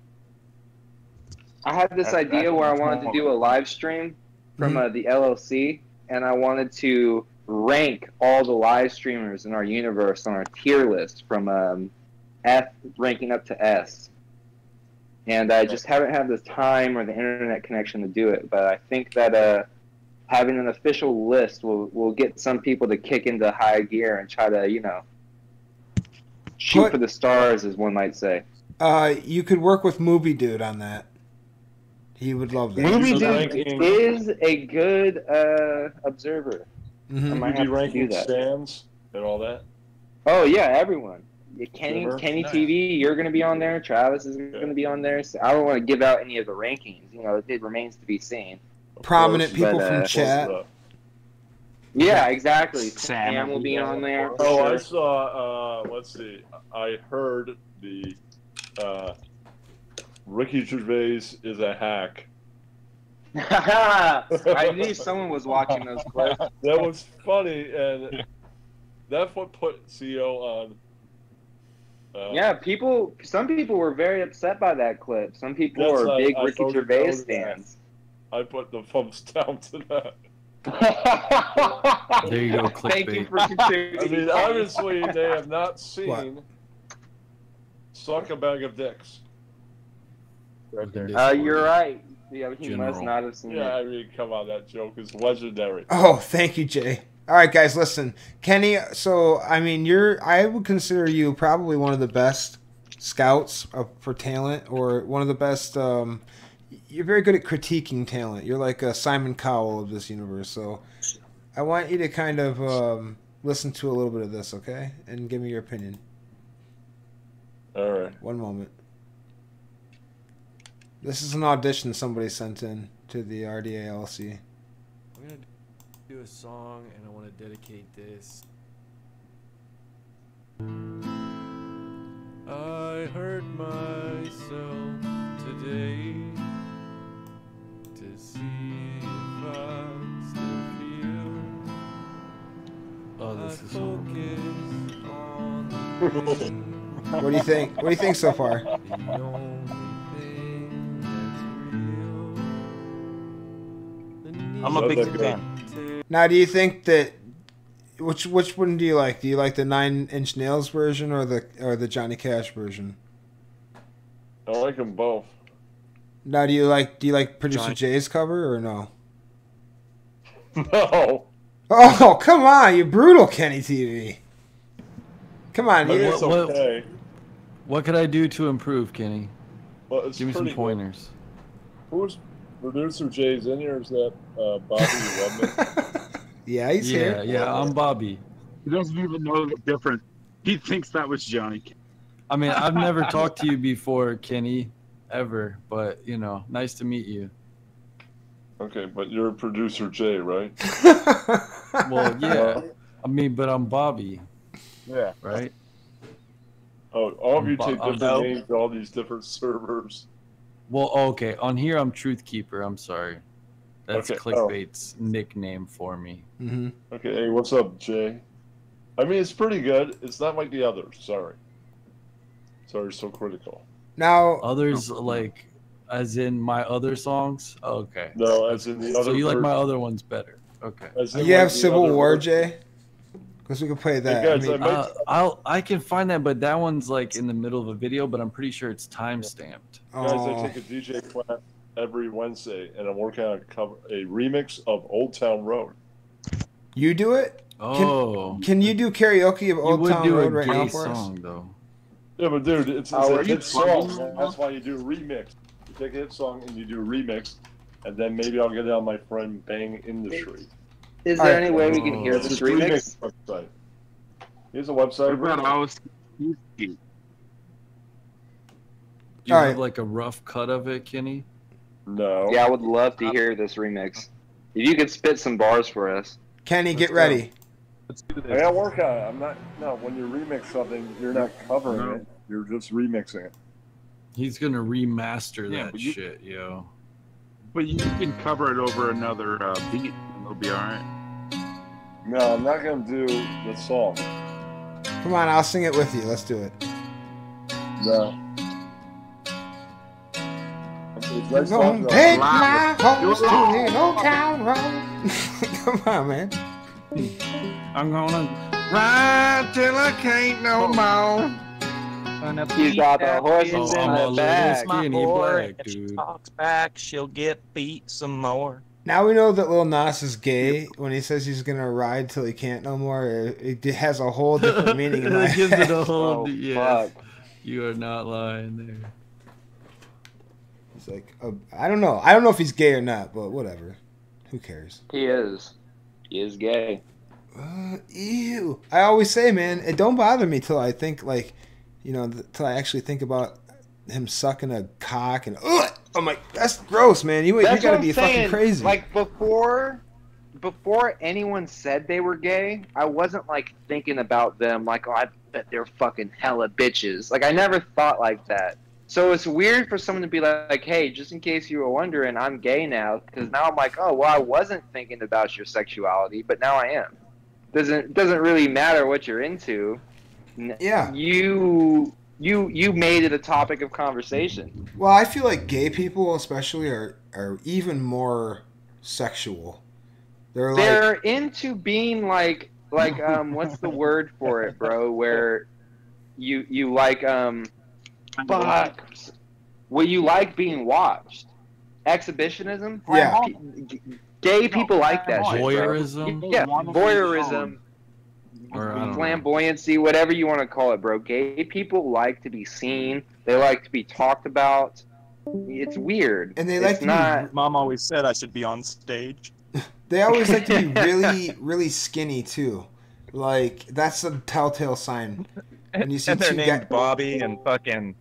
I had this idea where I wanted to do a live stream from the LLC, and I wanted to rank all the live streamers in our universe on our tier list from F ranking up to S. And I just haven't had the time or the internet connection to do it. But I think that having an official list will get some people to kick into high gear and try to, shoot for the stars, as one might say. You could work with Movie Dude on that. He would love that. Movie Dude is a good observer. Mhm. I might You have be to ranking do that. stands and all that. Oh yeah, everyone. Kenny Nice. TV, you're going to be on there. Travis is going to be on there. So I don't want to give out any of the rankings. It remains to be seen. Prominent course, people but, from chat. Yeah, exactly. Sam Sam will be on there. for Oh, I sure. saw. Let's see. I heard the Ricky Gervais is a hack. I knew someone was watching those clips. That was funny, and that's what put CEO on. Yeah, some people were very upset by that clip. Some people Yes, are big I Ricky voted Gervais no to that. fans. I put the thumbs down to that. There you go, Thank you clickbait. for contributing. I mean, obviously, they have not seen Suck a Bag of Dicks. You're right. Yeah, he must General. not have seen Yeah, I it. mean, come on, that joke is legendary. Oh, thank you, Jay. All right, guys, listen. Kenny, so, I mean, I would consider you probably one of the best scouts for talent, or one of the best, you're very good at critiquing talent. You're like a Simon Cowell of this universe, so I want you to kind of listen to a little bit of this, okay? And give me your opinion. All right. One moment. This is an audition somebody sent in to the RDALC. I'm gonna do a song, and I want to dedicate this. I hurt myself today to see if I still feel. Oh, this is focus on the thing, What do you think? What do you think so far? the only thing that's real. The I'm a Love big that guy. fan. Now, do you think that Which one do you like? Do you like the 9 Inch Nails version or the Johnny Cash version? I like them both. Now, do you like Producer Johnny- Jay's cover or no? No. Oh, come on, you brutal Kenny TV. Come on, I mean, you. it's okay. What could I do to improve, Kenny? Well, it's Give me some pretty good. pointers. Who's Producer Jay's in here? Is that Bobby Rubman? Yeah, he's here. Yeah, I'm Bobby. He doesn't even know the difference. He thinks that was Johnny. I mean, I've never talked to you before, Kenny, ever. But you know, nice to meet you. Okay, but you're Producer Jay, right? Well, yeah. I mean, but I'm Bobby, Yeah. right? Oh, all of you take I'm different names to all these different servers. Well, okay. On here, I'm Truth Keeper. I'm sorry. That's Okay, Clickbait's nickname for me. Mm-hmm. Okay, hey, what's up, Jay? I mean, it's pretty good. It's not like the others. Sorry, so critical. Now, Others like, as in my other songs. Okay. No, as in the other. So you like my other ones better? Okay. As in you like have the Civil other War, version. Jay? Because we can play that. Hey, guys, I mean, I can find that, but that one's like in the middle of a video. But I'm pretty sure it's time stamped. Guys, I oh, take a DJ class every Wednesday, and I'm working on a remix of Old Town Road. you do it? Oh, Can you do karaoke of you Old would Town do Road a right gay now for us? song though. Yeah, but dude, it's Oh, a are you hit song. funny? Man. That's why you do a remix. You take a hit song and you do a remix, and then maybe I'll get it on my friend Bang Industry. Is All there right. any way we can hear It's this his remix? website. Here's a website. What about our Do you All have right. like a rough cut of it, Kenny? No. Yeah, I would love to hear this remix. If you could spit some bars for us. Kenny, get go. ready. Let's do I gotta work on it. I'm not. No, when you remix something, you're not covering it. You're just remixing it. He's gonna remaster Yeah, that but you- shit, yo. But you can cover it over another beat, and it'll be all right. No, I'm not gonna do the song. Come on, I'll sing it with you. Let's do it. No. I'm gonna take my horse to the Old Town Road. Come on, man. I'm gonna ride till I can't no more. He's got the horses Oh, in I'm a the little back. skinny black If she dude. talks back, she'll get beat some more. Now we know that Lil Nas is gay when he says he's gonna ride till he can't no more. It has a whole different meaning in my It gives it head. a whole. Oh, Yeah, fuck. you are not lying there. It's like I don't know. I don't know if he's gay or not, but whatever. Who cares? He is. He is gay. Ew. I always say, man, it don't bother me till I think like, till I actually think about him sucking a cock and I'm like, that's gross, man. You That's gotta what be I'm fucking saying. crazy. Like before anyone said they were gay, I wasn't like thinking about them like, oh, I bet they're fucking hella bitches. Like I never thought like that. So it's weird for someone to be like, hey, just in case you were wondering, I'm gay now. Because now I'm like, oh, well, I wasn't thinking about your sexuality, but now I am. Doesn't really matter what you're into. Yeah. You made it a topic of conversation. Well, I feel like gay people especially are even more sexual. They're into being like what's the word for it, bro? Where you like fuck. Well, you like being watched. Exhibitionism. Yeah. Gay people like that shit. bro. Voyeurism? Yeah, voyeurism. Or, I don't know. Flamboyancy, whatever you want to call it, bro. Gay people like to be seen. They like to be talked about. It's weird. And they It's like to not. Mom always said I should be on stage. They always like to be really, really skinny too. Like that's a telltale sign. When you see And they're two named guys, Bobby and fucking.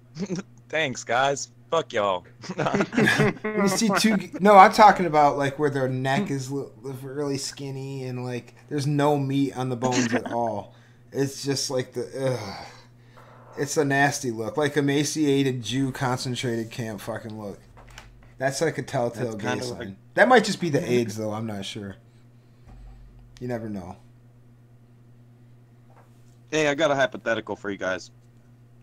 Thanks, guys. Fuck y'all. when you see two. No, I'm talking about like where their neck is really skinny and like there's no meat on the bones at all. It's just like it's a nasty look, like emaciated Jew concentrated camp fucking look. That's like a telltale That's gay kinda sign. like- That might just be the AIDS though. I'm not sure. You never know. Hey, I got a hypothetical for you guys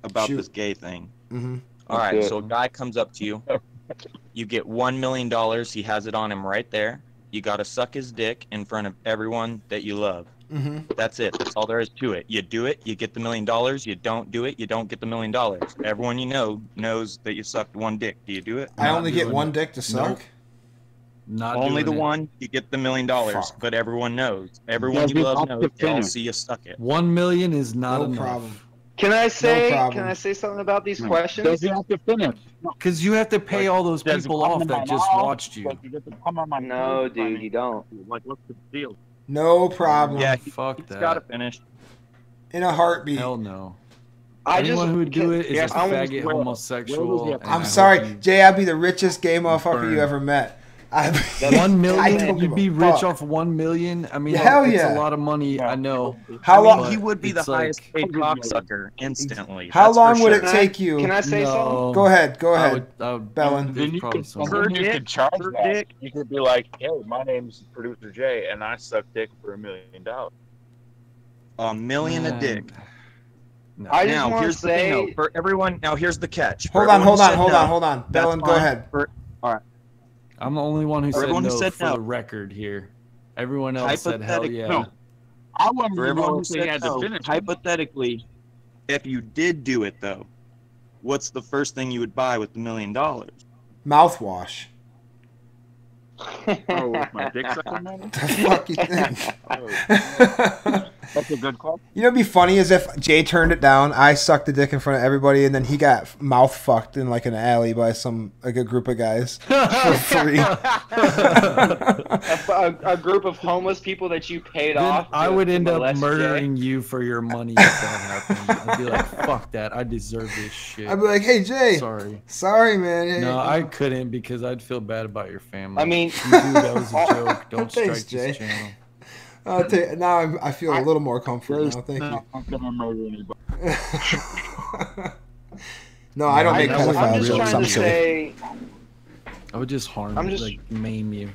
about Shoot. this gay thing. Mm-hmm. All right, Okay. so a guy comes up to you. You get $1 million. He has it on him right there. You got to suck his dick in front of everyone that you love. Mm-hmm. That's it. That's all there is to it. You do it, you get the $1 million. You don't do it, you don't get the $1 million. Everyone you know knows that you sucked one dick. Do you do it? I Not only get doing one it. dick to suck. Nope. Not Only the doing it. one, you get the $1 million. Fuck. But everyone knows. Everyone Does you it love have to knows. They all finish? see you suck it. 1 million is not No enough. problem. Can I say? problem. Can I say something about these Does questions? he have to finish? No. Because you have to pay all those Does it people come off in my that just mouth? watched you. Does it get to come on my No, face? dude, you don't. Like, what's the deal? No problem. Yeah, Fuck he's that. got to finish. In a heartbeat. Hell no. I Anyone just who would do it is yeah, a I was- faggot where- homosexual. where was he? and I'm I sorry, hope you Jay. I'd be the richest gay motherfucker burn. you ever met. I'd be, 1 I million? don't give You'd a be rich fuck. off 1 million? I mean, Hell it's yeah. a lot of money. I know. How I long? mean, he would be the it's like- highest paid cocksucker instantly. How That's for long would sure. it take you? Can I say something? No. Go ahead. Go I ahead. would, Bellin. there's Then you probably could, some. then you could charge Per that. dick. You could be like, hey, my name's Producer Jay, and I suck dick for $1 million. $1 million a dick. No. I just Now, want to here's the thing, though. say. For everyone, now here's the catch. For Hold on. everyone Hold who on. said Hold no, on. Hold on. that's Bellin, go fine. ahead. I'm the only one who said everyone no who said for no. the record here. Everyone else said hell Hypothetic- yeah. No. I wasn't For the everyone one who who said he said had to no, finish. hypothetically, if you did do it though, what's the first thing you would buy with the $1 million? Mouthwash. Oh, with my dick sucking money? The fuck you think? That's a good question. You know, what'd be funny is if Jay turned it down, I sucked the dick in front of everybody, and then he got mouth fucked in like an alley by a group of guys for free. a group of homeless people that you paid Then off. I to- would to end up molest Jay. murdering you for your money if that happened. I'd be like, fuck that. I deserve this shit. I'd be like, "Hey, Jay, Sorry, man." Hey. No, I couldn't because I'd feel bad about your family. I mean- Dude, that was a joke. Don't Thanks, Oh, strike Jay. this channel. Now I feel a little more comfort now. Thank you. I'm gonna murder anybody. No, I don't make I would I'm pedophiles just really jokes. trying I'm to silly. say. I would just harm I'm you, just- like maim you.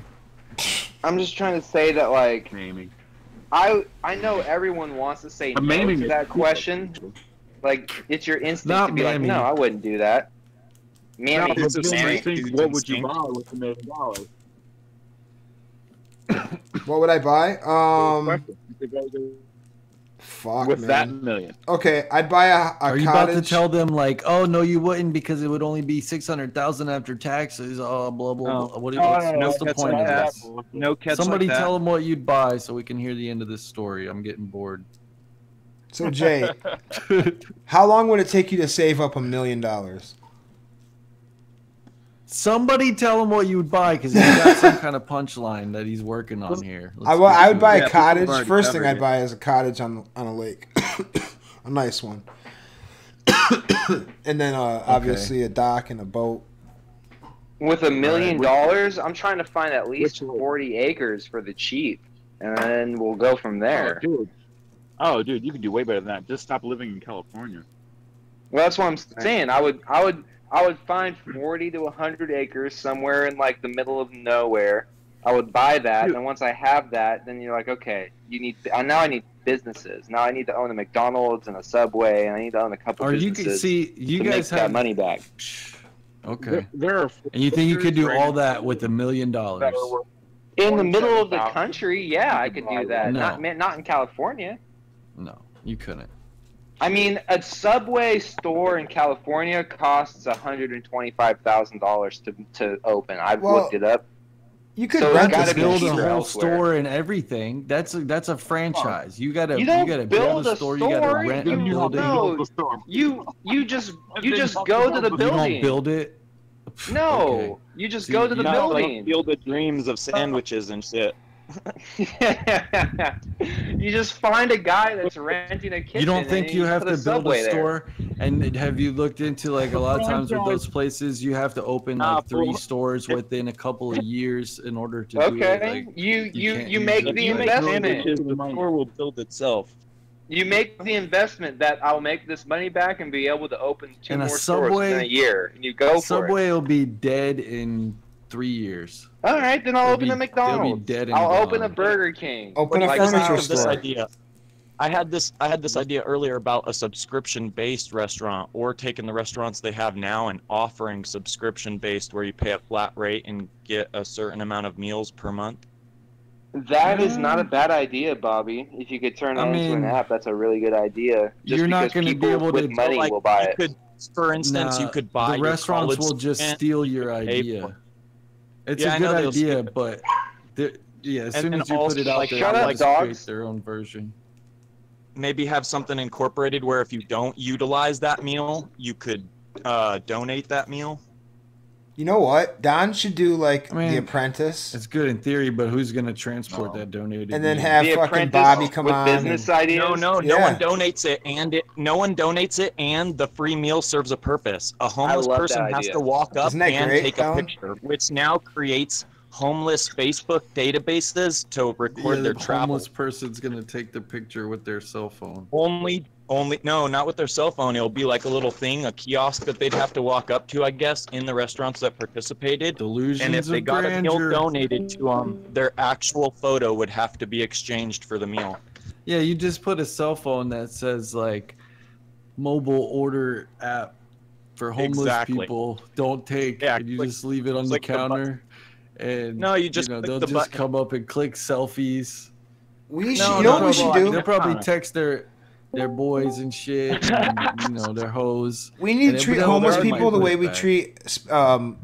I'm just trying to say that like Maybe. I know everyone wants to say But no maybe to that question. Like it's your instinct Not to be like, mammy. no, I wouldn't do that. No, Mammy, but then I Mammy. think, what would you buy with $1 million? What would I buy? Question. You could go to- Fuck, with that man. million. Okay, I'd buy a Are you about to cottage. tell them like, oh no, you wouldn't because it would only be 600,000 after taxes? Oh, blah blah No. blah. What, No, what's, no, no, what's the that's point like of that. this? No catch Somebody like that. tell them what you'd buy so we can hear the end of this story. I'm getting bored. So Jay, how long would it take you to save up $1 million? Somebody tell him what you would buy because he's got some kind of punchline that he's working on here. I Let's get would to buy it. a Yeah, cottage. people have already First thing covered I'd it. buy is a cottage on a lake, a nice one, and then obviously a dock and a boat. with $1 million, Right. I'm trying to find at least Which one? 40 acres for the cheap, and then we'll go from there. Oh, dude, you can do way better than that. Just stop living in California. Well, that's what I'm saying. I would find 40 to 100 acres somewhere in like the middle of nowhere. I would buy that, Dude. and once I have that, then you're like, okay, now I need businesses. Now I need to own a McDonald's and a Subway, and I need to own a couple Or you could businesses see you to make guys that have money back. Okay. There are And you think you could do right all now that with $1 million? that are worth In the middle of the 27,000. country, yeah, I could do that. No. Not in California. No, you couldn't. I mean, a Subway store in California costs $125,000 to open. I've Well, looked it up. You could So it's rent gotta a be Build a cheaper whole elsewhere. store and everything. That's a franchise. You gotta You don't gotta build a store. store, You gotta rent a you building. know, You just go to the You building. don't build it. No, Okay. you just See, go to the you- building. Field of dreams of sandwiches and shit. You just find a guy that's renting a kitchen. You don't and think he you just have put to build Subway a there. store? And have you looked into like a lot of times with those places, you have to open like 3 stores within a couple of years in order to do it. Okay, Like, you can't make use the it. investment. The store will build itself. You make the investment that I'll make this money back and be able to open 2 And a more stores Subway- within a year. And you go for Subway will be dead in 3 years. it. All right, then I'll They'll open be- a they'll be McDonald's. dead and I'll open a gone. Burger King. Open a What do you think furniture of this store. idea? I had this idea earlier about a subscription-based restaurant, or taking the restaurants they have now and offering subscription-based, where you pay a flat rate and get a certain amount of meals per month. That is not a bad idea, Bobby. If you could turn I that into an mean, app, that's a really good idea. Just you're not because going to be people able with to. money like will buy you it. could, for instance, you Nah, could buy the your restaurants college will just student steal your and pay for idea. it. It's Yeah, a I good know they'll idea, steal it. but yeah, as And soon then as you put also, it out like, there, shut they'll up, just create dogs. their own version. Maybe have something incorporated where if you don't utilize that meal, you could donate that meal. You know what? Don should do like I mean, The Apprentice, It's good in theory, but who's going to transport that donated and then meal? have The fucking Apprentice Bobby come with on. business ideas. No one Yeah. donates it, and no one donates it, and the free meal serves a purpose. A homeless love person that has idea. to walk up Isn't that and great, take a Bellands? picture, which now creates homeless Facebook databases to record their the travel. homeless person's going to take the picture with their cell phone. Only no, not with their cell phone. It'll be like a little thing, a kiosk that they'd have to walk up to, I guess, in the restaurants that participated. Delusions And if they of got a meal grandeur. donated to them, their actual photo would have to be exchanged for the meal. Yeah, you just put a cell phone that says like mobile order app for homeless Exactly. people. Don't take. Yeah, and you click- just leave it on the click the button. counter. And No, you just know, click they'll the just button. come up and click selfies. We No, should, you no, know what no, we should no, do? They'll probably Huh. text their boys and shit, and, their hoes. We need to And treat they'll homeless already people the put way it we back. treat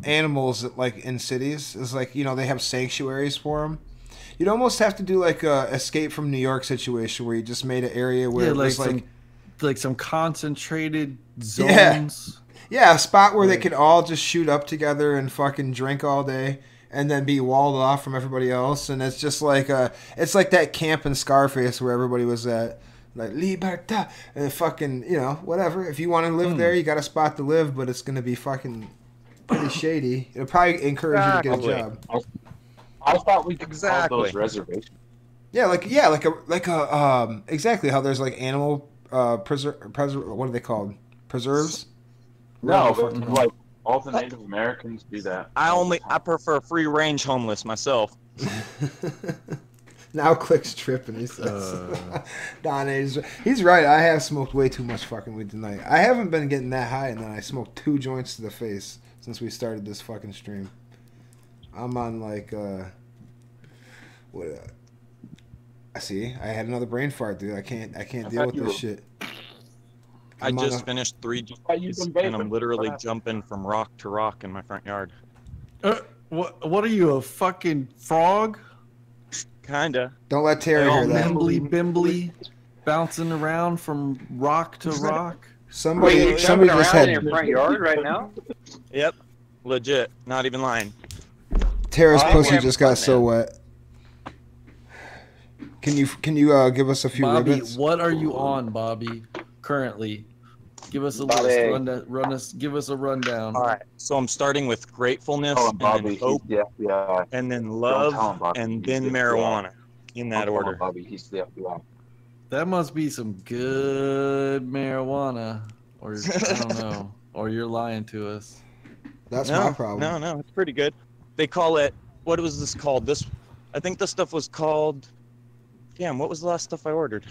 animals, like in cities. Is like, they have sanctuaries for them. You'd almost have to do like a Escape from New York situation where you just made an area where Yeah, it was some concentrated Yeah. zones. yeah, a spot where they Like- could all just shoot up together and fucking drink all day. And then be walled off from everybody else, and it's just like it's like that camp in Scarface where everybody was at, like libertad, and fucking whatever. If you want to live there, you got a spot to live, but it's gonna be fucking pretty shady. It'll probably encourage you to get a Exactly. job. I thought we could Exactly. call those reservations. Yeah, like a exactly how there's like animal what are they called? Preserves. No, Whatever the but fuck. like all the Native Americans do that. I prefer free range homeless myself. Now Click's tripping. He says, Don he's right. I have smoked way too much fucking weed tonight. I haven't been getting that high, and then I smoked 2 joints to the face since we started this fucking stream. I'm on like what? I see. I had another brain fart, dude. I can't deal with this shit. I I'm on just a- finished 3 you've joints, been and I'm vaping. literally jumping from rock to rock in my front yard. What are you, a fucking frog? Kinda. Don't let Terry All hear that. nimbly bimbly, bouncing around from rock to rock. Somebody Wait, you're jumping just around had in your front yard right now? Yep. Legit. Not even lying. Tara's Oh, pussy having just got fun, so man. wet. Can you give us a few Bobby, ribbons? what are you on, Bobby? Currently, give us a Bobby. list. Give us a rundown. All right. So I'm starting with gratefulness, Tell him, and Bobby, then he's hope, the FBI. and then tell him, love, Bobby, and he's then the FBI. marijuana, in that Don't tell him, order. Bobby, he's the FBI. That must be some good marijuana, or I don't know, or you're lying to us. That's no, my problem. No, it's pretty good. They call it. What was this called? I think this stuff was called. Damn, what was the last stuff I ordered?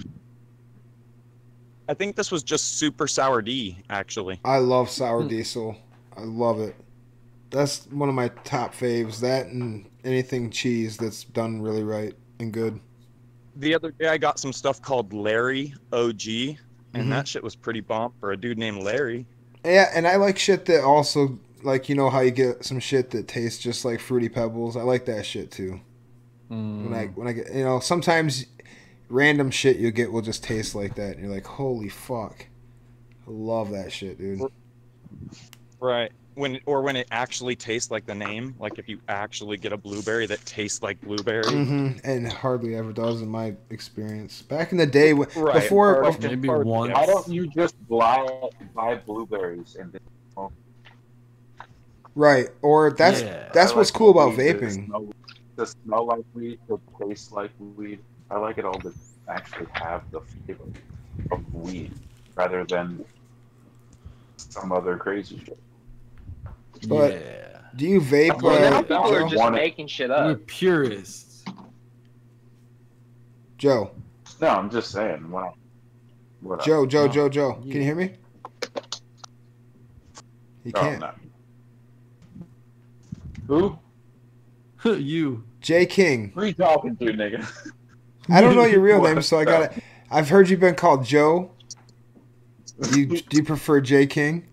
I think this was just super sour D, actually. I love sour diesel. I love it. That's one of my top faves. That and anything cheese that's done really right and good. The other day I got some stuff called Larry OG, and Mhm. that shit was pretty bomb for a dude named Larry. Yeah, and I like shit that also, like, how you get some shit that tastes just like Fruity Pebbles. I like that shit too. When I get, sometimes random shit you get will just taste like that, and you're like, holy fuck. I love that shit, dude. Right. When it actually tastes like the name, like if you actually get a blueberry that tastes like blueberry. And hardly ever does in my experience. Back in the day, Right. before Maybe once. Why don't you just buy blueberries and then smoke? right, or that's Yeah. that's I what's like cool about weed vaping. to smell like weed, to taste like weed. I like it all to actually have the flavor of weed rather than some other crazy shit. But Yeah, do you vape? Well, now people Joe? are just Want it. making shit we're up. purists. Joe, No, I'm just saying. Joe. No. Can you hear me? He No, can't. no. Who? You. J King. Who are you talking to, nigga? I don't know your real What name, so I the- gotta. I've heard you've been called Joe. Do you prefer J King?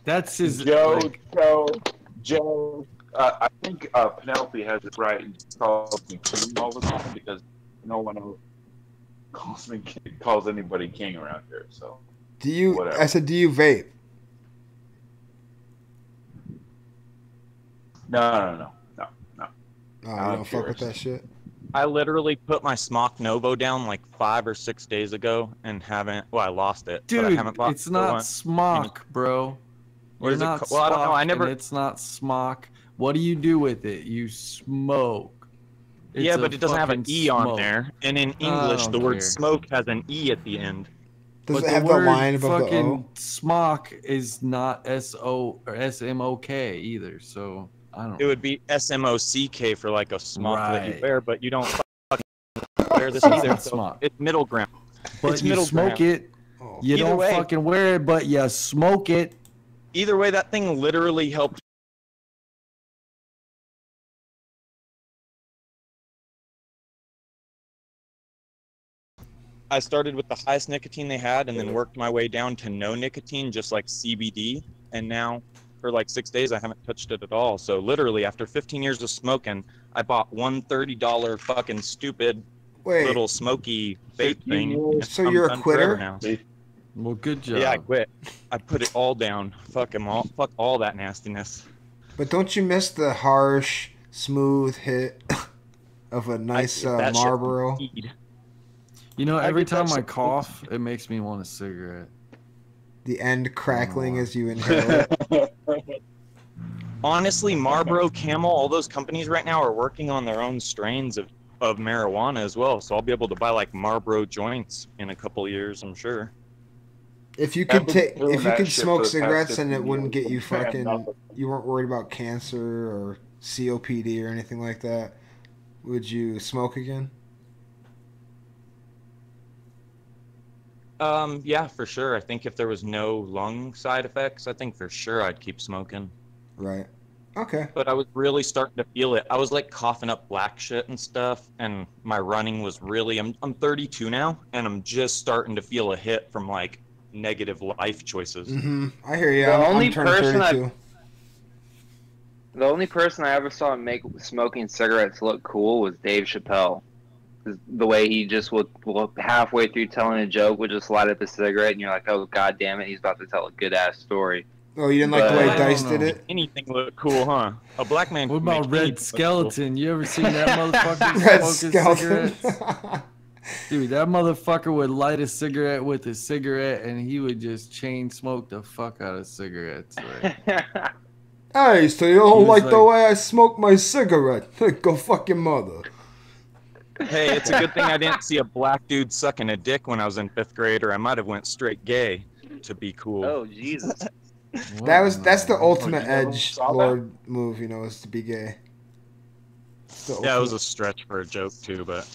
That's his. Joe, like, Joe. I think Penelope has it right and calls me King all the time because no one else calls anybody King around here. So Do you? Whatever. I said, do you vape? no. Oh, you I'm don't fuck with curious. that shit. I literally put my Smock Novo down like 5 or 6 days ago and haven't. Well, I lost it. but I dude, haven't bought it's another not one. smock, bro. What You're is it not ca- well, I don't know. I Spock, never- and it's not smock. What do you do with it? You smoke. It's Yeah, a but it doesn't have an fucking E on smoke. there. And in I English, don't the word care. smoke has an E at the end. Does But it have the word line above the fucking O? smock is not S-O or S-M-O-K either. So I don't. It would be SMOCK for like a smock that you Right. wear, but you don't fucking wear this It's either. not So smock. it's middle ground. But it's you middle smoke ground. it. You Either don't way. fucking wear it, but you smoke it. Either way, that thing literally helped. I started with the highest nicotine they had and then worked my way down to no nicotine, just like CBD. And now for like 6 days, I haven't touched it at all. So literally after 15 years of smoking, I bought one $30 fucking stupid Wait. little smoky vape thing. and So I'm you're a done forever quitter? now. Well, good job. Yeah, I quit. I put it all down. Fuck 'em all. Fuck all that nastiness. But don't you miss the harsh, smooth hit of a nice that shit Marlboro? weed. You know, I every get that time I shit cough, it makes me want a cigarette. The end crackling as you inhale it. Honestly, Marlboro, Camel, all those companies right now are working on their own strains of marijuana as well. So I'll be able to buy like Marlboro joints in a couple of years, I'm sure. If you I've could been take, doing if you that could shit smoke for the past cigarettes and it 15 wouldn't years, get you and fucking, nothing. you weren't worried about cancer or COPD or anything like that, would you smoke again? Yeah, for sure. I think if there was no lung side effects, I think for sure I'd keep smoking. Right. Okay. But I was really starting to feel it. I was like coughing up black shit and stuff, and my running was really. I'm 32 now, and I'm just starting to feel a hit from like negative life choices. Mm-hmm. I hear you. The I'm only turning person 32. The only person I ever saw make smoking cigarettes look cool was Dave Chappelle. 'Cause the way he just would halfway through telling a joke would just light up a cigarette, and you're like, oh god damn it, he's about to tell a good ass story. Oh, you didn't like the way But- Dice did it? Anything look cool, huh? A black man. What can make about Red anything look Skeleton? You ever seen that motherfucker Red smoking Skeleton. cigarettes? Dude, that motherfucker would light a cigarette with a cigarette, and he would just chain smoke the fuck out of cigarettes. Like, Hey, so you He don't was like the like- way I smoke my cigarette? Go fuck your mother. cool. Hey, it's a good thing I didn't see a black dude sucking a dick when I was in 5th grade, or I might have went straight gay to be cool. Oh Jesus! That's the ultimate you never edge saw that? lord move, you know, is to be gay. It's the Yeah, it was ultimate- a stretch for a joke too, but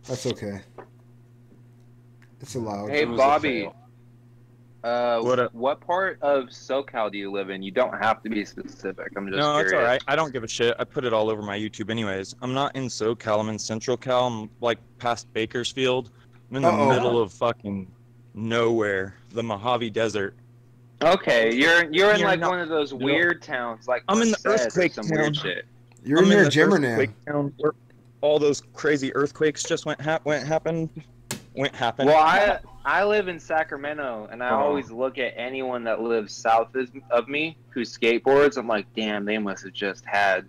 That's okay. It's allowed. Hey was a Bobby, fail. what part of SoCal do you live in? You don't have to be specific. I'm just no, curious. it's all right. I don't give a shit. I put it all over my YouTube, anyways. I'm not in SoCal. I'm in Central Cal. I'm like past Bakersfield. I'm in the Uh-oh. middle of fucking nowhere, the Mojave Desert. Okay, you're in You're like not- one of those you know- weird towns, like I'm in the Merced or earthquake some town. weird shit. You're I'm in your the Jimmernam. earthquake town where all those crazy earthquakes just went happen. Well, I live in Sacramento, and I Oh. always look at anyone that lives south of me who skateboards. I'm like, damn, they must have just had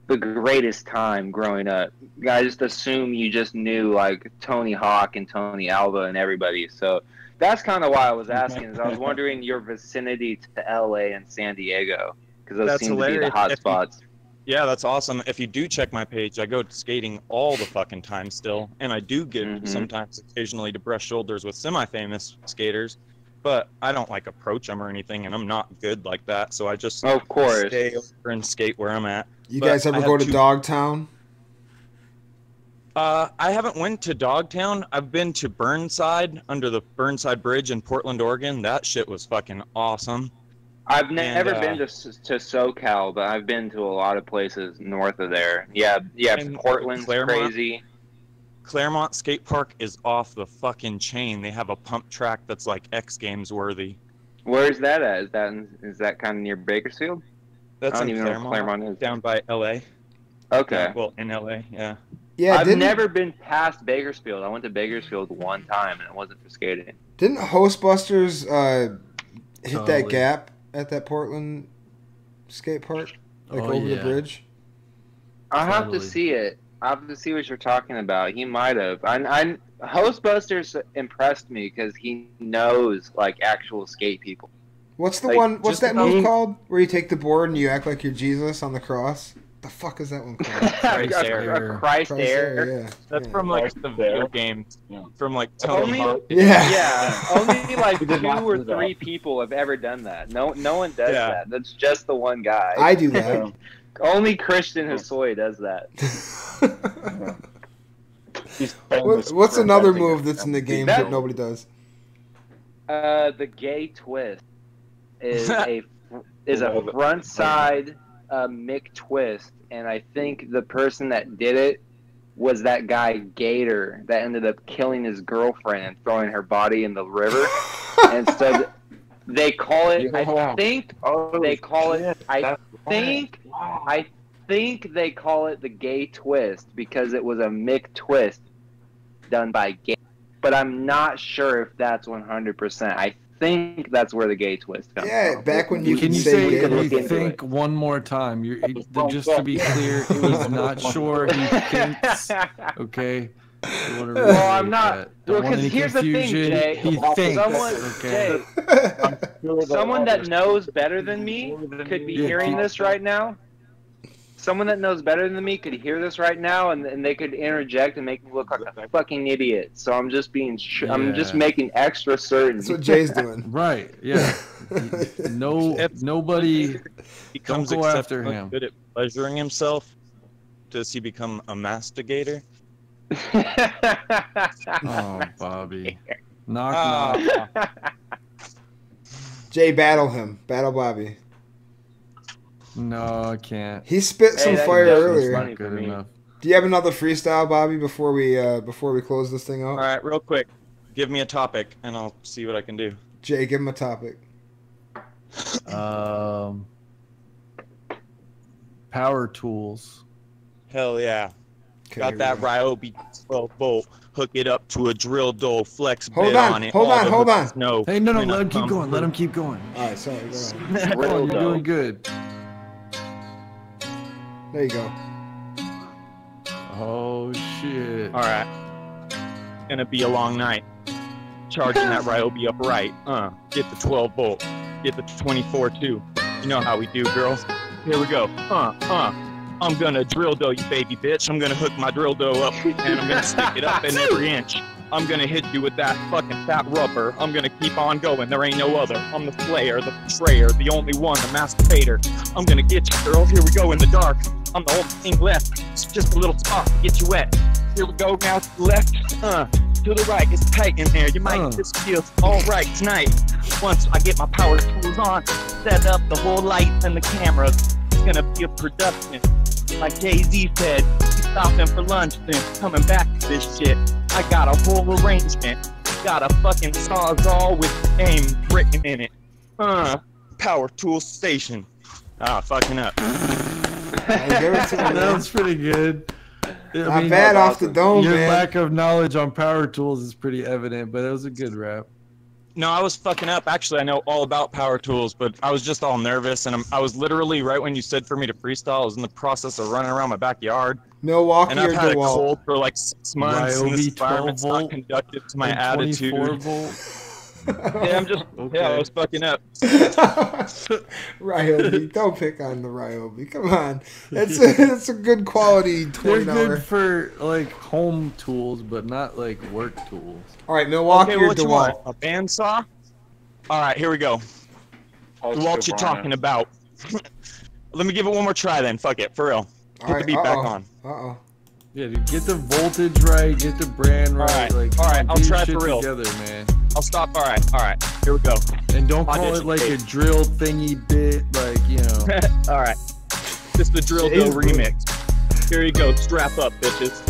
the greatest time growing up. I just assume you just knew like Tony Hawk and Tony Alva and everybody. So that's kind of why I was asking. Is I was wondering your vicinity to LA and San Diego, because those That's seem to be the hilarious. hot If you- spots. Yeah, that's awesome. If you do check my page, I go skating all the fucking time still, and I do get Mhm. sometimes occasionally to brush shoulders with semi-famous skaters, but I don't like approach them or anything, and I'm not good like that, so I just Of course. stay over and skate where I'm at. You But guys I ever have go to two- Dogtown? I haven't went to Dogtown. I've been to Burnside under the Burnside Bridge in Portland, Oregon. That shit was fucking awesome. I've never And, been to SoCal, but I've been to a lot of places north of there. Yeah, And Portland's Claremont? crazy. Claremont Skate Park is off the fucking chain. They have a pump track that's like X Games worthy. Where's that at? Is that kind of near Bakersfield? That's I don't in even know what Claremont is. down by LA. Okay. Yeah, well, in LA, yeah. Yeah, I've never been past Bakersfield. I went to Bakersfield one time, and it wasn't for skating. Didn't Hostbusters hit that Totally. gap at that Portland skate park, like Oh, over the yeah. bridge? I have to Totally. see it. I have to see what you're talking about. He might have. Hostbusters impressed me because he knows like actual skate people. What's the Like, one? What's just that about- move called? Where you take the board and you act like you're Jesus on the cross? The fuck is that one called? Christ Air. a Christ Air. Yeah. That's yeah. from like the video games. From like Tony Only- Hawk. Yeah. Yeah, only like did not 2 or do that. 3 people have ever done that. No one does Yeah. that. That's just the one guy. I do that. Only Christian Hosoi does that. What's another move that's in the game That- that nobody does? The gay twist is a front side Mick twist, and I think the person that did it was that guy Gator that ended up killing his girlfriend and throwing her body in the river. And so they call it. I think they call it. I think they call it the gay twist because it was a Mick twist done by gay. But I'm not sure if that's 100%. I think that's where the gay twist comes Yeah, from. back when you Can could you say say gay. look you into think one more time? Just to be clear, he's not sure. He thinks. Okay. I wanna Well, reiterate I'm not. that. Well, Don't want because any here's the thing, confusion. Jay. He thinks. Someone, Okay. Jay, someone that knows better than me could be Yeah, hearing keep- this right now. Someone that knows better than me could hear this right now, and they could interject and make me look like a fucking idiot. So I'm just being. I'm just Yeah. making extra certain. That's what Jay's doing. Right. Yeah. Nobody. Becomes Don't go after exceptionally him. good at pleasuring himself. Does he become a mastigator? Oh, Bobby. Knock knock. Jay, battle him. Battle Bobby. No, I can't. He spit some that- fire that's earlier. funny. Not good for me. enough. Do you have another freestyle, Bobby, before we close this thing out? All right, real quick. Give me a topic, and I'll see what I can do. Jay, give him a topic. Power tools. Hell yeah. Okay, Got here that we go. Ryobi 12 volt. Hook it up to a drill dough. Flex Hold bit on, on it. hold all on, the hold hooks on. know Hey, no, when I let him keep come going. Let through. him keep going. All right, sorry. Go ahead. Come on, you're doing good. There you go. Oh shit. All right. Gonna be a long night. Charging that Ryobi up right. Get the 12 volt. Get the 24 too. You know how we do, girls. Here we go. I'm gonna drill dough you, baby bitch. I'm gonna hook my drill dough up and I'm gonna stick it up in every inch. I'm gonna hit you with that fucking fat rubber. I'm gonna keep on going. There ain't no other. I'm the slayer, the betrayer, the only one, the masturbator. I'm gonna get you, girls. Here we go in the dark. I'm the only thing left. It's just a little spot to get you wet. Here we go now to the left. To the right. It's tight in there. You might just feel all right tonight. Once I get my power tools on, set up the whole lights and the cameras. It's gonna be a production. Like Jay-Z said, he's stopping for lunch, then coming back to this shit. I got a whole arrangement. Got a fucking sawzall with aim written in it. Power tool station. Fucking up. That was pretty good. Not bad off the dome, your man. lack of knowledge on power tools is pretty evident, but it was a good rap. No, I was fucking up. Actually, I know all about power tools, but I was just all nervous, and I was literally right when you said for me to freestyle. I was in the process of running around my backyard. Milwaukee And I've or had a DeWalt? cold for like 6 months, and this Ryobi environment's 12 not volt conducive to my and 24 attitude. volt. Yeah, I'm just, yeah, I was fucking up. Ryobi, don't pick on the Ryobi. Come on, it's a good quality They're $20. good for like home tools, but not like work tools. All right, Milwaukee Okay, or what you want? DeWalt? A bandsaw? All right, here we go. DeWalt you talking about? Let me give it one more try then. Fuck it, for real. Put the beat back on. Yeah, dude, get the voltage right, get the brand right. Alright, like, alright, get I'll your try shit for real. together, man. I'll stop. All right. Here we go. And don't call Audition it like a tape. drill thingy bit, like, you know. All right. This is the Drill Dough remix. Here you go. Strap up, bitches.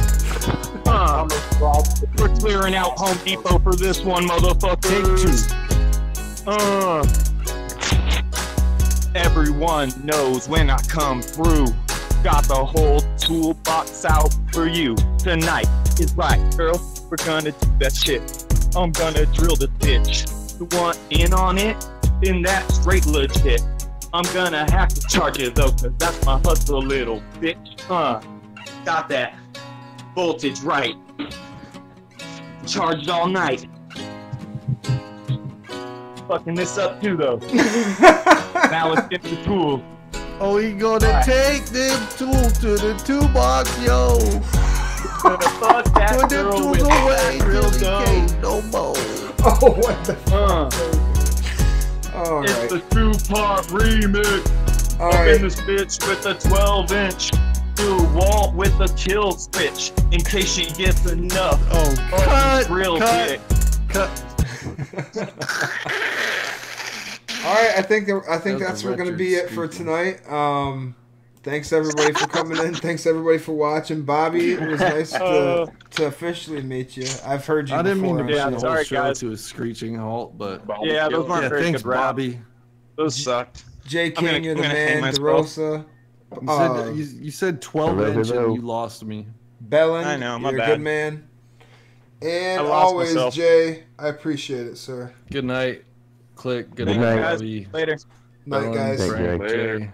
We're clearing out Home Depot for this one, motherfuckers. Everyone knows when I come through. Got the whole toolbox out for you. Tonight is right, girl. We're gonna do that shit. I'm gonna drill the bitch. You want in on it? Then that's straight legit. I'm gonna have to charge you though, cause that's my hustle, little bitch. Got that voltage right. Charged all night. Fucking this up too though. Now let's get the tool. Oh, he gonna take them tools to the toolbox, yo. Gonna fuck that Put them girl tools with away that drill till dough. he can't no more. Oh, what the fuck? All It's right. the 2-part remix. All Up right. in this bitch with a 12-inch. Do wall with a kill switch in case she gets enough. Oh, cut, real cut, quick. cut. All right, I think That that's was a going to be it for record tonight. Thanks everybody for coming in. Thanks everybody for watching. Bobby, it was nice to officially meet you. I've heard you I didn't mean before. to bring I'm the sure. whole Sorry, show guys. to a screeching halt, but Yeah, those weren't yeah, very thanks, good rounds. Bobby. Those sucked. J King, I'm you're the gonna hang man. myself. DeRosa. You said 12-inch and you lost me. Bellands, I know, my you're a bad. good man. And I lost always, myself. Jay, I appreciate it, sir. Good night. Click. Good Good night, night. Guys, Bobby. later. Night, Bellands, guys. Thank you. Frank, Later. Jay.